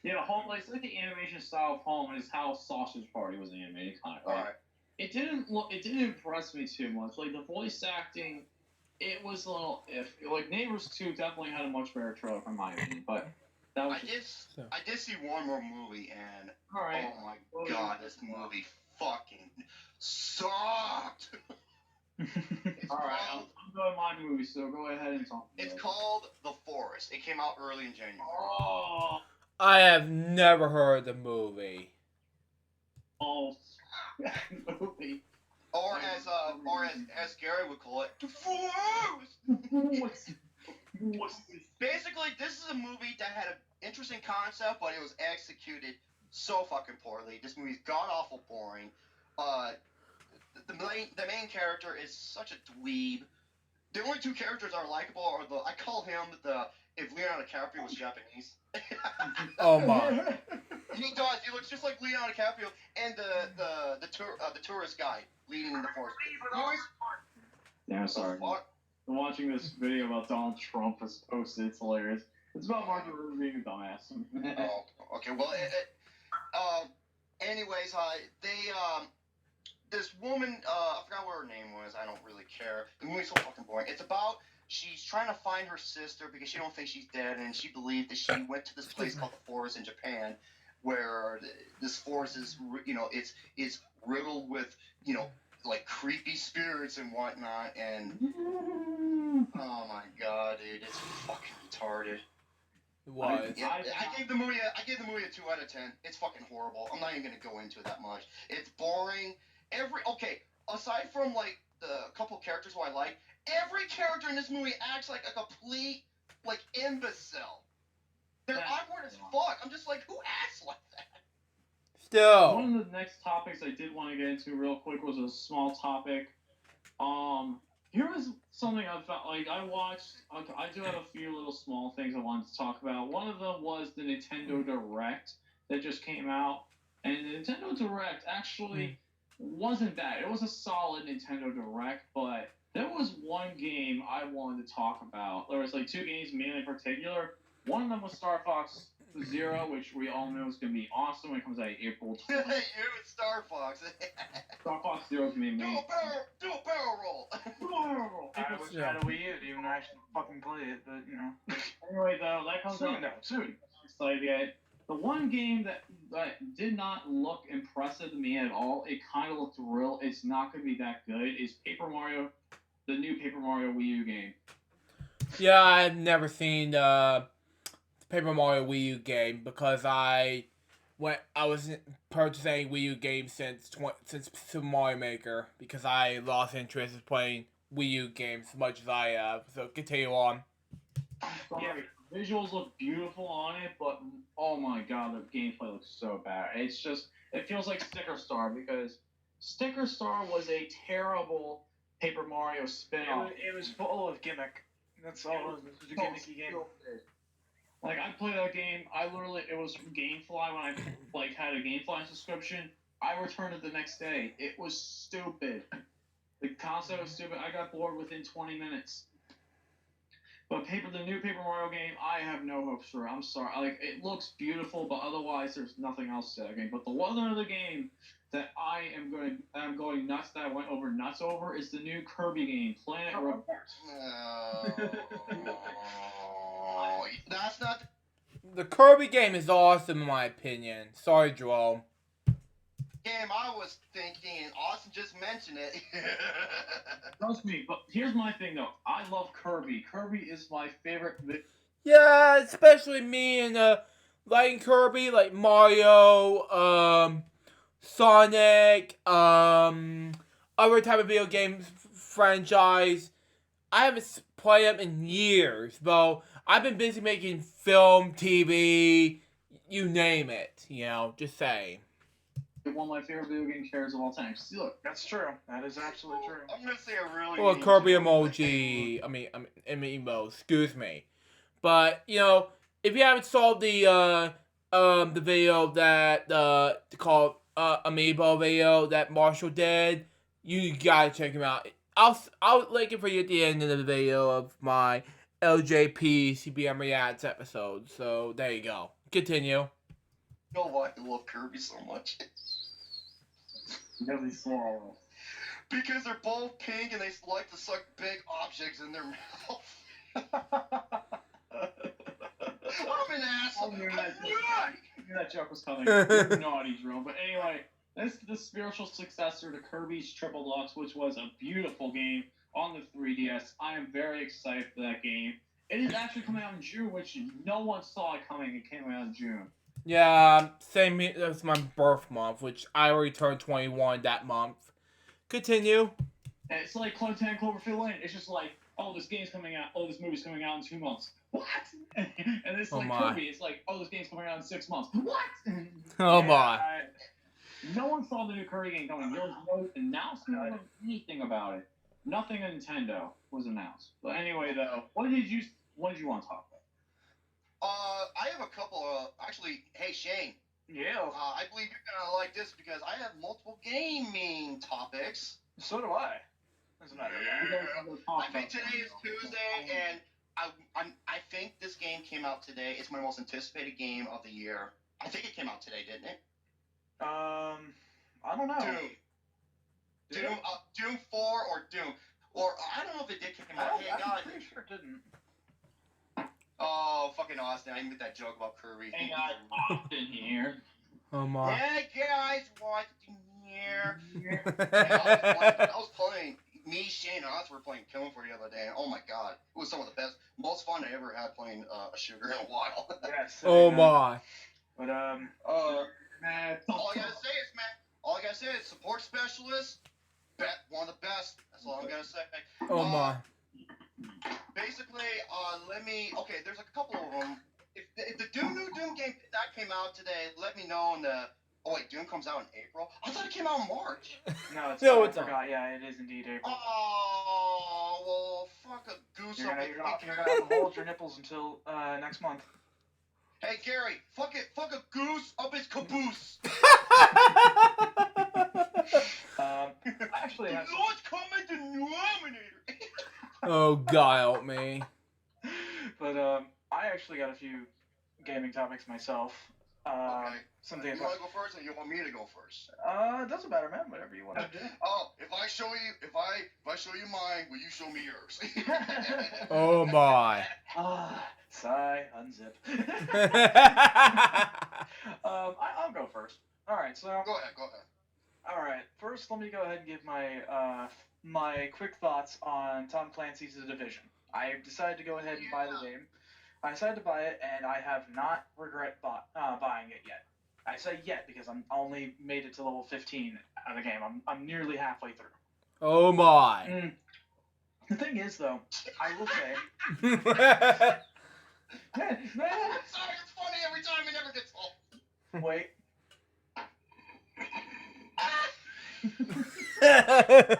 Yeah, Home. Like, it's like the animation style of Home is how Sausage Party was animated, kind of. All right. It didn't impress me too much. Like the voice acting, it was a little iffy. Like Neighbors 2 definitely had a much better trailer, in my opinion. But that was. I did see one more movie, and All right. oh my God, this movie fucking sucked. All right, I'm doing my movie, so go ahead and talk. It's called The Forest. It came out early in January. Oh. I have never heard the movie. Oh. Movie. Or as Gary would call it, The Forest. Basically, this is a movie that had an interesting concept, but it was executed so fucking poorly. This movie's god awful boring. The main character is such a dweeb. The only two characters that are likable are I call him if Leonardo DiCaprio was Japanese. Oh my. He does. He looks just like Leonardo DiCaprio and the tourist guy leading the forest. Yeah, I'm sorry. I'm watching this video about Donald Trump was posted. It's hilarious. It's about Marco Rubio being a dumbass. Oh, okay. Well, anyways, this woman, I forgot what her name was. I don't really care. The movie's so fucking boring. It's about she's trying to find her sister because she don't think she's dead, and she believed that she went to this place called the Forest in Japan, where this forest is, it's riddled with, like creepy spirits and whatnot, and oh my god, dude, it's fucking retarded. It was. Yeah, I gave the movie a 2 out of 10. It's fucking horrible. I'm not even gonna go into it that much. It's boring. Aside from like the couple characters who I like, every character in this movie acts like a complete like imbecile. They're awkward as fuck. I'm just like, who acts like that? Still. One of the next topics I did want to get into real quick was a small topic. Here was something I felt like I watched. I do have a few little small things I wanted to talk about. One of them was the Nintendo Direct that just came out, and the Nintendo Direct actually wasn't bad. It was a solid Nintendo Direct, but there was one game I wanted to talk about. There was like 2 games mainly in particular. One of them was Star Fox Zero, which we all know is going to be awesome when it comes out April 20th. You, Star Fox. Star Fox Zero is going to be amazing. Do a barrel roll. I wish I had a Wii U to even actually fucking play it, but Anyway, though, that comes out soon. I'm excited yet. The one game that did not look impressive to me at all, it kind of looked real, it's not going to be that good, is Paper Mario, the new Paper Mario Wii U game. Yeah, I've never seen the Paper Mario Wii U game because I wasn't purchasing Wii U games since Super Mario Maker because I lost interest in playing Wii U games as much as I have. So continue on. Sorry, visuals look beautiful on it, but oh my god, the gameplay looks so bad. It feels like Sticker Star because Sticker Star was a terrible Paper Mario spin-off. It was full of gimmick. That's all it was. It was a gimmicky game. Like, I played that game, it was from GameFly when I had a GameFly subscription. I returned it the next day. It was stupid. The concept was stupid. I got bored within 20 minutes. But the new Paper Mario game, I have no hopes for it. I'm sorry. Like, it looks beautiful, but otherwise there's nothing else to that game. But the one other game that I'm going nuts, that I went nuts over, is the new Kirby game, Planet Robot. No, that's not. The Kirby game is awesome in my opinion. Sorry, Joel. Game I was thinking, and Austin just mentioned it. Trust me, but here's my thing though. I love Kirby. Kirby is my favorite. Yeah, especially me and liking Kirby, like Mario, Sonic, other type of video games franchise. I haven't played them in years, though. I've been busy making film, TV, you name it. Just saying. One of my favorite video game characters of all time. See, look, That's true. That is absolutely true. I'm gonna say a really. Well, Kirby emoji. I mean, emo. Excuse me. But if you haven't saw the video that called Amiibo video that Marshall did, you gotta check him out. I'll link it for you at the end of the video of my LJPCBM Reacts episode. So there you go. Continue. You know why I love Kirby so much? really small. Because they're both pink and they like to suck big objects in their mouth. I'm an asshole. I knew that joke was coming. You're naughty, Jerome. But anyway, this is the spiritual successor to Kirby's Triple Deluxe, which was a beautiful game on the 3DS. I am very excited for that game. It is actually coming out in June, which no one saw it coming. It came out in June. Yeah, same. That's my birth month, which I already turned 21 that month. Continue. And it's like 10 Cloverfield Lane. It's just like, oh, this game's coming out. Oh, this movie's coming out in 2 months. What? And it's like Kirby. It's like, oh, this game's coming out in 6 months. What? Oh my. No one saw the new Kirby game coming. There was no announcement of anything about it. Nothing on Nintendo was announced. But anyway, though, what did you want to talk about? I have a couple of actually. Hey Shane. Yeah. I believe you're gonna like this because I have multiple gaming topics. So do I. Doesn't matter. I think today is Tuesday, and I think this game came out today. It's my most anticipated game of the year. I think it came out today, didn't it? I don't know. Doom 4 or Doom. Or I don't know if it did come out. I'm pretty sure it didn't. Oh, fucking Austin. I made that joke about Kirby. Hey guys, Austin here. Oh my. Hey guys, what's here? yeah, I was playing. Me, Shane, and us were playing Killing Floor the other day, and oh my god, it was some of the best, most fun I ever had playing a shooter in a while. Yes. oh my. But Man, all I gotta say is support specialist, one of the best. That's all I'm gonna say. Oh my. Basically, okay, there's a couple of them. If the new Doom game that came out today, let me know. Oh wait, Doom comes out in April. I thought it came out in March. no, it's No, I it's not. forgot. Yeah, it is indeed April. Oh well, fuck a goose. You're gonna have to hold your nipples until next month. Hey Gary, fuck a goose up his caboose. Actually, the have Lord's common denominator. oh God, help me. But I actually got a few gaming topics myself. Okay. Something. You want to go first, or you want me to go first? It doesn't matter, man. Whatever you want to do. Oh, if I show you mine, will you show me yours? oh my. Sigh, unzip. I'll go first. All right, so. Go ahead. All right, first let me go ahead and give my my quick thoughts on Tom Clancy's The Division. I decided to go ahead and buy the game. I decided to buy it, and I have not regret buying it yet. I say yet because I'm only made it to level 15 of the game. I'm nearly halfway through. Oh my. The thing is, though, I will say. I'm sorry, it's funny every time. It never gets old. Wait.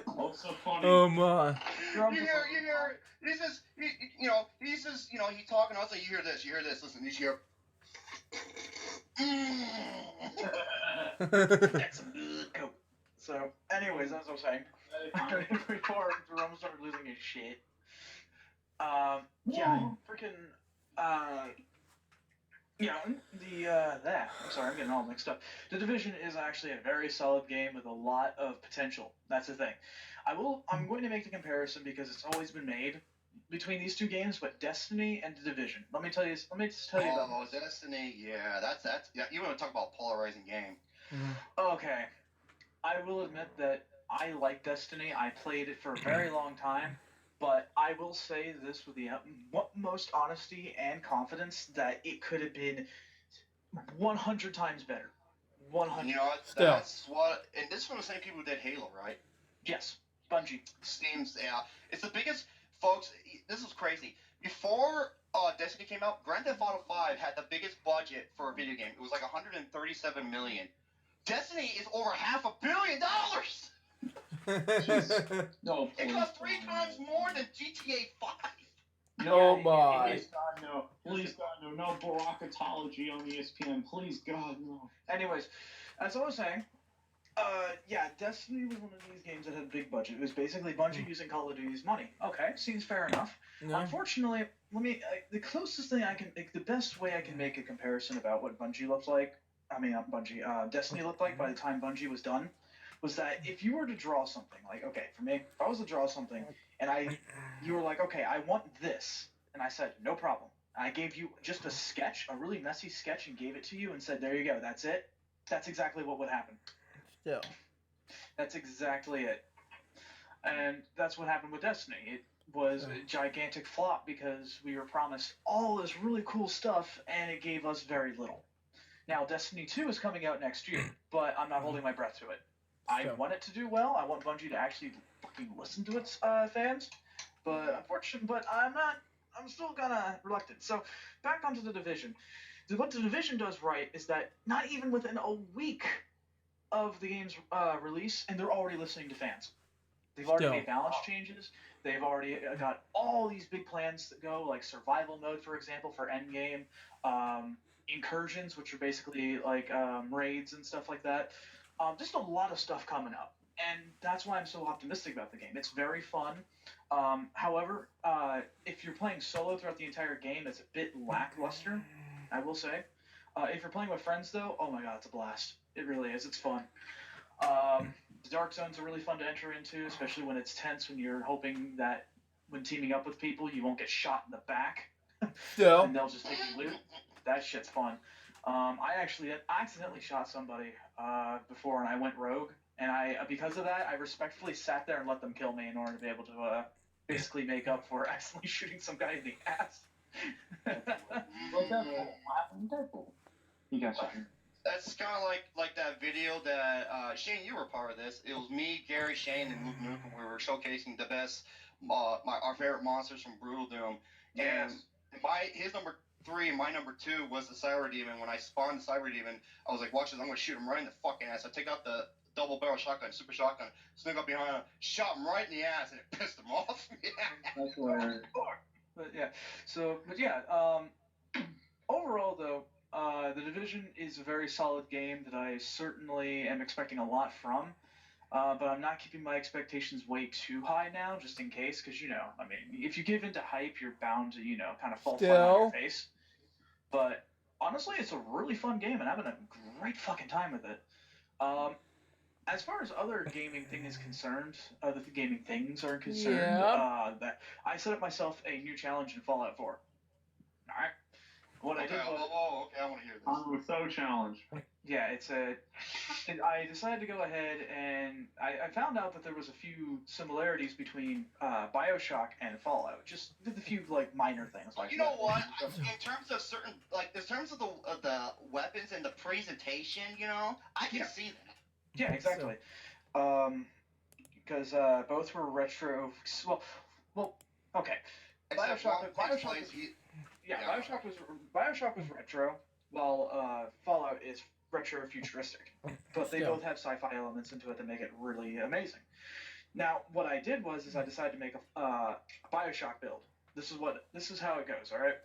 oh, so funny. oh my. You hear. He says, he's talking. Also, you hear this. Listen, you hear. That's some good coke. So, anyways, as I was saying, before Jerome started losing his shit. Freaking. I'm sorry, I'm getting all mixed up. The Division is actually a very solid game with a lot of potential. That's the thing. I'm going to make the comparison because it's always been made between these two games, but Destiny and The Division. Let me just tell you about Destiny. Yeah, that's you want to talk about polarizing game. Okay, I will admit that I like Destiny. I played it for a very long time. But I will say this with the utmost honesty and confidence that it could have been 100 times better. 100. You know what? That's what. And this is from the same people who did Halo, right? Yes, Bungie. Steam's, yeah. It's the biggest, folks. This is crazy. Before Destiny came out, Grand Theft Auto 5 had the biggest budget for a video game. It was like $137 million. Destiny is over $500 million. No, it cost 3 times more than GTA 5. Oh my. Please God, no. Please God, no. No Barackatology on ESPN. Please God, no. Anyways, as I was saying, Destiny was one of these games that had a big budget. It was basically Bungie using Call of Duty's money. Okay, seems fair enough. No. Unfortunately, the closest thing the best way I can make a comparison about what Bungie looked like, not Bungie, Destiny looked like by the time Bungie was done, was that if you were to draw something, like, okay, for me, if I was to draw something, and you were like, okay, I want this, and I said, no problem. I gave you just a sketch, a really messy sketch, and gave it to you and said, there you go, that's it. That's exactly what would happen. Still. That's exactly it. And that's what happened with Destiny. It was a gigantic flop because we were promised all this really cool stuff, and it gave us very little. Now, Destiny 2 is coming out next year, but I'm not holding my breath to it. I want it to do well. I want Bungie to actually fucking listen to its fans. But I'm still kind of reluctant. So, back onto The Division. What The Division does right is that not even within a week of the game's release, and they're already listening to fans. They've already made balance changes. They've already got all these big plans that go, like survival mode, for example, for endgame, incursions, which are basically like raids and stuff like that. Just a lot of stuff coming up, and that's why I'm so optimistic about the game. It's very fun. However, if you're playing solo throughout the entire game, it's a bit lackluster, I will say. If you're playing with friends, though, oh my god, it's a blast. It really is. It's fun. The dark zones are really fun to enter into, especially when it's tense, when you're hoping that when teaming up with people, you won't get shot in the back. Still. And they'll just take your loot. That shit's fun. I actually accidentally shot somebody before, and I went rogue. And because of that, I respectfully sat there and let them kill me in order to be able to basically make up for accidentally shooting some guy in the ass. What happened to Deadpool? He got shot. That's kind of like that video that Shane, you were part of this. It was me, Gary, Shane, and Luke Nuke, and we were showcasing the best, our favorite monsters from Brutal Doom. And his number 3 and my number 2 was the Cyber Demon. When I spawned the Cyber Demon, I was like, watch this, I'm gonna shoot him right in the fucking ass. I take out the double barrel shotgun, super shotgun, sneak up behind him, shot him right in the ass, and it pissed him off. That's where. Overall though, The Division is a very solid game that I certainly am expecting a lot from. But I'm not keeping my expectations way too high now, just in case, because, if you give into hype, you're bound to, kind of fall flat on your face. But honestly, it's a really fun game, and I'm having a great fucking time with it. As far as other gaming things are concerned, that I set up myself a new challenge in Fallout 4. All right. What I did was, okay, I want to hear this. I'm so challenged. Yeah, I decided to go ahead and I found out that there was a few similarities between BioShock and Fallout. Just a few minor things like. You know what? In terms of the weapons and the presentation, I can see that. Yeah, exactly. Because both were retro. Well, okay. BioShock was retro, while Fallout is retro futuristic. But they both have sci-fi elements into it that make it really amazing. Now, what I did was I decided to make a BioShock build. This is how it goes. All right.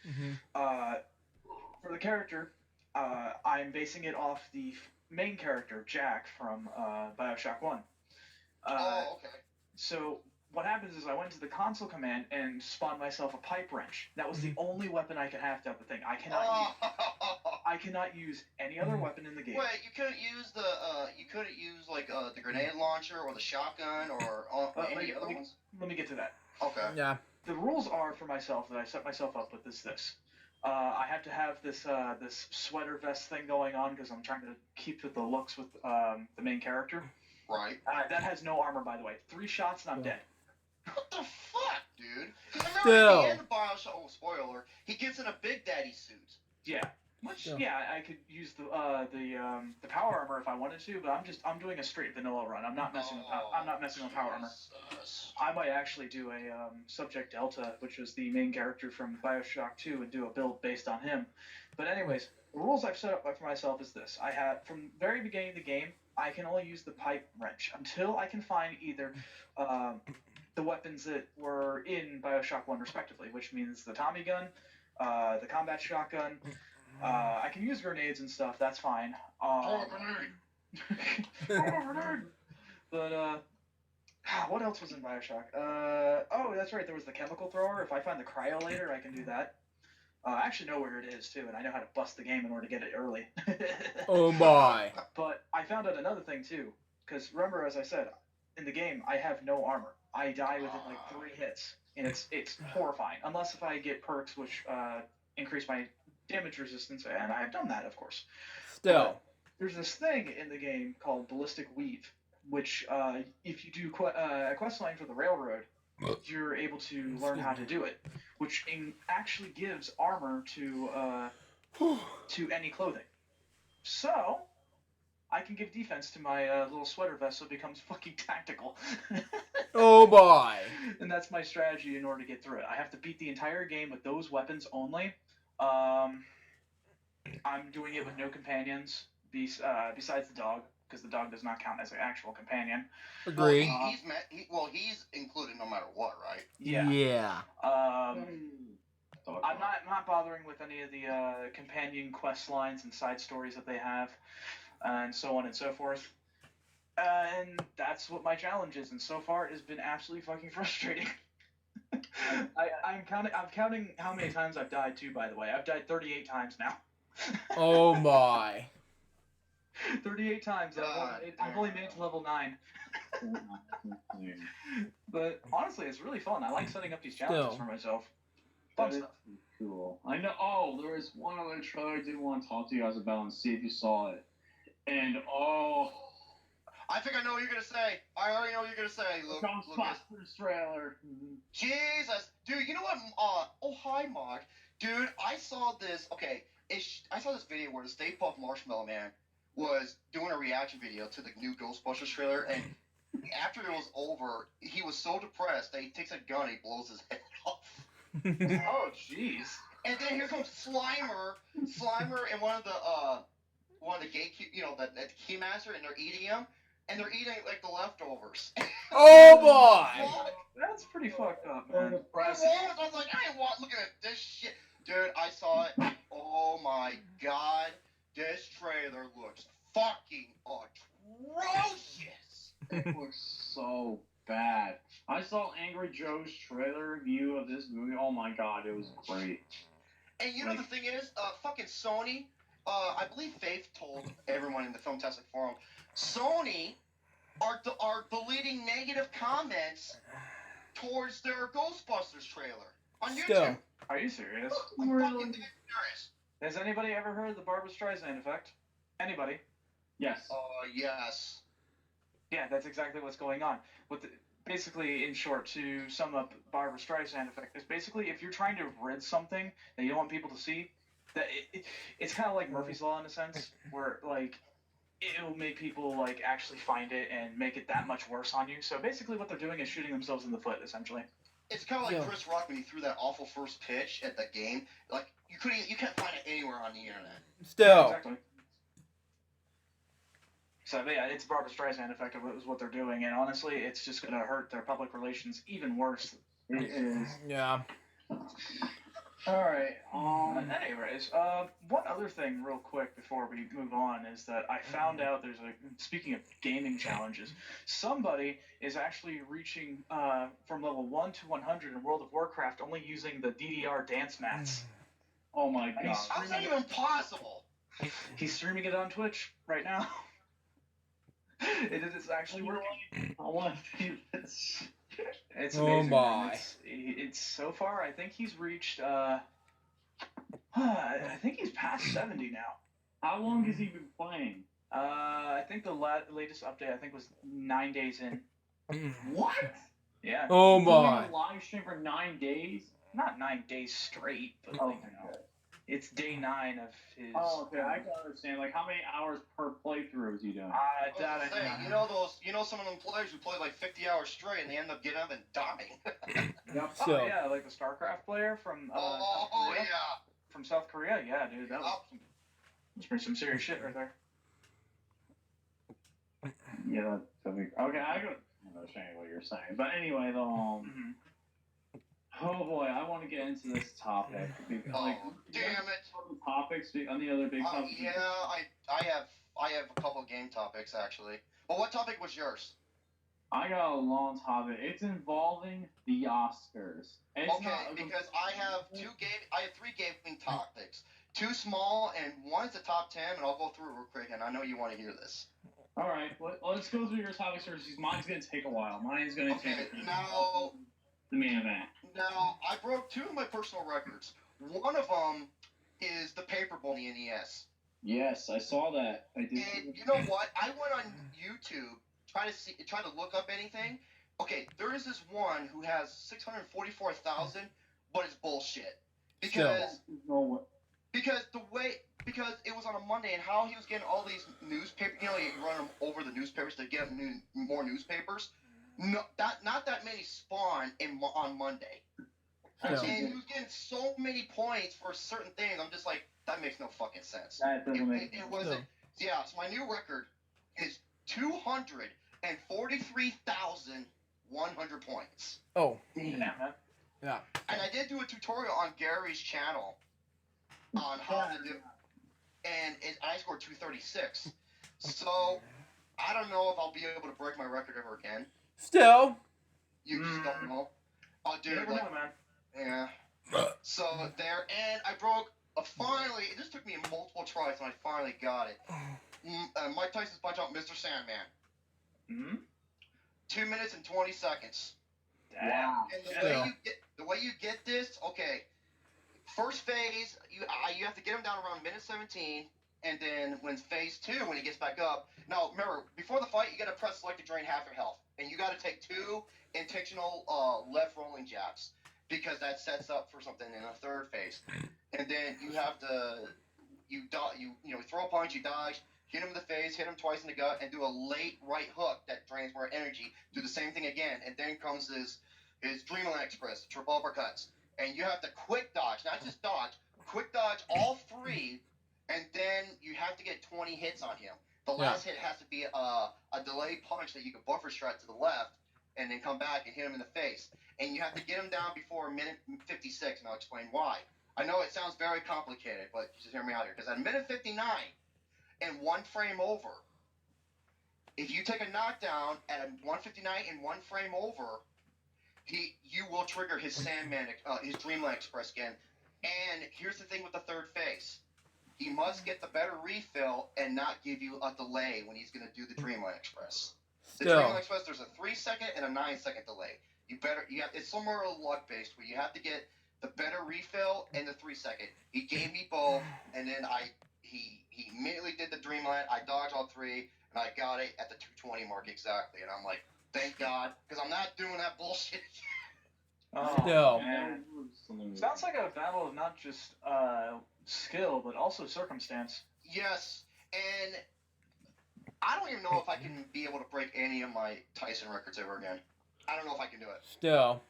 Mm-hmm. For the character, I'm basing it off the main character, Jack, from BioShock 1. Okay. So what happens is I went to the console command and spawned myself a pipe wrench. That was the only weapon I could have to have the thing. I cannot use any other weapon in the game. Wait, you couldn't use the grenade launcher or the shotgun or any other ones? Let me get to that. Okay. Yeah. The rules are for myself that I set myself up with this. I have to have this sweater vest thing going on because I'm trying to keep with the looks with the main character. Right. That has no armor, by the way. 3 shots and I'm dead. What the fuck, dude? Because remember at the end of BioShock, spoiler, he gets in a Big Daddy suit. Yeah. I could use the power armor if I wanted to, but I'm doing a straight vanilla run. I'm not messing with power armor. I might actually do a Subject Delta, which was the main character from BioShock 2, and do a build based on him. But anyways, the rules I've set up for myself is this: I have from the very beginning of the game, I can only use the pipe wrench until I can find either the weapons that were in BioShock 1 respectively, which means the Tommy gun, the combat shotgun. I can use grenades and stuff, that's fine. Grenade! But, what else was in BioShock? Oh, that's right, there was the chemical thrower. If I find the cryolator, I can do that. I actually know where it is, too, and I know how to bust the game in order to get it early. Oh, my. But I found out another thing, too. Because remember, as I said, in the game, I have no armor. I die within, 3 hits. And it's horrifying. Unless if I get perks which increase my damage resistance, and I've done that, of course. Still. There's this thing in the game called Ballistic Weave, which, if you do a quest line for the railroad, you're able to learn how to do it, which actually gives armor to any clothing. So, I can give defense to my little sweater vest so it becomes fucking tactical. Oh boy! And that's my strategy in order to get through it. I have to beat the entire game with those weapons only. I'm doing it with no companions besides the dog, because the dog does not count as an actual companion. Agree. He's included no matter what, right? Yeah. I'm not bothering with any of the companion quest lines and side stories that they have, and so on and so forth. And that's what my challenge is, and so far it has been absolutely fucking frustrating. I'm counting how many times I've died too, by the way. I've died 38 times now. Oh my. 38 times. I've only made it to level 9. But honestly, it's really fun. I like setting up these challenges for myself. Fun That is stuff. cool. I know. Oh, there was one other trailer I did want to talk to you guys about and see if you saw it. And I think I know what you're gonna say. I already know what you're gonna say. Look, Ghostbusters trailer. Jesus, dude. You know what? Oh hi, Mark. Dude, I saw this. Okay, I saw this video where the Stay Puft Marshmallow Man was doing a reaction video to the new Ghostbusters trailer, and after it was over, he was so depressed that he takes a gun and he blows his head off. Oh, jeez. And then here comes Slimer, and one of the gatekeep, the keymaster, and they're eating him, and they're eating like the leftovers. Oh boy! That's pretty fucked up, man. I was like, I ain't looking at this shit, dude. I saw it. Oh my god, this trailer looks fucking atrocious. It looks so bad. I saw Angry Joe's trailer review of this movie. Oh my god, it was great. And you know the thing is, fucking Sony. I believe Faith told everyone in the Filmtastic forum, Sony are deleting negative comments towards their Ghostbusters trailer on YouTube. Still. Are you serious? I'm fucking dead serious. Has anybody ever heard of the Barbra Streisand effect? Anybody? Yes. Yes. Yeah, that's exactly what's going on. Basically, in short, to sum up Barbra Streisand effect, is basically if you're trying to rid something that you don't want people to see, that it's kind of like Murphy's Law in a sense, where like it'll make people like actually find it and make it that much worse on you. So basically, what they're doing is shooting themselves in the foot, essentially. It's kind of like Yeah. Chris Rock when he threw that awful first pitch at that game. Like you can't find it anywhere on the internet. Still. Exactly. So yeah, it's Barbra Streisand effect is what they're doing, and honestly, it's just gonna hurt their public relations even worse. It is. Yeah. Alright. Anyways, one other thing real quick before we move on is that I found out speaking of gaming challenges, somebody is actually reaching from level 1 to 100 in World of Warcraft only using the DDR dance mats. Oh my god. How's that even possible? He's streaming it on Twitch right now. It is actually working. I want to see this. It's Oh amazing. my. Man. It's so far. I think he's reached. I think he's past 70 now. How long has he been playing? I think the latest update I think was 9 days in. What? Yeah. Oh He's been my. on a live stream for 9 days? Not 9 days straight, but Oh, like, it's day 9 of his. Oh, okay. I can understand. Like, how many hours per playthrough is he doing? That I Hey, you know some of them players who play like 50 hours straight and they end up getting up and dying. Yep. Oh So- yeah, like the StarCraft player from South Korea. Yeah. From South Korea, yeah, dude, that was some serious shit right there. Yeah, that'd be... Okay, I don't understand what you're saying. But anyway, though, oh boy, I want to get into this topic. Because, like, Damn it. Some topics on the other big topics. Yeah, I have a couple of game topics actually. Well, what topic was yours? I got a long topic. It's involving the Oscars. And it's Okay, not, because I have 3 gaming topics. 2 small and one's the top 10, and I'll go through it real quick. And I know you want to hear this. all right, let's go through your topics first. Mine's gonna take a while. Mine's gonna Okay, take now the main event. I broke 2 of my personal records. One of them is the paper ball in the NES. Yes, I saw that. I did. And you know what? I went on YouTube try to look up anything. Okay, there is this one who has 644,000, but it's bullshit. Because it was on a Monday, and how he was getting all these newspapers, you run them over the newspapers to get more newspapers. No, not that many spawn on Monday. No. And he was getting so many points for certain things. I'm just like, that makes no fucking sense. That doesn't make It wasn't. Yeah, so my new record is 243,100 points. Oh. Damn, man. Yeah. And I did do a tutorial on Gary's channel on how to do, and I scored 236. So I don't know if I'll be able to break my record ever again. Still. You just don't know. Oh, dude, You never like, know, man. yeah. So there, and I broke. Finally, it just took me multiple tries, and I finally got it. Mike Tyson's Punch Out, Mr. Sandman. Mm-hmm. 2 minutes and 20 seconds. Damn. And Yeah. the way you get this, okay, First phase, you have to get him down around minute 17, and then when phase 2, when he gets back up. Now remember, before the fight, you got to press select to drain half your health, and you got to take 2 intentional left rolling jabs because that sets up for something in a third phase. And then you have to throw a punch, you dodge, hit him in the face, hit him twice in the gut, and do a late right hook that drains more energy. Do the same thing again, and then comes his Dreamland Express, triple uppercuts. And you have to quick dodge, not just dodge, quick dodge all 3, and then you have to get 20 hits on him. The last hit has to be a delayed punch that you can buffer strike to the left, and then come back and hit him in the face. And you have to get him down before minute 56, and I'll explain why. I know it sounds very complicated, but just hear me out here. Because at minute 59, and 1 frame over, if you take a knockdown at 159 and 1 frame over, you will trigger his his Dreamland Express again. And here's the thing with the third phase. He must get the better refill and not give you a delay when he's going to do the Dreamland Express. The Dreamland Express, there's a 3-second and a 9-second delay. It's somewhere luck-based where you have to get the better refill and the 3-second. He gave me both, and then he immediately did the Dreamland. I dodged all 3, and I got it at the 220 mark exactly. And I'm like, thank God, because I'm not doing that bullshit. Oh, man. Sounds like a battle of not just skill, but also circumstance. Yes, and I don't even know if I can be able to break any of my Tyson records ever again. I don't know if I can do it. Still.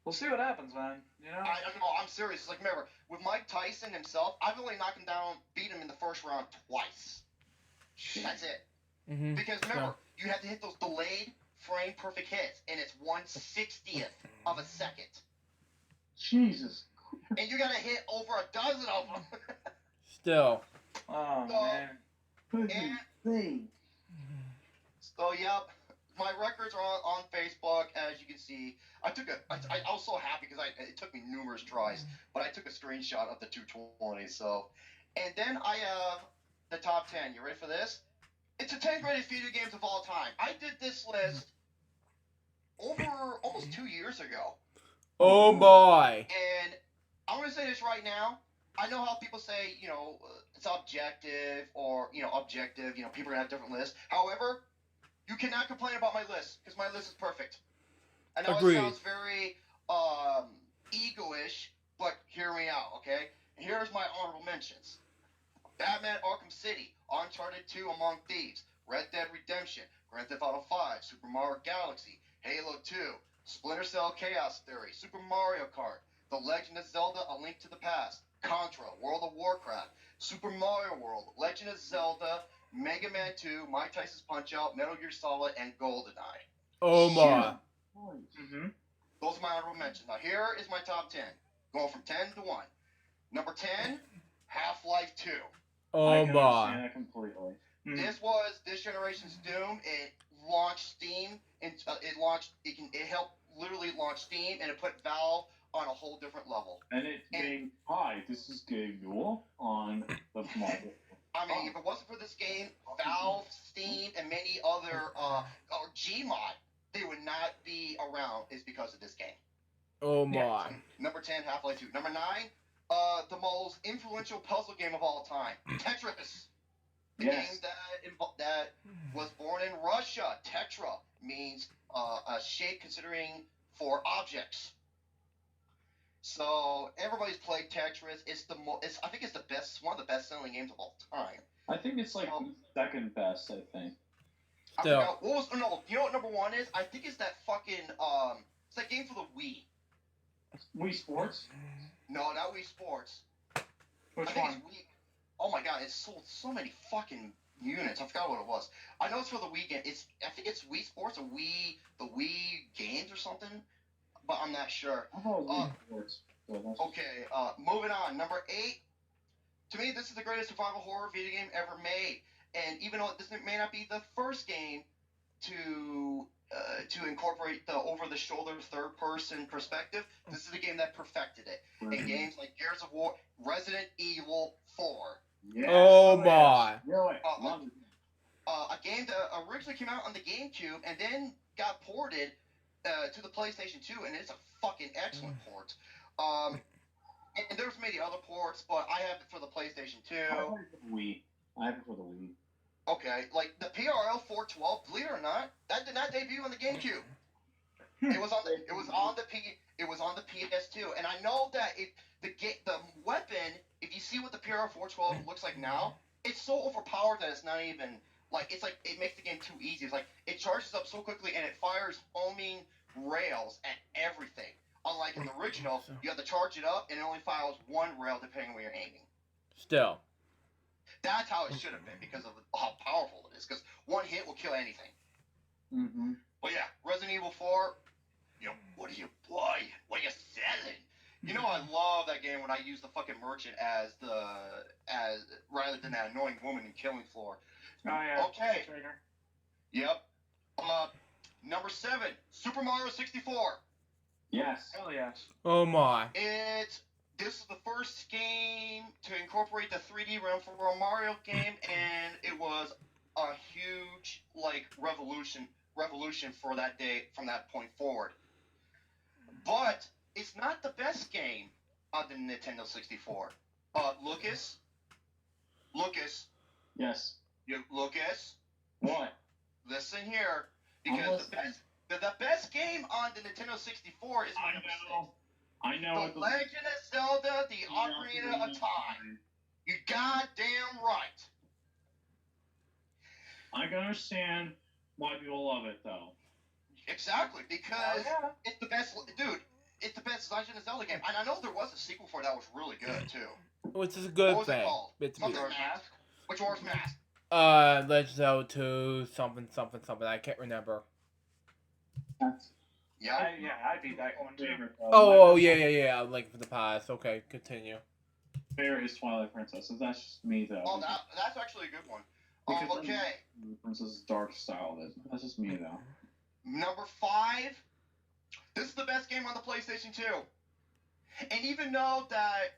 We'll see what happens, man. You know? I'm serious. Like, remember, with Mike Tyson himself, I've only knocked him down, beat him in the first round twice. That's it. Mm-hmm. Because remember, you have to hit those delayed frame perfect hits, and it's 1/60th of a second. Jesus. And you gotta hit over a dozen of them. Still. Oh, man. So, yep. My records are on Facebook, as you can see. I was so happy because it took me numerous tries, but I took a screenshot of the 220. So, and then I have the top 10. You ready for this? It's the 10 greatest video games of all time. I did this list over almost 2 years ago. Oh boy! And I'm gonna say this right now. I know how people say, it's objective or objective. People are gonna have different lists. However, you cannot complain about my list, because my list is perfect. I know Agreed. It sounds very ego-ish, but hear me out, okay? And here's my honorable mentions. Batman Arkham City, Uncharted 2 Among Thieves, Red Dead Redemption, Grand Theft Auto 5, Super Mario Galaxy, Halo 2, Splinter Cell Chaos Theory, Super Mario Kart, The Legend of Zelda A Link to the Past, Contra, World of Warcraft, Super Mario World, Legend of Zelda, Mega Man 2, Mike Tyson's Punch-Out, Metal Gear Solid, and GoldenEye. Oh my. Mm-hmm. Those are my honorable mentions. Now here is my top 10. Going from 10 to 1. Number 10, Half-Life 2. Oh I can my. understand that completely. This was this generation's Doom. It launched Steam, and it helped literally launch Steam, and it put Valve on a whole different level. And it gave, hi, this is Gabe Newell on the market. I mean, if it wasn't for this game, Valve, Steam, and many other, or Gmod, they would not be around. Is because of this game. Oh my. Yeah. Number 10, Half-Life 2. Number 9, the most influential puzzle game of all time, Tetris. The game that was born in Russia. Tetra means a shape considering for objects. So everybody's played Tetris. I think it's one of the best-selling games of all time. I think it's like second best. I think. Still. You know what number 1 is? I think it's that fucking it's that game for the Wii. Wii Sports. No, not Wii Sports. Which I think one? it's Wii. Oh my god, it sold so many fucking units. I forgot what it was. I know it's for the Wii game. I think it's Wii Sports or the Wii Games or something, but I'm not sure. I thought it was Wii Sports. Okay, moving on. Number 8. To me, this is the greatest survival horror video game ever made. And even though this may not be the first game to incorporate the over-the-shoulder third-person perspective, this is the game that perfected it. In games like Gears of War, Resident Evil 4. Yes. Oh my. Really? A game that originally came out on the GameCube and then got ported to the PlayStation 2, and it's a fucking excellent port. And there's many other ports, but I have it for the PlayStation 2. I have it for the Wii. I have it for the Wii. Okay, like the PRL 412, believe it or not, that did not debut on the GameCube. It was on the PS2, and I know that the weapon, if you see what the PRL 412 looks like now, it's so overpowered that it's not even it's like it makes the game too easy. It's like it charges up so quickly and it fires homing rails at everything. Unlike in the original, you have to charge it up and it only fires one rail depending on where you're aiming. Still. That's how it should have been because of how powerful it is. Because one hit will kill anything. Mm-hmm. But yeah, Resident Evil 4. What are you buying? What are you selling? I love that game when I use the fucking merchant as rather than that annoying woman in Killing Floor. Oh yeah. Okay. Yep. Number 7, Super Mario 64. Yes. Hell yes. Oh my. This is the first game to incorporate the 3D realm for a Mario game, and it was a huge revolution for that day from that point forward. But it's not the best game on the Nintendo 64. Lucas. Yes. Lucas. What? Listen here, because the best game on the Nintendo 64 is number 6. I know. The Legend of Zelda: The Ocarina of Time. You goddamn right. I can understand why people love it, though. Exactly, because it's the best, dude. It's the best Legend of Zelda game, and I know there was a sequel for it that was really good too. Which is a good What was thing. it called? Majora's Mask. Which Mask? Legend of Zelda 2, something. I can't remember. Yeah. I beat that one too. Oh, yeah. I'm looking for the past. Okay, continue. Favorite is Twilight Princess. So that's just me, though. Oh, that's actually a good one. Okay. Princess's dark style is. That's just me, though. Number 5. This is the best game on the PlayStation 2. And even though that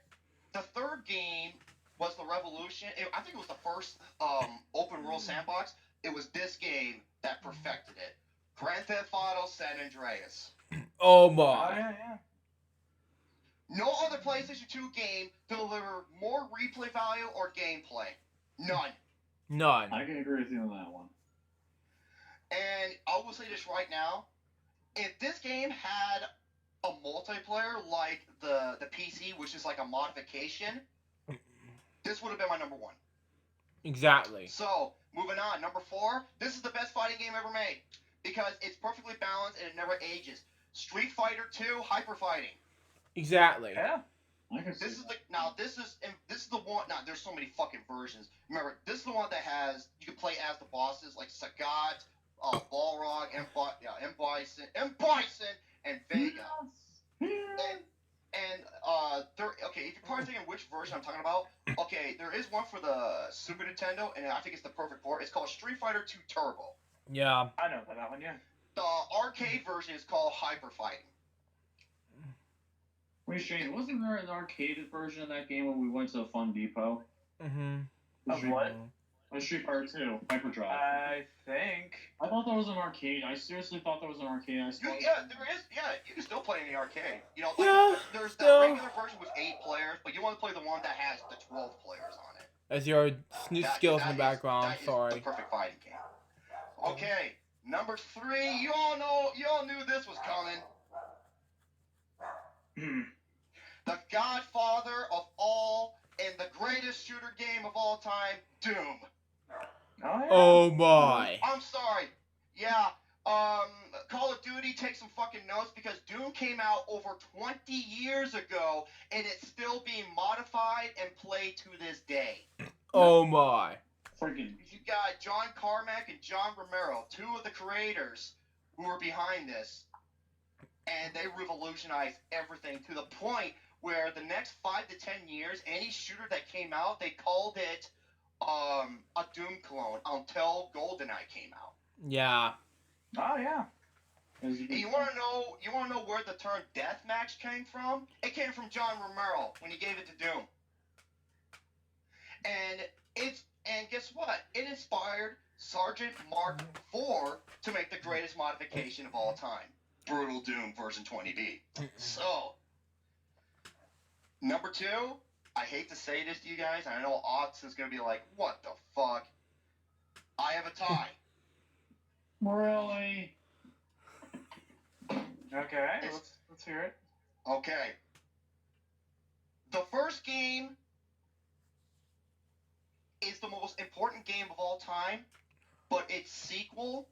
the third game was the Revolution, I think it was the first open world sandbox, it was this game that perfected it. Grand Theft Auto San Andreas. Oh Oh my. yeah. No other PlayStation 2 game delivered more replay value or gameplay. None. I can agree with you on that one. And I will say this right now. If this game had a multiplayer like the PC, which is like a modification, this would have been my number 1. Exactly. So, moving on. Number 4. This is the best fighting game ever made. Because it's perfectly balanced and it never ages. Street Fighter 2 Hyper Fighting. Exactly. Yeah. This is the one. Now, there's so many fucking versions. Remember, this is the one that has you can play as the bosses like Sagat, Balrog, M. Bison, and Vega. Okay, if you're probably thinking which version I'm talking about, okay, there is one for the Super Nintendo, and I think it's the perfect port. It's called Street Fighter 2 Turbo. Yeah. I know that one, yeah. The arcade version is called Hyper Fighting. Wait, Shane, wasn't there an arcade version of that game when we went to the Fun Depot? Mm-hmm. Of what? Street Fighter 2, Hyperdrive. I think. I thought there was an arcade. I seriously thought there was an arcade. There is. Yeah, you can still play in the arcade. There's the still. regular version with 8 players, but you want to play the one that has the 12 players on it. As your skills in the background, that is sorry. the perfect fighting game. Okay, number 3. You all knew this was coming. The godfather of all and the greatest shooter game of all time, Doom. Oh, yeah. Oh my. I'm sorry. Yeah. Call of Duty, take some fucking notes because Doom came out over 20 years ago and it's still being modified and played to this day. Oh my. Freaking. You got John Carmack and John Romero, 2 of the creators who were behind this. And they revolutionized everything to the point where the next 5 to 10 years, any shooter that came out, they called it a Doom clone until GoldenEye came out. Yeah. Oh yeah. And you wanna know where the term deathmatch came from? It came from John Romero when he gave it to Doom. And guess what? It inspired Sergeant Mark IV to make the greatest modification of all time. Brutal Doom version 20B. So, Number 2, I hate to say this to you guys, and I know Ox is going to be like, what the fuck? I have a tie. Really? Okay, let's hear it. Okay. The first game is the most important game of all time, but its sequel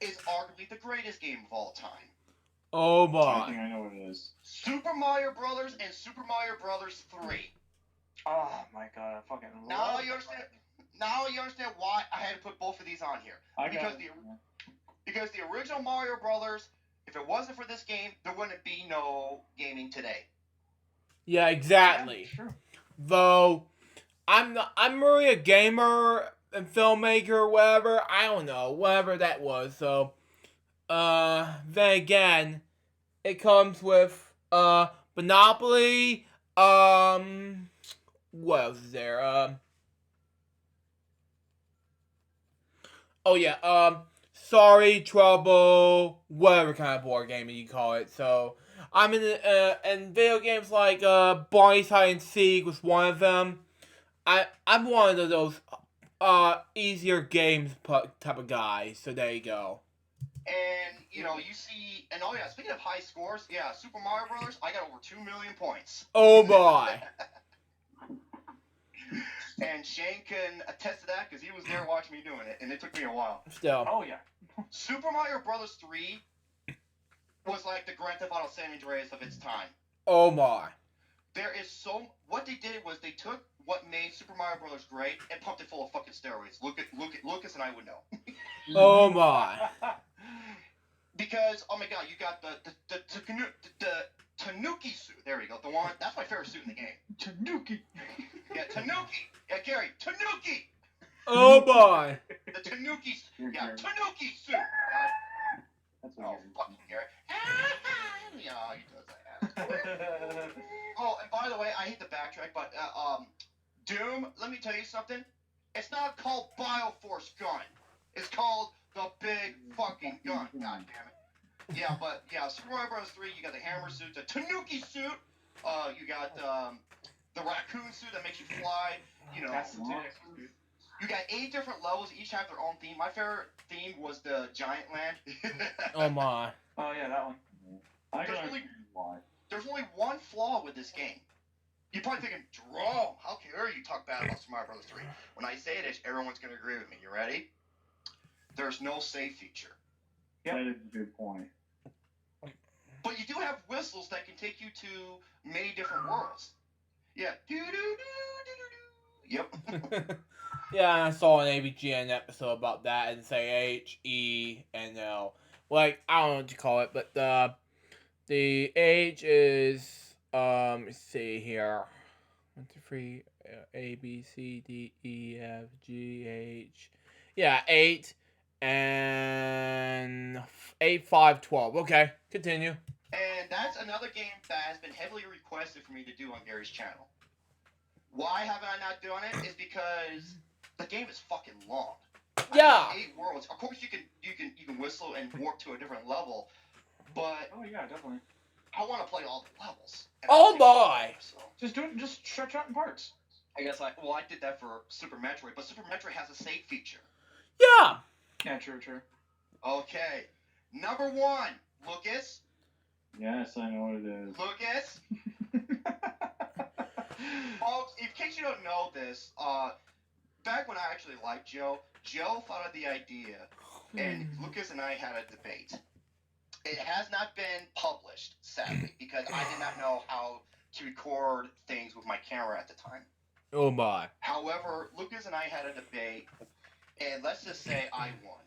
is arguably the greatest game of all time. Oh I think my. I know what it is. Super Mario Brothers and Super Mario Brothers 3. Oh my god, I fucking Now love you understand. Now you understand why I had to put both of these on here. Because the original Mario Brothers, if it wasn't for this game, there wouldn't be no gaming today. Yeah, exactly. Yeah, sure. Though I'm really a gamer and filmmaker or whatever. I don't know, whatever that was. So then again, it comes with Monopoly, what else is there? Oh yeah, Sorry, Trouble, whatever kind of board game you call it. So I'm in and video games like Barney's Hide and Seek was one of them. I'm one of those easier games type of guy. So there you go. And you know, you see, and oh yeah, speaking of high scores, yeah, Super Mario Brothers, I got over 2 million points. Oh boy. And Shane can attest to that because he was there watching me doing it, and it took me a while. Still. Oh yeah. Super Mario Brothers 3 was like the Grand Theft Auto San Andreas of its time. Oh my. There is what they did was they took what made Super Mario Brothers great and pumped it full of fucking steroids. Look at Lucas and I would know. Oh my. Because oh my god, you got the Tanuki suit. There we go. The one that's my favorite suit in the game. Tanuki. Yeah, Tanuki. Yeah, Gary, Tanuki. Oh boy. The Tanuki. You're Yeah, Gary. Tanuki suit. That's Oh, what fucking Gary. Yeah, he does that. Oh, and by the way, I hate to backtrack, but Doom. Let me tell you something. It's not called Bioforce Gun. It's called the Big Fucking Gun. God damn it. Yeah, but yeah, Super Mario Bros. 3. You got the hammer suit, the Tanuki suit. You got the raccoon suit that makes you fly. You know. That's the dude. You got 8 different levels. Each have their own theme. My favorite theme was the Giant Land. Oh my. Oh yeah, that one. I There's got only- why. There's only one flaw with this game. You're probably thinking, Jerome, how dare you talk bad about Super Mario Bros. 3? When I say this, everyone's going to agree with me. You ready? There's no save feature. Yep. That is a good point. But you do have whistles that can take you to many different worlds. Yeah. Yep. Yeah, I saw an ABGN episode about that and say H, E, and L. Like, I don't know what you call it, but the H is, let's see here. 1, 2, 3, A, B, C, D, E, F, G, H. Yeah, 8, and 8, 5, 12. Okay, continue. And that's another game that has been heavily requested for me to do on Gary's channel. Why haven't I not done it? Is because the game is fucking long. Yeah. 8 worlds. Of course, you can whistle and warp to a different level, but Oh yeah, definitely. I want to play all the levels. And Oh I boy. so Just stretch out in parts. I guess I did that for Super Metroid, but Super Metroid has a save feature. Yeah. Yeah, true. Okay, number 1, Lucas. Yes, I know what it is. Lucas. Folks, in case you don't know this, back when I actually liked Joe thought of the idea, and Lucas and I had a debate. It has not been published, sadly, because I did not know how to record things with my camera at the time. Oh my. However, Lucas and I had a debate, and let's just say I won.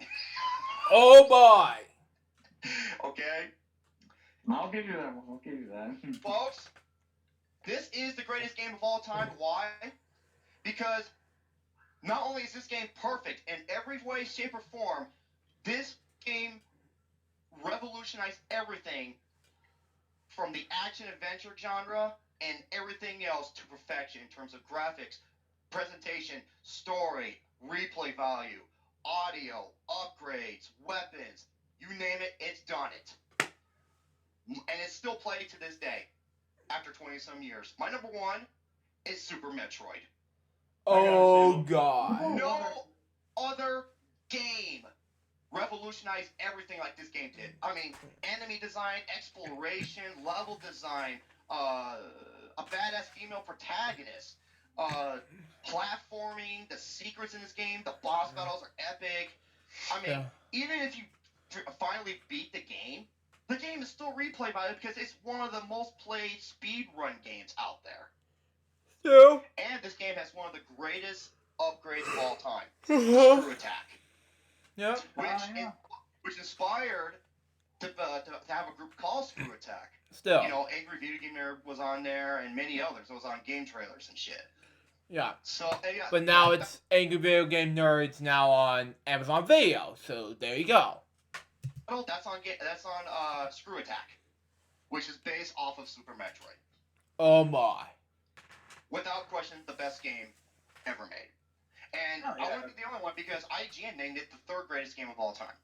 Oh boy. Okay? I'll give you that one. I'll give you that. Folks, this is the greatest game of all time. Why? Because not only is this game perfect in every way, shape, or form, this game revolutionized everything from the action-adventure genre and everything else to perfection in terms of graphics, presentation, story, replay value, audio, upgrades, weapons, you name it, it's done it. And it's still played to this day. after 20-some years. My number 1 is Super Metroid. Oh God. No other game revolutionized everything like this game did. I mean, enemy design, exploration, level design, a badass female protagonist, platforming, the secrets in this game, the boss battles are epic. I mean, even if you finally beat the game is still replayed by it because it's one of the most played speedrun games out there. So. And this game has one of the greatest upgrades of all time, Screw Attack. Yep. Which inspired to have a group called Screw Attack. Still. You know, Angry Video Game Nerd was on there, and many others. It was on game trailers and shit. Yeah. So, yeah. But now it's Angry Video Game Nerds now on Amazon Video. So there you go. Oh, that's on Screw Attack, which is based off of Super Metroid. Oh my. Without question, the best game ever made. And I wouldn't be the only one because IGN named it the 3rd greatest game of all time.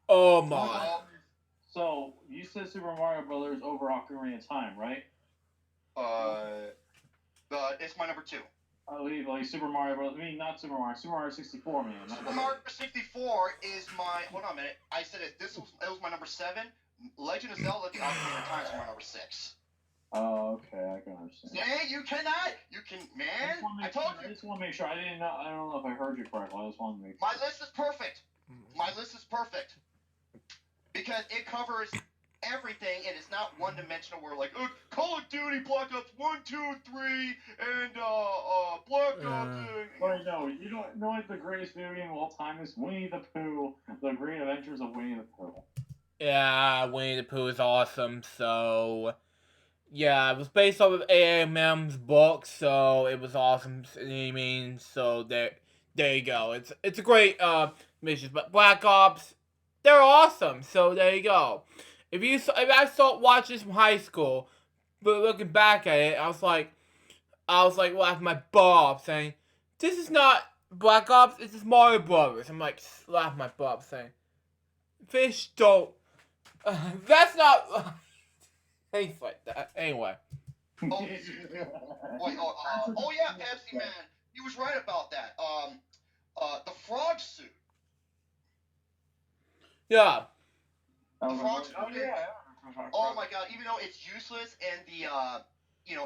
Oh my. So you said Super Mario Brothers over Ocarina of Time, right? It's my number 2. I believe like Super Mario Brothers. I mean, not Super Mario. Super Mario 64, man. Super Mario 64 is my. Hold on a minute. I said it. It was my number 7. Legend of Zelda: The Ocarina of Time is my number 6. Oh, okay, I can understand. Yeah, you cannot. You can, man. I told you. I just want to make sure. I don't know if I heard you correctly. I just wanted to make sure. My list is perfect. My list is perfect because it covers everything, and it's not one-dimensional. Where like Call of Duty, Black Ops 1, 2, 3, and Black Ops. Wait, no, you don't know what the greatest video game of all time is? Winnie the Pooh: The Great Adventures of Winnie the Pooh. Yeah, Winnie the Pooh is awesome. So. Yeah, it was based off of AMM's book, so it was awesome. I mean, so there you go. It's a great mission, but Black Ops, they're awesome. So there you go. If I saw watch this from high school, but looking back at it, I was like laughing my butt off, saying, "This is not Black Ops. This is Mario Brothers." I'm like laughing my butt off, saying, "Fish don't. That's not." Things like that. Anyway. Oh yeah, Pepsi Man. He was right about that. The frog suit. Yeah. The frog suit. Oh my god! Even though it's useless in the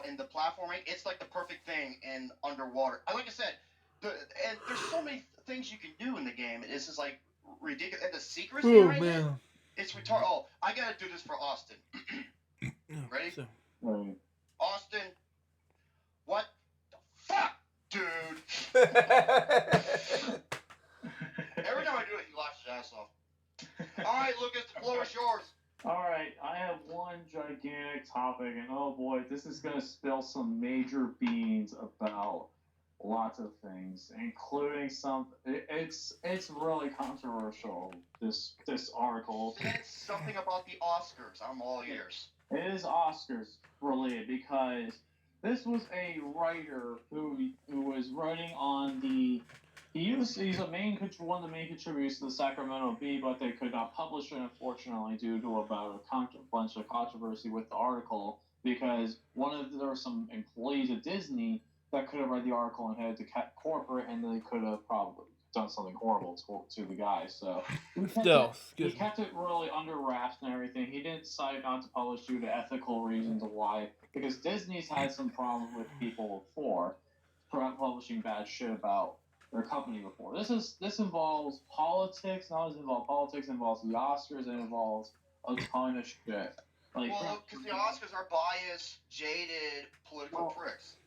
in the platforming, it's like the perfect thing in underwater. Like I said, and there's so many things you can do in the game. It's just like ridiculous. And the secrets behind it, it's retarded. Oh, I gotta do this for Austin. Ready? Austin, what the fuck, dude? Every time I do it, he laughs his ass off. Alright, Lucas, the floor is yours. Alright, I have one gigantic topic, and oh boy, this is going to spill some major beans about lots of things, including some. It's really controversial, this article. It's something about the Oscars. I'm all ears. It is Oscars related because this was a writer who was writing on the. He's one of the main contributors to the Sacramento Bee, but they could not publish it, unfortunately, due to about a bunch of controversy with the article because there were some employees at Disney that could have read the article and headed to corporate, and they could have probably done something horrible to the guy. So he kept it really under wraps and everything. He didn't decide not to publish due to ethical reasons of why, because Disney's had some problems with people before publishing bad shit about their company before. This involves politics. Not just involves politics, it involves the Oscars. It involves a ton of shit. Well, because the Oscars are biased, jaded, political pricks.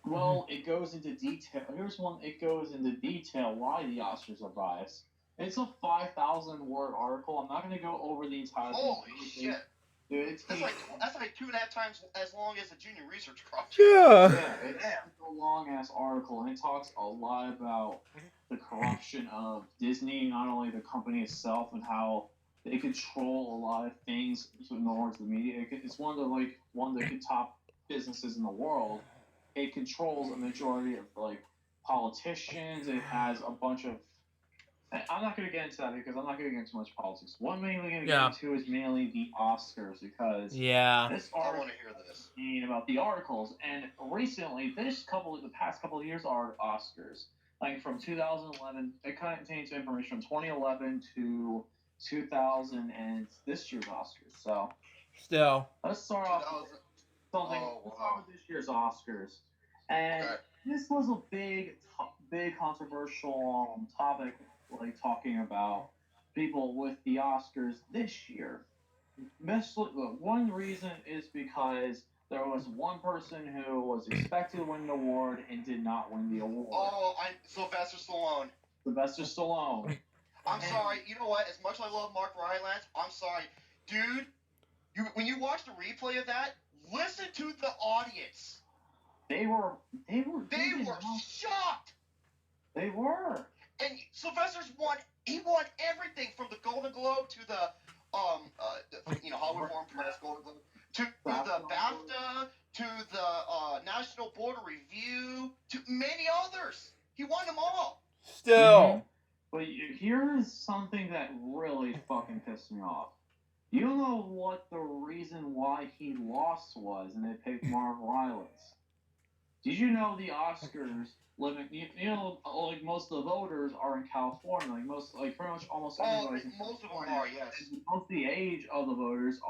Well, it goes into detail. It goes into detail why the Oscars are biased. It's a 5,000-word article. I'm not going to go over the entire thing. Holy shit. Dude, that's like 2.5 times as long as a junior research project. Yeah. It's a long-ass article, and it talks a lot about the corruption of Disney, not only the company itself, and how they control a lot of things in regards to the media. It's one of the top businesses in the world. It controls a majority of politicians. It has a bunch of I'm not going to get into that because I'm not going to get into much politics. What I'm mainly going to Yeah. get into is mainly the Oscars because Yeah. this I article want to hear this. about the articles, and recently, the past couple of years are Oscars. Like from 2011, it contains information from 2011 to 2000 and this year's Oscars. So Still. let's start off 2000. with something. Oh, Let's wow. start with this year's Oscars, and Okay. this was a big controversial topic, like talking about people with the Oscars this year. One reason is because there was one person who was expected to win the award and did not win the award. Oh, Sylvester Stallone. Sylvester Stallone. I'm sorry. You know what? As much as I love Mark Rylance, I'm sorry, dude. When you watch the replay of that, listen to the audience. They were shocked. They were. And Sylvester's won. He won everything from the Golden Globe to the Hollywood Foreign Press Golden Globe to the BAFTA to the National Board of Review to many others. He won them all. Still. But here's something that really fucking pissed me off. You know what the reason why he lost was, and they picked Mark Rylance. Did you know the Oscars living? Like most of the voters are in California. Pretty much almost everybody. Most of them are, yes. Most of the age of the voters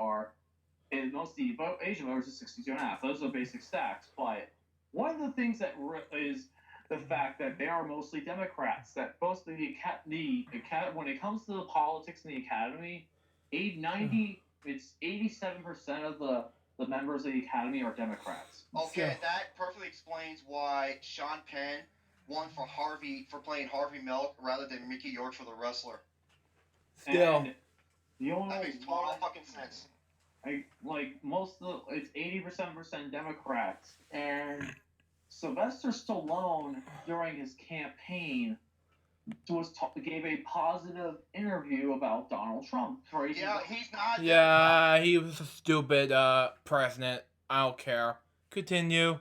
age of voters is 62 and a half. Those are the basic stats. But one of the things that is the fact that they are mostly Democrats. That most of when it comes to the politics in the Academy, it's 87% of the members of the Academy are Democrats. Okay, that perfectly explains why Sean Penn won for playing Harvey Milk rather than Mickey York for the wrestler. Still. That makes total fucking sense. It's 80% Democrats, and Sylvester Stallone during his campaign gave a positive interview about Donald Trump. Yeah, he's not. Yeah, he was a stupid president. I don't care. Continue.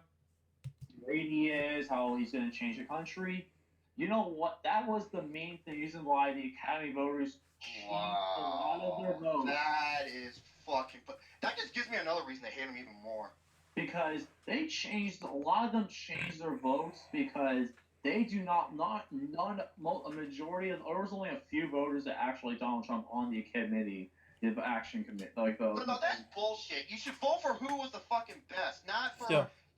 Great he is, how he's going to change the country. You know what? That was the main reason why the Academy voters changed a lot of their votes. That is fucking. That just gives me another reason to hate him even more. Because a lot of them changed their votes because they do not a majority of, there was only a few voters that actually Donald Trump on the committee, the action committee, like those. No, that's bullshit. You should vote for who was the fucking best, not for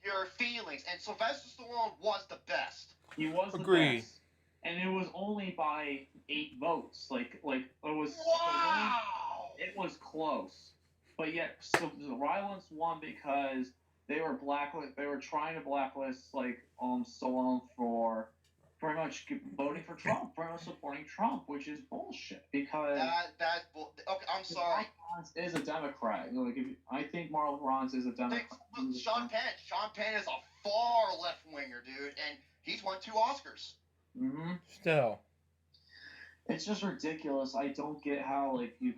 your feelings. And Sylvester Stallone was the best. He was the best, and it was only by 8 votes. Like it was. Wow. It was close, but yet Rylance won because they were trying to blacklist Stallone for pretty much voting for Trump, pretty much supporting Trump, which is bullshit. Because okay, I'm sorry. Mark Rylance is a Democrat. I think Mark Rylance is a Democrat. Sean Penn is a far left winger, dude, and he's won 2 Oscars. Mm-hmm. Still. It's just ridiculous. I don't get how you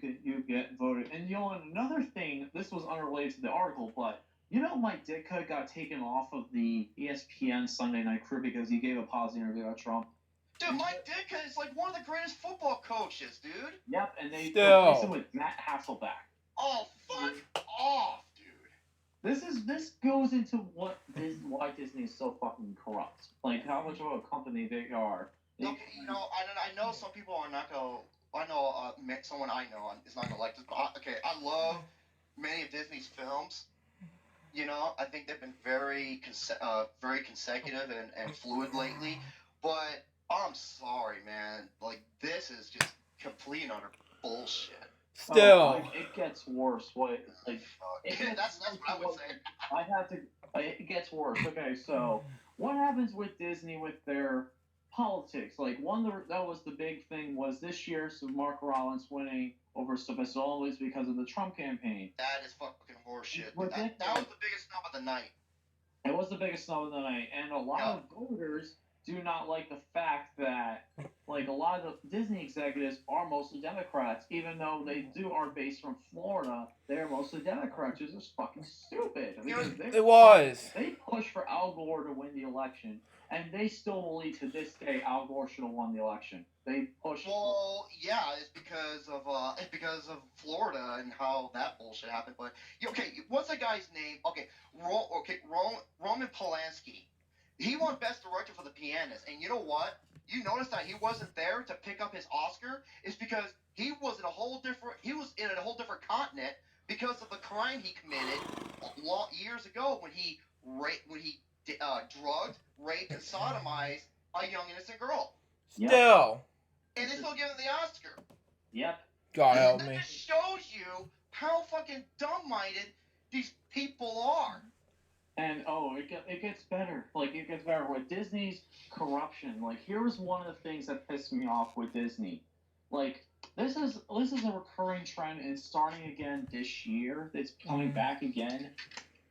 get voted. And another thing, this was unrelated to the article, but Mike Ditka got taken off of the ESPN Sunday Night Crew because he gave a positive interview about Trump. Dude, Mike Ditka is one of the greatest football coaches, dude. Yep, and they replaced him with Matt Hasselbeck. Oh, fuck off, dude. This goes into why Disney is so fucking corrupt. How much of a company they are. Okay, I know some people are not going to... I know someone I know is not going to like this, but I love many of Disney's films. I think they've been very consecutive and fluid lately, but I'm sorry, man. This is just complete and utter bullshit. Still. It gets worse. That's what I would say. It gets worse. Okay, so what happens with Disney with their politics? That was the big thing was this year, so Mark Rylance winning over Sylvester Stallone was because of the Trump campaign. That is fucking horseshit. That was the biggest snub of the night. It was the biggest snub of the night, and a lot of voters do not like the fact that like a lot of the Disney executives are mostly Democrats, even though they are based from Florida. They're mostly Democrats, which is fucking stupid. Because they push for Al Gore to win the election, and they still believe to this day Al Gore should have won the election. They push. Well, yeah, it's because of Florida and how that bullshit happened. But okay, what's the guy's name? Okay, Roman Polanski. He won Best Director for The Pianist, and you know what? You notice that he wasn't there to pick up his Oscar is because he was in a whole different continent because of the crime he committed years ago when he drugged, raped, and sodomized a young innocent girl. Still. And they still give him the Oscar. Yep. God help that me. just shows you how fucking dumb-minded these people are. And it gets better. Like it gets better with Disney's corruption. Like here was one of the things that pissed me off with Disney. Like this is a recurring trend and it's starting again this year. It's coming back again.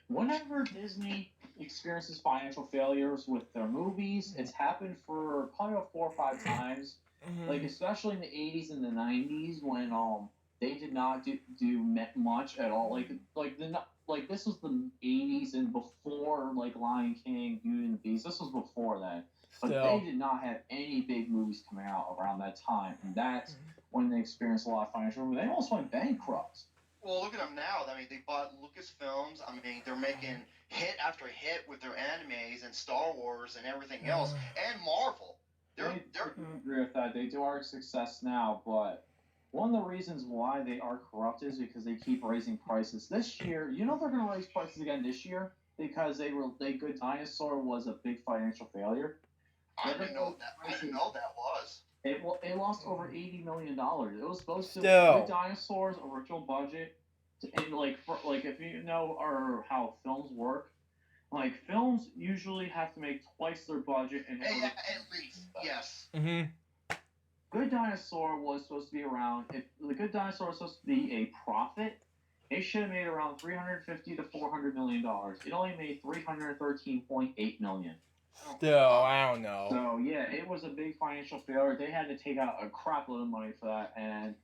Whenever Disney experiences financial failures with their movies, it's happened for probably about 4 or 5 times. Like especially in the 80s and the 90s when they did not do much at all. Like this was the 80s and before like Lion King, Beauty and the Beast. This was before that. But they did not have any big movies coming out around that time, and that's when they experienced a lot of financial. They almost went bankrupt. Well, look at them now. I mean, they bought Lucasfilms. I mean, they're making hit after hit with their animes and Star Wars and everything else, and Marvel. I agree with that. They are a success now, but one of the reasons why they are corrupt is because they keep raising prices. This year, you know they're going to raise prices again this year because Good Dinosaur was a big financial failure. I didn't know that was. It lost over $80 million. It was supposed to Still. Good Dinosaur's original budget, and like if you know how films work. Like films usually have to make twice their budget in order. At least, yes. Good Dinosaur was supposed to be around. If the Good Dinosaur was supposed to be a profit, it should have made around $350 to $400 million. It only made $313.8 million. Still, I don't know. So yeah, it was a big financial failure. They had to take out a crap load of money for that, and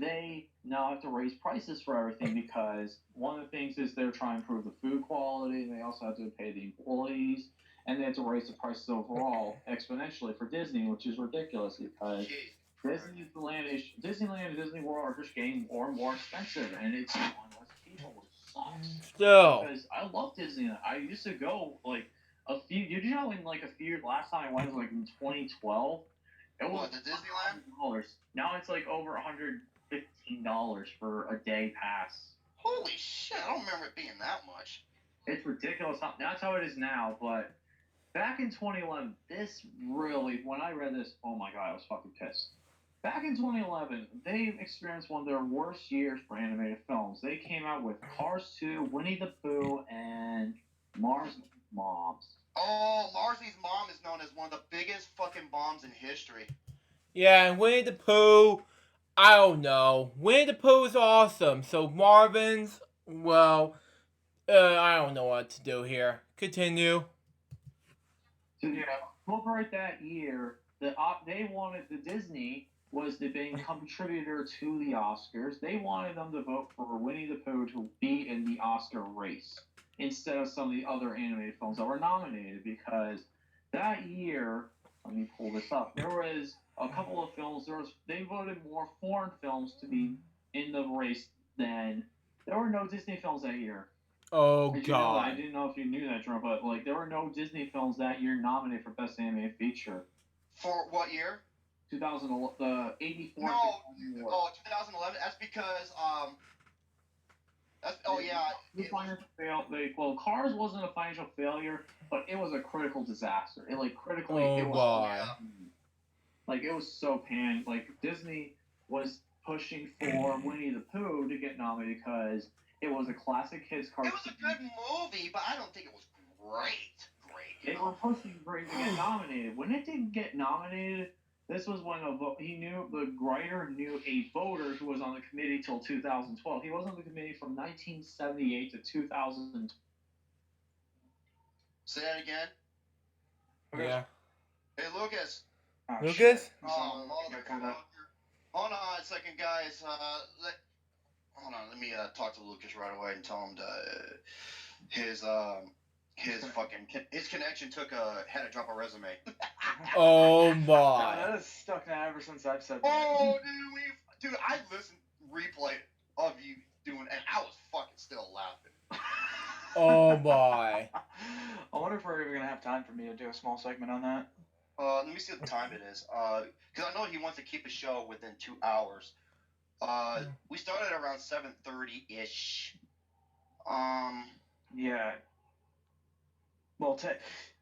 they now have to raise prices for everything because one of the things is they're trying to improve the food quality, and they also have to pay the employees, and they have to raise the prices overall exponentially for Disney, which is ridiculous because Disneyland and Disney World are just getting more and more expensive, and it's on less people, which sucks. Still. Because I love Disneyland. I used to go like a few last time I went was like in 2012. It was the Disneyland? $100. Now it's like over $115 for a day pass. Holy shit, I don't remember it being that much. It's ridiculous. That's how it is now, but back in 2011, when I read this, oh my god, I was fucking pissed. Back in 2011, they experienced one of their worst years for animated films. They came out with Cars 2, Winnie the Pooh, and Marzi's Moms. Oh, Marzi's Mom is known as one of the biggest fucking bombs in history. Yeah, and Winnie the Pooh, I don't know. Winnie the Pooh is awesome. So Marvin's, well, I don't know what to do here. Continue. So yeah, over that year, they wanted Disney was the big contributor to the Oscars. They wanted them to vote for Winnie the Pooh to be in the Oscar race instead of some of the other animated films that were nominated because that year, let me pull this up, there was a couple of films, they voted more foreign films to be in the race than, there were no Disney films that year. Oh, God. I didn't know if you knew that, Jerome, but like there were no Disney films that year nominated for Best Animated Feature. For what year? 84. No, 2011. That's because Cars wasn't a financial failure, but it was a critical disaster. It was so panned. Like Disney was pushing for Winnie the Pooh to get nominated because it was a classic kids cartoon. It was a good movie, but I don't think it was great. They were pushing for it to get nominated. When it didn't get nominated, this was when the writer knew a voter who was on the committee till 2012. He was on the committee from 1978 to 2000. Say that again? Yeah. Hey, Lucas. Oh, Lucas? shit. Motherfucker. Hold on a second, guys. Hold on. Let me talk to Lucas right away and tell him his connection had to drop a resume. Oh God, my. that has stuck now ever since I've said that. Oh, dude, I listened replay of you doing, and I was fucking still laughing. Oh my. I wonder if we're even gonna have time for me to do a small segment on that. Let me see what time it is. Because I know he wants to keep the show within 2 hours. We started around 7:30 ish. Yeah. Well,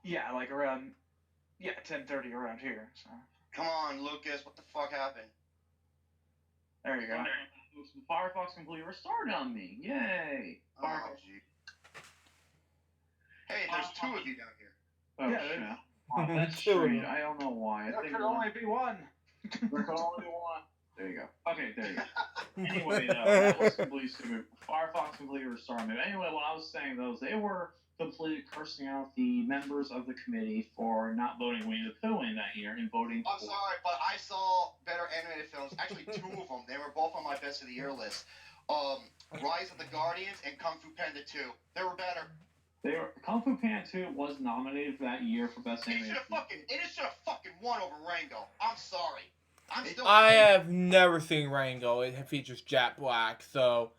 yeah, like around 10:30 around here. So Come on, Lucas. What the fuck happened? there you go. Firefox completely restarted on me. Yay! Oh, gee. Hey, there's 2 of you down here. Oh, Yeah, shit. there's- Oh, that's Two of strange. them. I don't know why. There could only be one. There could only be one. There you go. Okay, there you go. Anyway, that was completely stupid. Firefox completely restarted me. Anyway, what I was saying, though, is they were completely cursing out the members of the committee for not voting Winnie the Pooh in that year and voting I'm sorry, but I saw better animated films. Actually, 2 of them. They were both on my best of the year list. Rise of the Guardians and Kung Fu Panda 2. They were better. Kung Fu Panda 2 was nominated for that year for Best Animated. It should have fucking won over Rango. I'm sorry. I have never seen Rango. It features Jack Black, so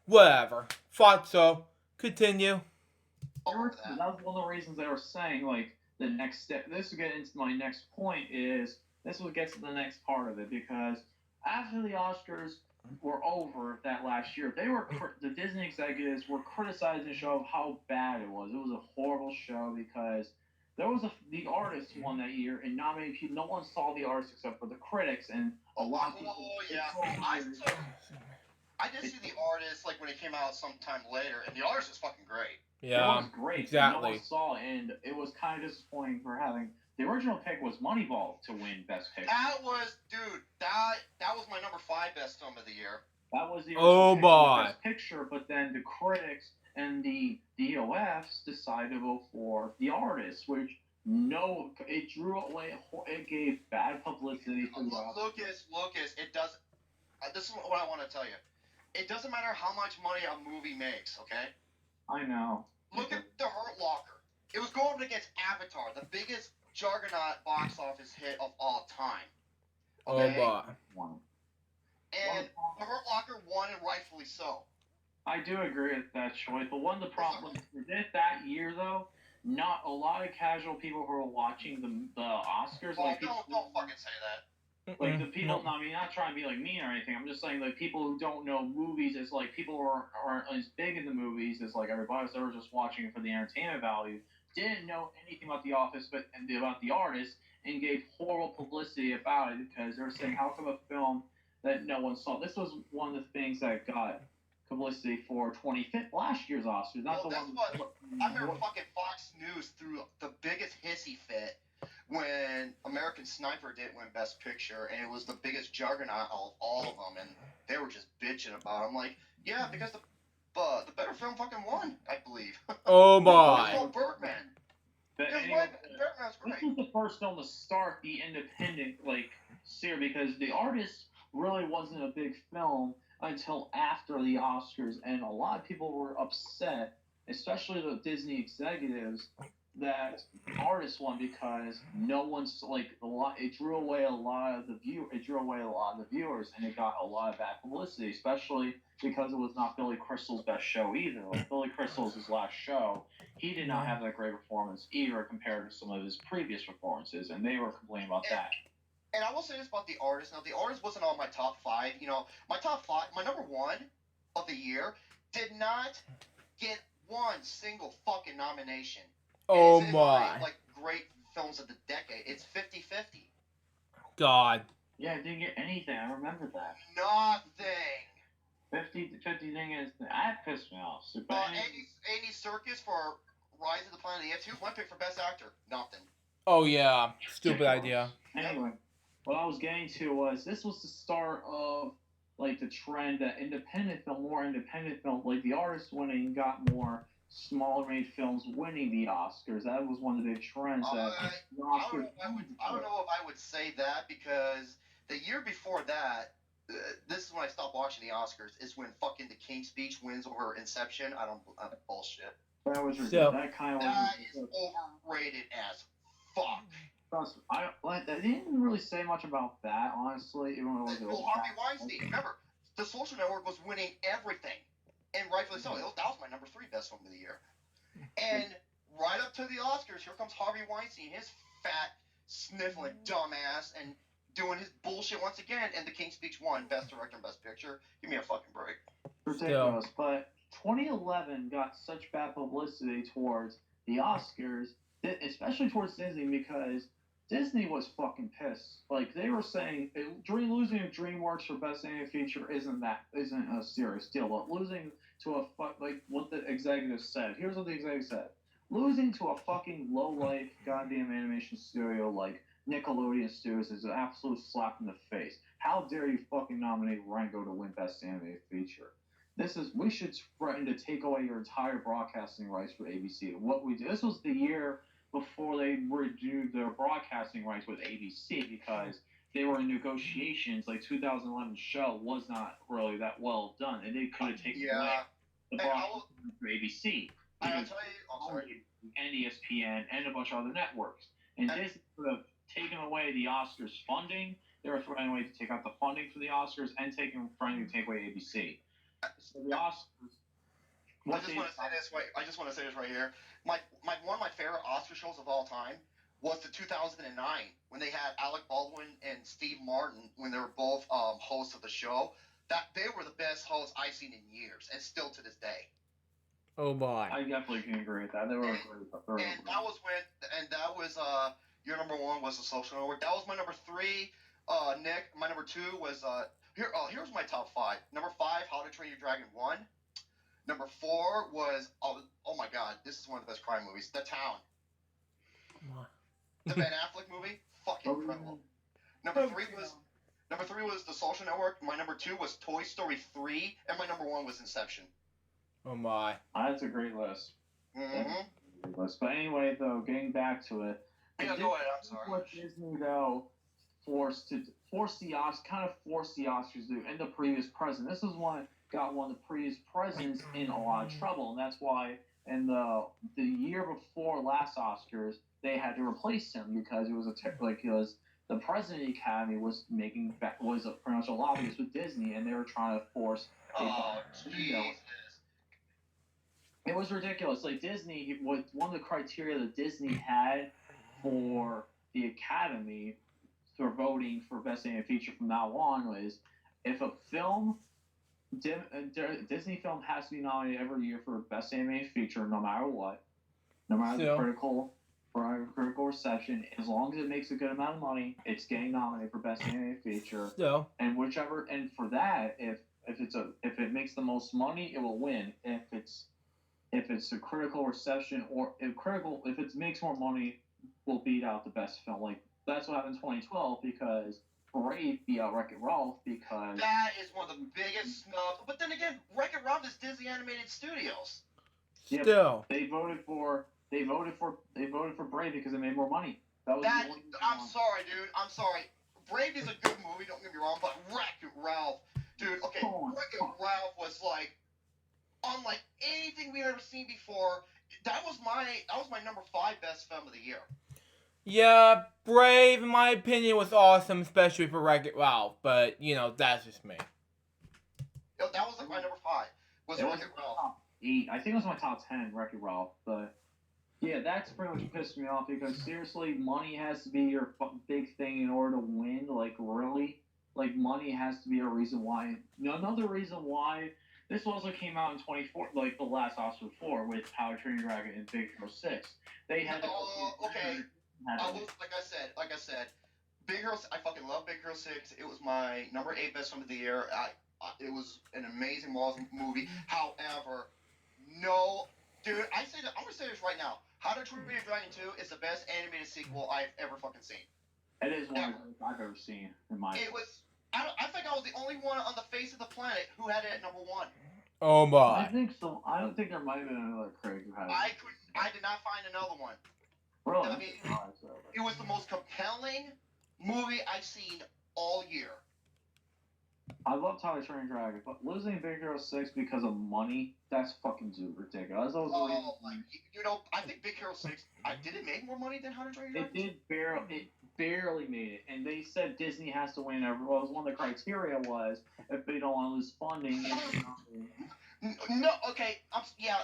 whatever. Thought so. Continue. over That was one of the reasons they were saying, like, the next step. This will get into my next point, is this will get to the next part of it, because after the Oscars were over that last year, the Disney executives were criticizing the show of how bad it was. It was a horrible show because there was the artist won that year, and not many people. No one saw the artist except for the critics, and a lot of people. Oh yeah, I did see the artist like when it came out sometime later, and the artist is fucking great. Yeah, it was great. exactly. No one saw it, and it was kind of disappointing for having. The original pick was Moneyball to win Best Picture. That was my number 5 best film of the year. That was the original pick for Best Picture, but then the critics and the DOFs decided to vote for the artist, which it drew away. It gave bad publicity for the artist. Lucas, it does. This is what I want to tell you. It doesn't matter how much money a movie makes, okay? I know. Look at The Hurt Locker. It was going up against Avatar, the biggest juggernaut box office hit of all time. Okay? Oh boy. And The Hurt Locker won, and rightfully so. I do agree with that choice, but one of the problems with that year, though, not a lot of casual people who are watching the Oscars. Oh, don't fucking say that. Like the people, I mean, not trying to be like mean or anything. I'm just saying, like, people who don't know movies is like people who aren't as big in the movies as like everybody else. They were just watching it for the entertainment value. Didn't know anything about the office, and about the artist, and gave horrible publicity about it because they were saying, how come a film that no one saw? This was one of the things that got publicity for last year's Oscars. Not the one. I remember fucking Fox News threw the biggest hissy fit when American Sniper didn't win Best Picture, and it was the biggest juggernaut of all of them, and they were just bitching about it. I'm like, yeah, because the better film fucking won, I believe. Oh my. It was Birdman. But anyway, this was the first film to start the independent series, because the artist really wasn't a big film until after the Oscars, and a lot of people were upset, especially the Disney executives, that artist won because no one's it drew away a lot of the viewers, and it got a lot of bad publicity, especially because it was not Billy Crystal's best show either. Like Billy Crystal's his last show, he did not have that great performance either compared to some of his previous performances, and they were complaining about that. And I will say this about the artist. Now, the artist wasn't on my top 5. You know, my top 5, my number 1 of the year did not get one single fucking nomination. Oh it's my. Great films of the decade. It's 50-50. God. Yeah, I didn't get anything. I remember that. Nothing. 50 thing is that pissed me off. Andy Serkis for Rise of the Planet of the Apes. He was one pick for Best Actor. Nothing. Oh yeah. Stupid idea. Anyway, what I was getting to was this was the start of the trend that more independent film, like the artist winning got more smaller made films winning the Oscars. That was one of the big trends. That the Oscars. I don't know if I would say that because the year before that, this is when I stopped watching the Oscars. Is when fucking The King's Speech wins over Inception. I don't bullshit. That was So- that kind of That is overrated as fuck. I didn't really say much about that, honestly. Even though it was Harvey Weinstein. Remember, The Social Network was winning everything, and rightfully so. That was my number 3 best film of the year. And right up to the Oscars, here comes Harvey Weinstein, his fat, sniffling dumbass, and doing his bullshit once again. And The King's Speech won Best Director and Best Picture. Give me a fucking break. ridiculous. But 2011 got such bad publicity towards the Oscars, especially towards Disney, because Disney was fucking pissed. Like, they were saying, losing to DreamWorks for Best Animated Feature isn't a serious deal, but losing to like what the executive said. Here's what the executive said: losing to a fucking low-life goddamn animation studio like Nickelodeon Studios is an absolute slap in the face. How dare you fucking nominate Rango to win Best Animated Feature? We should threaten to take away your entire broadcasting rights for ABC. This was the year before they renewed their broadcasting rights with ABC because they were in negotiations. Like 2011 show was not really that well done, and they could have taken away the broadcasting for ABC. I'll tell you, and ESPN and a bunch of other networks. And Disney could have taken away the Oscars funding. They were threatening away to take out the funding for the Oscars and threatening to take away ABC. So the Oscars. I just want to say this right here. One of my favorite Oscar shows of all time was the 2009 when they had Alec Baldwin and Steve Martin when they were both hosts of the show. That they were the best hosts I've seen in years, and still to this day. Oh my! I definitely can agree with that. They were great. And that was your number 1 was The Social Network. That was my number 3. Nick, my number 2 was here's my top 5. Number 5, How to Train Your Dragon 1. Number 4 was oh my god, this is one of the best crime movies, The Town. The Ben Affleck movie, fucking incredible. Number 3 was The Social Network. My number 2 was Toy Story 3, and my number 1 was Inception. Oh my! That's a great list. Mm-hmm. But anyway, though, getting back to it. Yeah, go ahead. I'm sorry. What Disney though forced the Oscars to do, and the previous president. This is got one of the previous presidents in a lot of trouble, and that's why in the year before last Oscars they had to replace him because it was the president of the Academy was pretty much a lobbyist with Disney, and they were trying to force. It was ridiculous. Like Disney, one of the criteria that Disney had for the Academy for voting for Best Animated Feature from now on was if a Disney film has to be nominated every year for Best Animated Feature, no matter what, no matter the critical reception, as long as it makes a good amount of money, it's getting nominated for Best Animated Feature. So, and for that, if it makes the most money, it will win. If it's a critical reception or if it makes more money, will beat out the best film. Like that's what happened in 2012 because Brave beat out Wreck-It Ralph because that is one of the biggest snubs. But then again, Wreck-It Ralph is Disney Animated Studios. Yeah, still they voted for Brave because it made more money. I'm sorry, dude. I'm sorry. Brave is a good movie. Don't get me wrong, but Wreck-It Ralph, dude. Okay, Wreck-It Ralph was like unlike anything we've ever seen before. That was my number 5 best film of the year. Yeah, Brave, in my opinion, was awesome, especially for Wreck-It Ralph. But that's just me. That was like my number 5. Was Wreck-It Ralph? Top 8. I think it was my top 10. Wreck-It Ralph, but yeah, that's pretty much pissed me off because seriously, money has to be your big thing in order to win. Like really, like money has to be a reason why. Another reason why. This also came out in 24, like the last Oscar before with How to Train Your Dragon and Big Hero 6. They had. Okay. Like I said, Big Hero. I fucking love Big Hero 6. It was my number 8 best film of the year. It was an amazing movie. However, no, dude, I'm gonna say this right now. How to Train Your Dragon 2 is the best animated sequel I've ever fucking seen. It is one I've ever seen in my. It was. I think I was the only one on the face of the planet who had it at number 1. Oh I my. think so. I don't think there might have been another Craig who had. I did not find another one. Really? I mean, it was the most compelling movie I've seen all year. I love How to Train Your Dragon, but losing Big Hero 6 because of money, that's fucking ridiculous. I think Big Hero 6, did it make more money than How to Train Your Dragon? It barely made it. And they said Disney has to win every. Well, one of the criteria was if they don't want to lose funding. No, okay.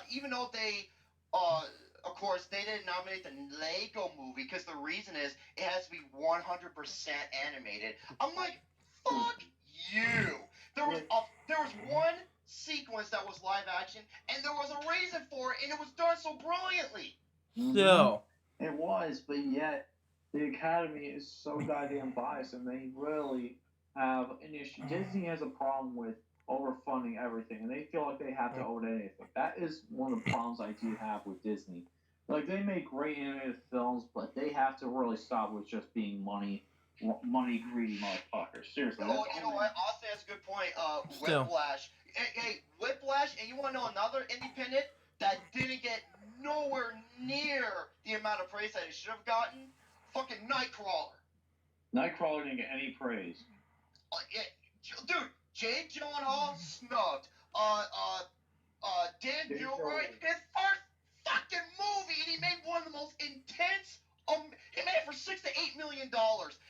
Even though they, of course, they didn't nominate the Lego movie because the reason is it has to be 100% animated. I'm like, fuck you. There was one sequence that was live action, and there was a reason for it, and it was done so brilliantly. So. It was, but yet the Academy is so goddamn biased, and they really have an issue. Disney has a problem with overfunding everything, and they feel like they have to own anything. That is one of the problems I do have with Disney. Like, they make great animated films, but they have to really stop with just being money greedy motherfuckers. Seriously. Oh, you know what? Austin has a good point. Whiplash. Hey, Whiplash, and you want to know another independent that didn't get nowhere near the amount of praise that it should have gotten? Fucking Nightcrawler. Nightcrawler didn't get any praise. Dude, Jake Gyllenhaal snubbed. Dan Gilroy, his first fucking movie, and he made one of the most intense. He made it for $6 to $8 million.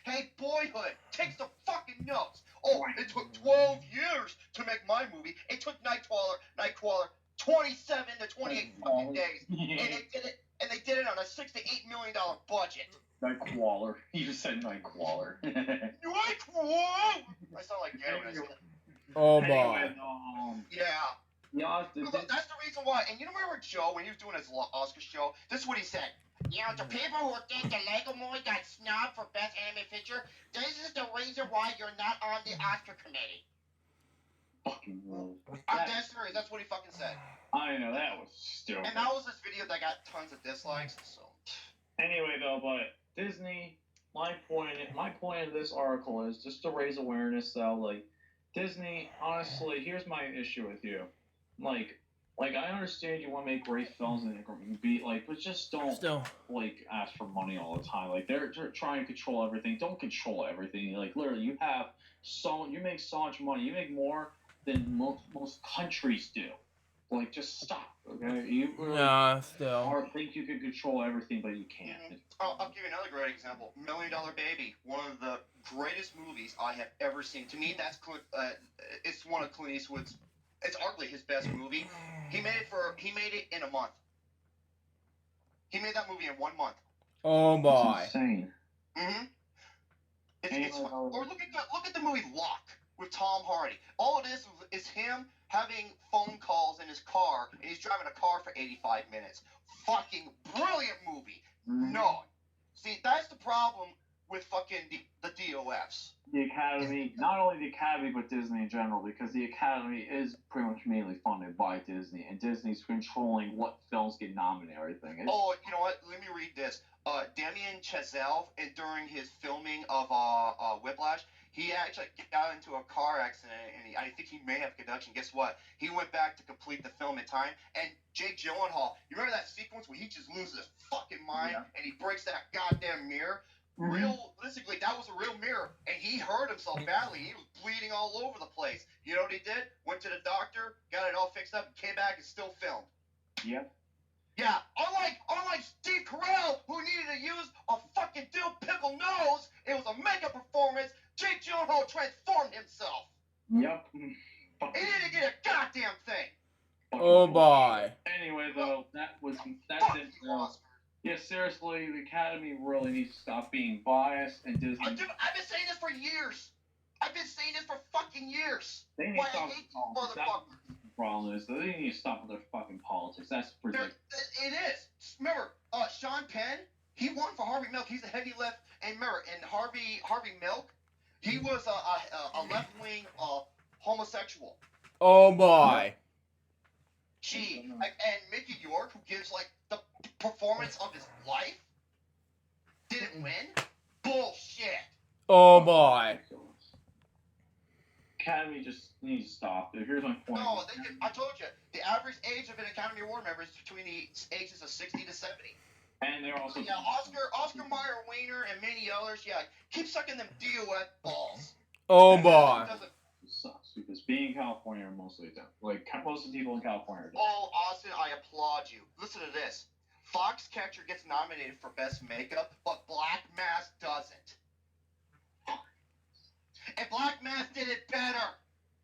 Hey, Boyhood, takes the fucking notes. Oh, it took 12 years to make my movie. It took Nightcrawler 27 to 28 fucking days, and they did it on a $6 to $8 million budget. Nightcrawler. You just said Nightcrawler. Nightcrawler. I sound like Gary. Oh my. Anyway, Yeah. That's the reason why. And you remember Joe, when he was doing his Oscar show, this is what he said. You know, the people who think the Lego movie got snubbed for Best Animated Feature, this is the reason why you're not on the Oscar committee. Fucking rules. I'm dead serious. That's what he fucking said. I know, that was stupid. And that was this video that got tons of dislikes, so. Anyway, though, but Disney, my point of this article is just to raise awareness, though, like, Disney, honestly, here's my issue with you. Like I understand you want to make great films and but just don't like ask for money all the time. Like they're trying to control everything. Don't control everything. Like literally, you make so much money. You make more than most countries do. Like just stop, okay? You really think you can control everything, but you can't. Mm-hmm. I'll give you another great example. $1 Million Baby, one of the greatest movies I have ever seen. To me, it's one of Clint Eastwood's. It's arguably his best movie. He made it in a month. He made that movie in 1 month. Oh my. That's insane. Mm-hmm. It's fun. Or look at the movie Lock with Tom Hardy. All it is him having phone calls in his car, and he's driving a car for 85 minutes. Fucking brilliant movie. Mm-hmm. No. See, that's the problem with fucking the DOFs. The Academy, not only the Academy, but Disney in general, because the Academy is pretty much mainly funded by Disney, and Disney's controlling what films get nominated and everything. You know what? Let me read this. Damien Chazelle, during his filming of Whiplash, he actually got into a car accident, and I think he may have conduction. Guess what? He went back to complete the film in time, and Jake Gyllenhaal, you remember that sequence where he just loses his fucking mind, and he breaks that goddamn mirror? Realistically, that was a real mirror, and he hurt himself badly. He was bleeding all over the place. You know what he did? Went to the doctor, got it all fixed up, came back and still filmed. Yep. Yeah, unlike Steve Carell, who needed to use a fucking dill pickle nose, it was a makeup performance. Jake Gyllenhaal transformed himself. Yep. He didn't get a goddamn thing. Oh boy. Anyway, though, that's it. Yeah, seriously, the Academy really needs to stop being biased, and Disney. I've been saying this for years. I've been saying this for fucking years. They need to stop with politics. The problem is that they need to stop with their fucking politics. That's ridiculous. It is. Remember, Sean Penn, he won for Harvey Milk. He's a heavy lift. And remember, in Harvey Milk, he was a left-wing homosexual. Oh my. Gee, and Mickey York, who gives like the performance of his life, didn't win. Bullshit. Oh my. Academy just needs to stop. Here's my point. No, I told you, the average age of an Academy Award member is between the ages of 60 to 70. And they're also... Yeah, Oscar Mayer Wiener and many others, yeah, keep sucking them DOF balls. Oh boy. It sucks, because being in California are mostly done. Like, most of the people in California are done. Oh, Austin, I applaud you. Listen to this. Foxcatcher gets nominated for Best Makeup, but Black Mass doesn't. And Black Mass did it better.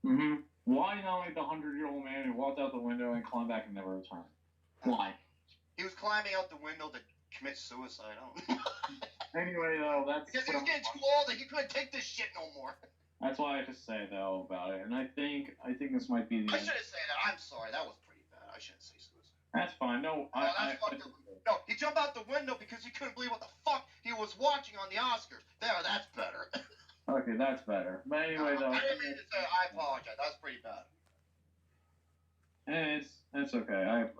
Mm-hmm. Why not like the 100-year-old man who walked out the window and climbed back and never returned? Why? He was climbing out the window to commit suicide. Anyway, though, that's... Because he was getting too old and he couldn't take this shit no more. That's what I have to say, though, about it. And I think this might be the... I shouldn't say that. I'm sorry. That was pretty bad. I shouldn't say suicide. That's fine. No, No, he jumped out the window because he couldn't believe what the fuck he was watching on the Oscars. There, that's better. Okay, that's better. But anyway, though... I didn't mean to say I apologize. That's pretty bad. It's okay. I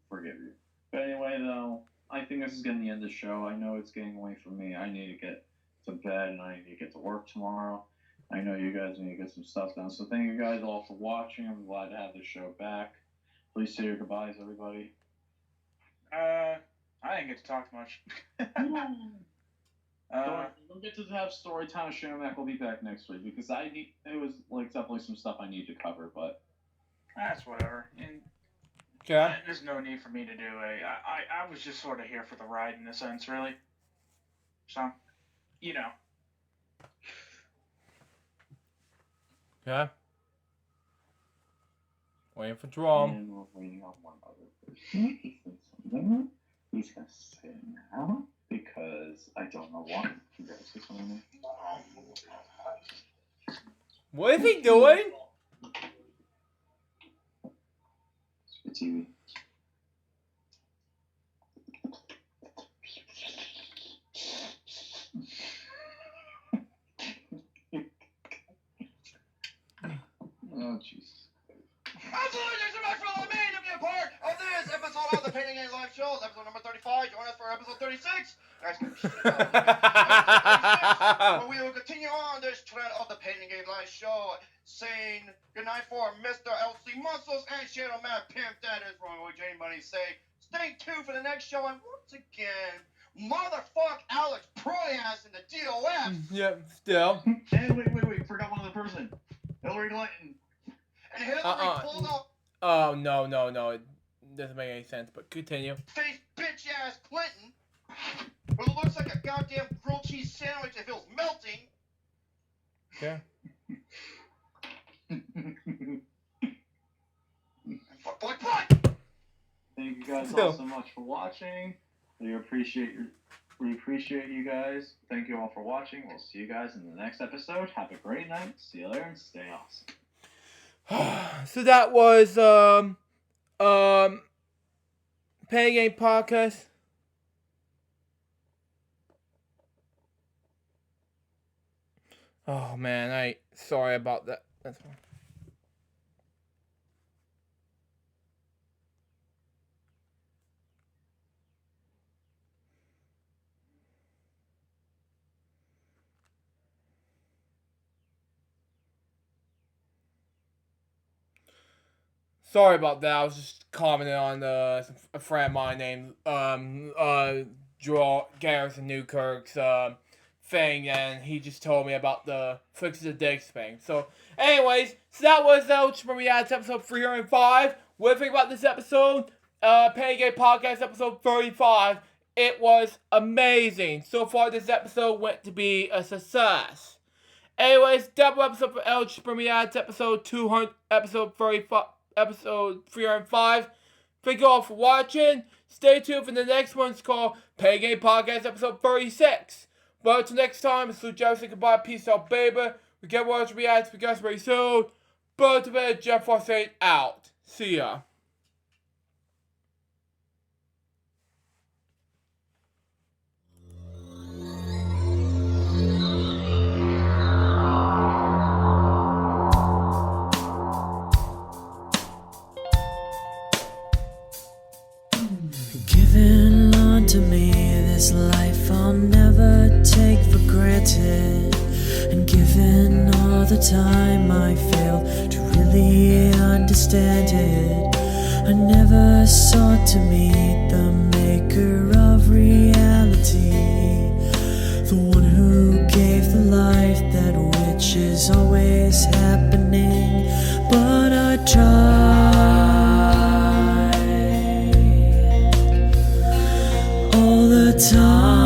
forgive you. But anyway, though, I think this is getting the end of the show. I know it's getting away from me. I need to get to bed and I need to get to work tomorrow. I know you guys need to get some stuff done. So thank you guys all for watching. I'm glad to have the show back. Please say your goodbyes, everybody. I didn't get to talk much. We'll get to have story time. Shinomac will be back next week because it was like definitely some stuff I need to cover, but that's whatever. And Okay. there's no need for me to do I was just sort of here for the ride in a sense, really. So, you know. Okay. Waiting for Jerome. And we're waiting on one other person. He said something. He's gonna say it now because I don't know why. You guys say something. What is he doing? It's for TV. Oh, Jesus. Absolutely, thanks so much for allowing me to be a part of this episode of the Painting Game Live Show, episode number 35. Join us for episode 36. Where we will continue on this trend of the Painting Game Live Show, saying goodnight for Mr. LC Muscles and Shadow Man Pimp. That is wrong what Jane Bunny say. Stay tuned for the next show, and once again, motherfuck Alex Proyas in the DOF. Yep, still. Hey, wait, forgot one other person. Hillary Clinton. And Hillary pulled up Oh, no. It doesn't make any sense, but continue. face bitch ass Clinton, who looks like a goddamn grilled cheese sandwich if it was melting. Okay. And fuck boy butt! Thank you guys all so much for watching. We appreciate you guys. Thank you all for watching. We'll see you guys in the next episode. Have a great night. See you later and stay awesome. So that was Pain Game Podcast. Oh man, sorry about that. That's fine. Sorry about that. I was just commenting on a friend of mine named Joel Garrison Newkirk's thing, and he just told me about the Flicks of the Dicks thing. So, anyways, that was LJPCBM Reacts episode 305. What do you think about this episode? Pain Game Podcast episode 35. It was amazing. So far, this episode went to be a success. Anyways, double episode for LJPCBM Reacts episode 200, episode 35. Episode 305. Thank you all for watching. Stay tuned for the next one. It's called Pain Game Podcast episode 36. But until next time, it's Lou Joe saying goodbye. Peace out, baby. We get watch reacts. We guys very soon. But to bed, Jeff Fossett out. See ya. Giving unto me this life I'll never take for granted, and given all the time I failed to really understand it. I never sought to meet the maker of reality, the one who gave the life that which is always happening. But I tried all the time.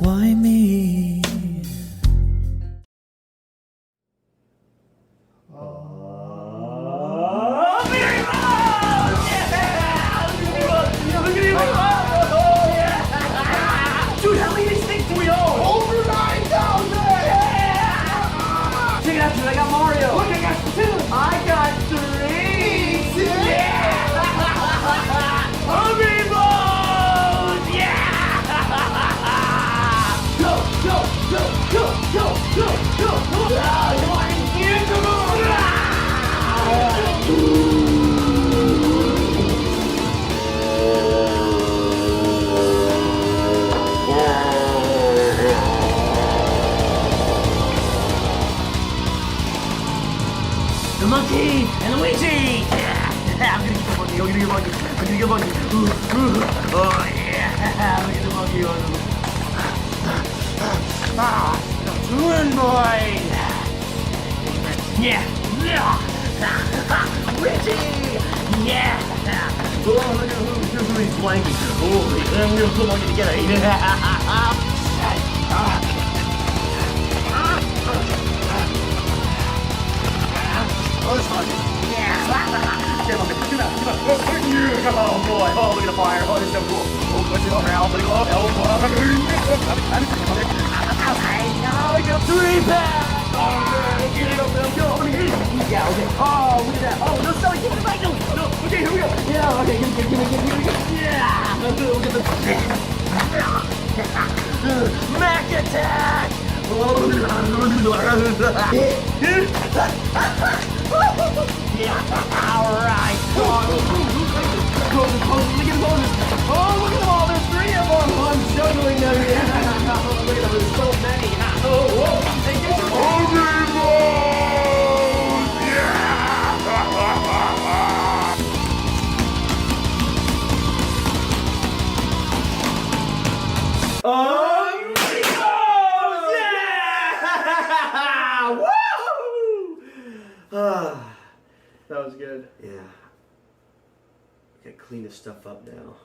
Why me? Dude, how many of these things do we own? Over 9,000! Yeah! Check it out, dude. I got Mario. Look, I got two. I got 3. Yeah! Amiibos! Yeah! Go, go, go, go, go, go, go! Ah, come on, get them on! The monkey and Luigi! Yeah! I'm gonna get the monkey, I'm gonna get the monkey, I'm gonna get the monkey. Oh yeah! Look at the monkey. Twin boy! Yeah! Luigi! Yeah! Oh, look at who he's flanking. Oh, I'm gonna put monkey together. Oh, this one. Yeah. Get him. Oh boy. Oh, look at the fire. Oh, this is so cool. Oh, push it over. Oh, look at the 3-pack. Oh, get it up. Go. Yeah, okay. Oh, look at that. Oh, no, Sally, give it back. No. Okay, here we go. Yeah, okay. Give it. Yeah. Look at the Mac attack. Yeah, alright. Look at the Moses. Oh, look at them all. There's 3 of them. I'm juggling them. Yeah. Look at them. There's so many. Oh, whoa. They get your That was good. Yeah. Gotta clean this stuff up now.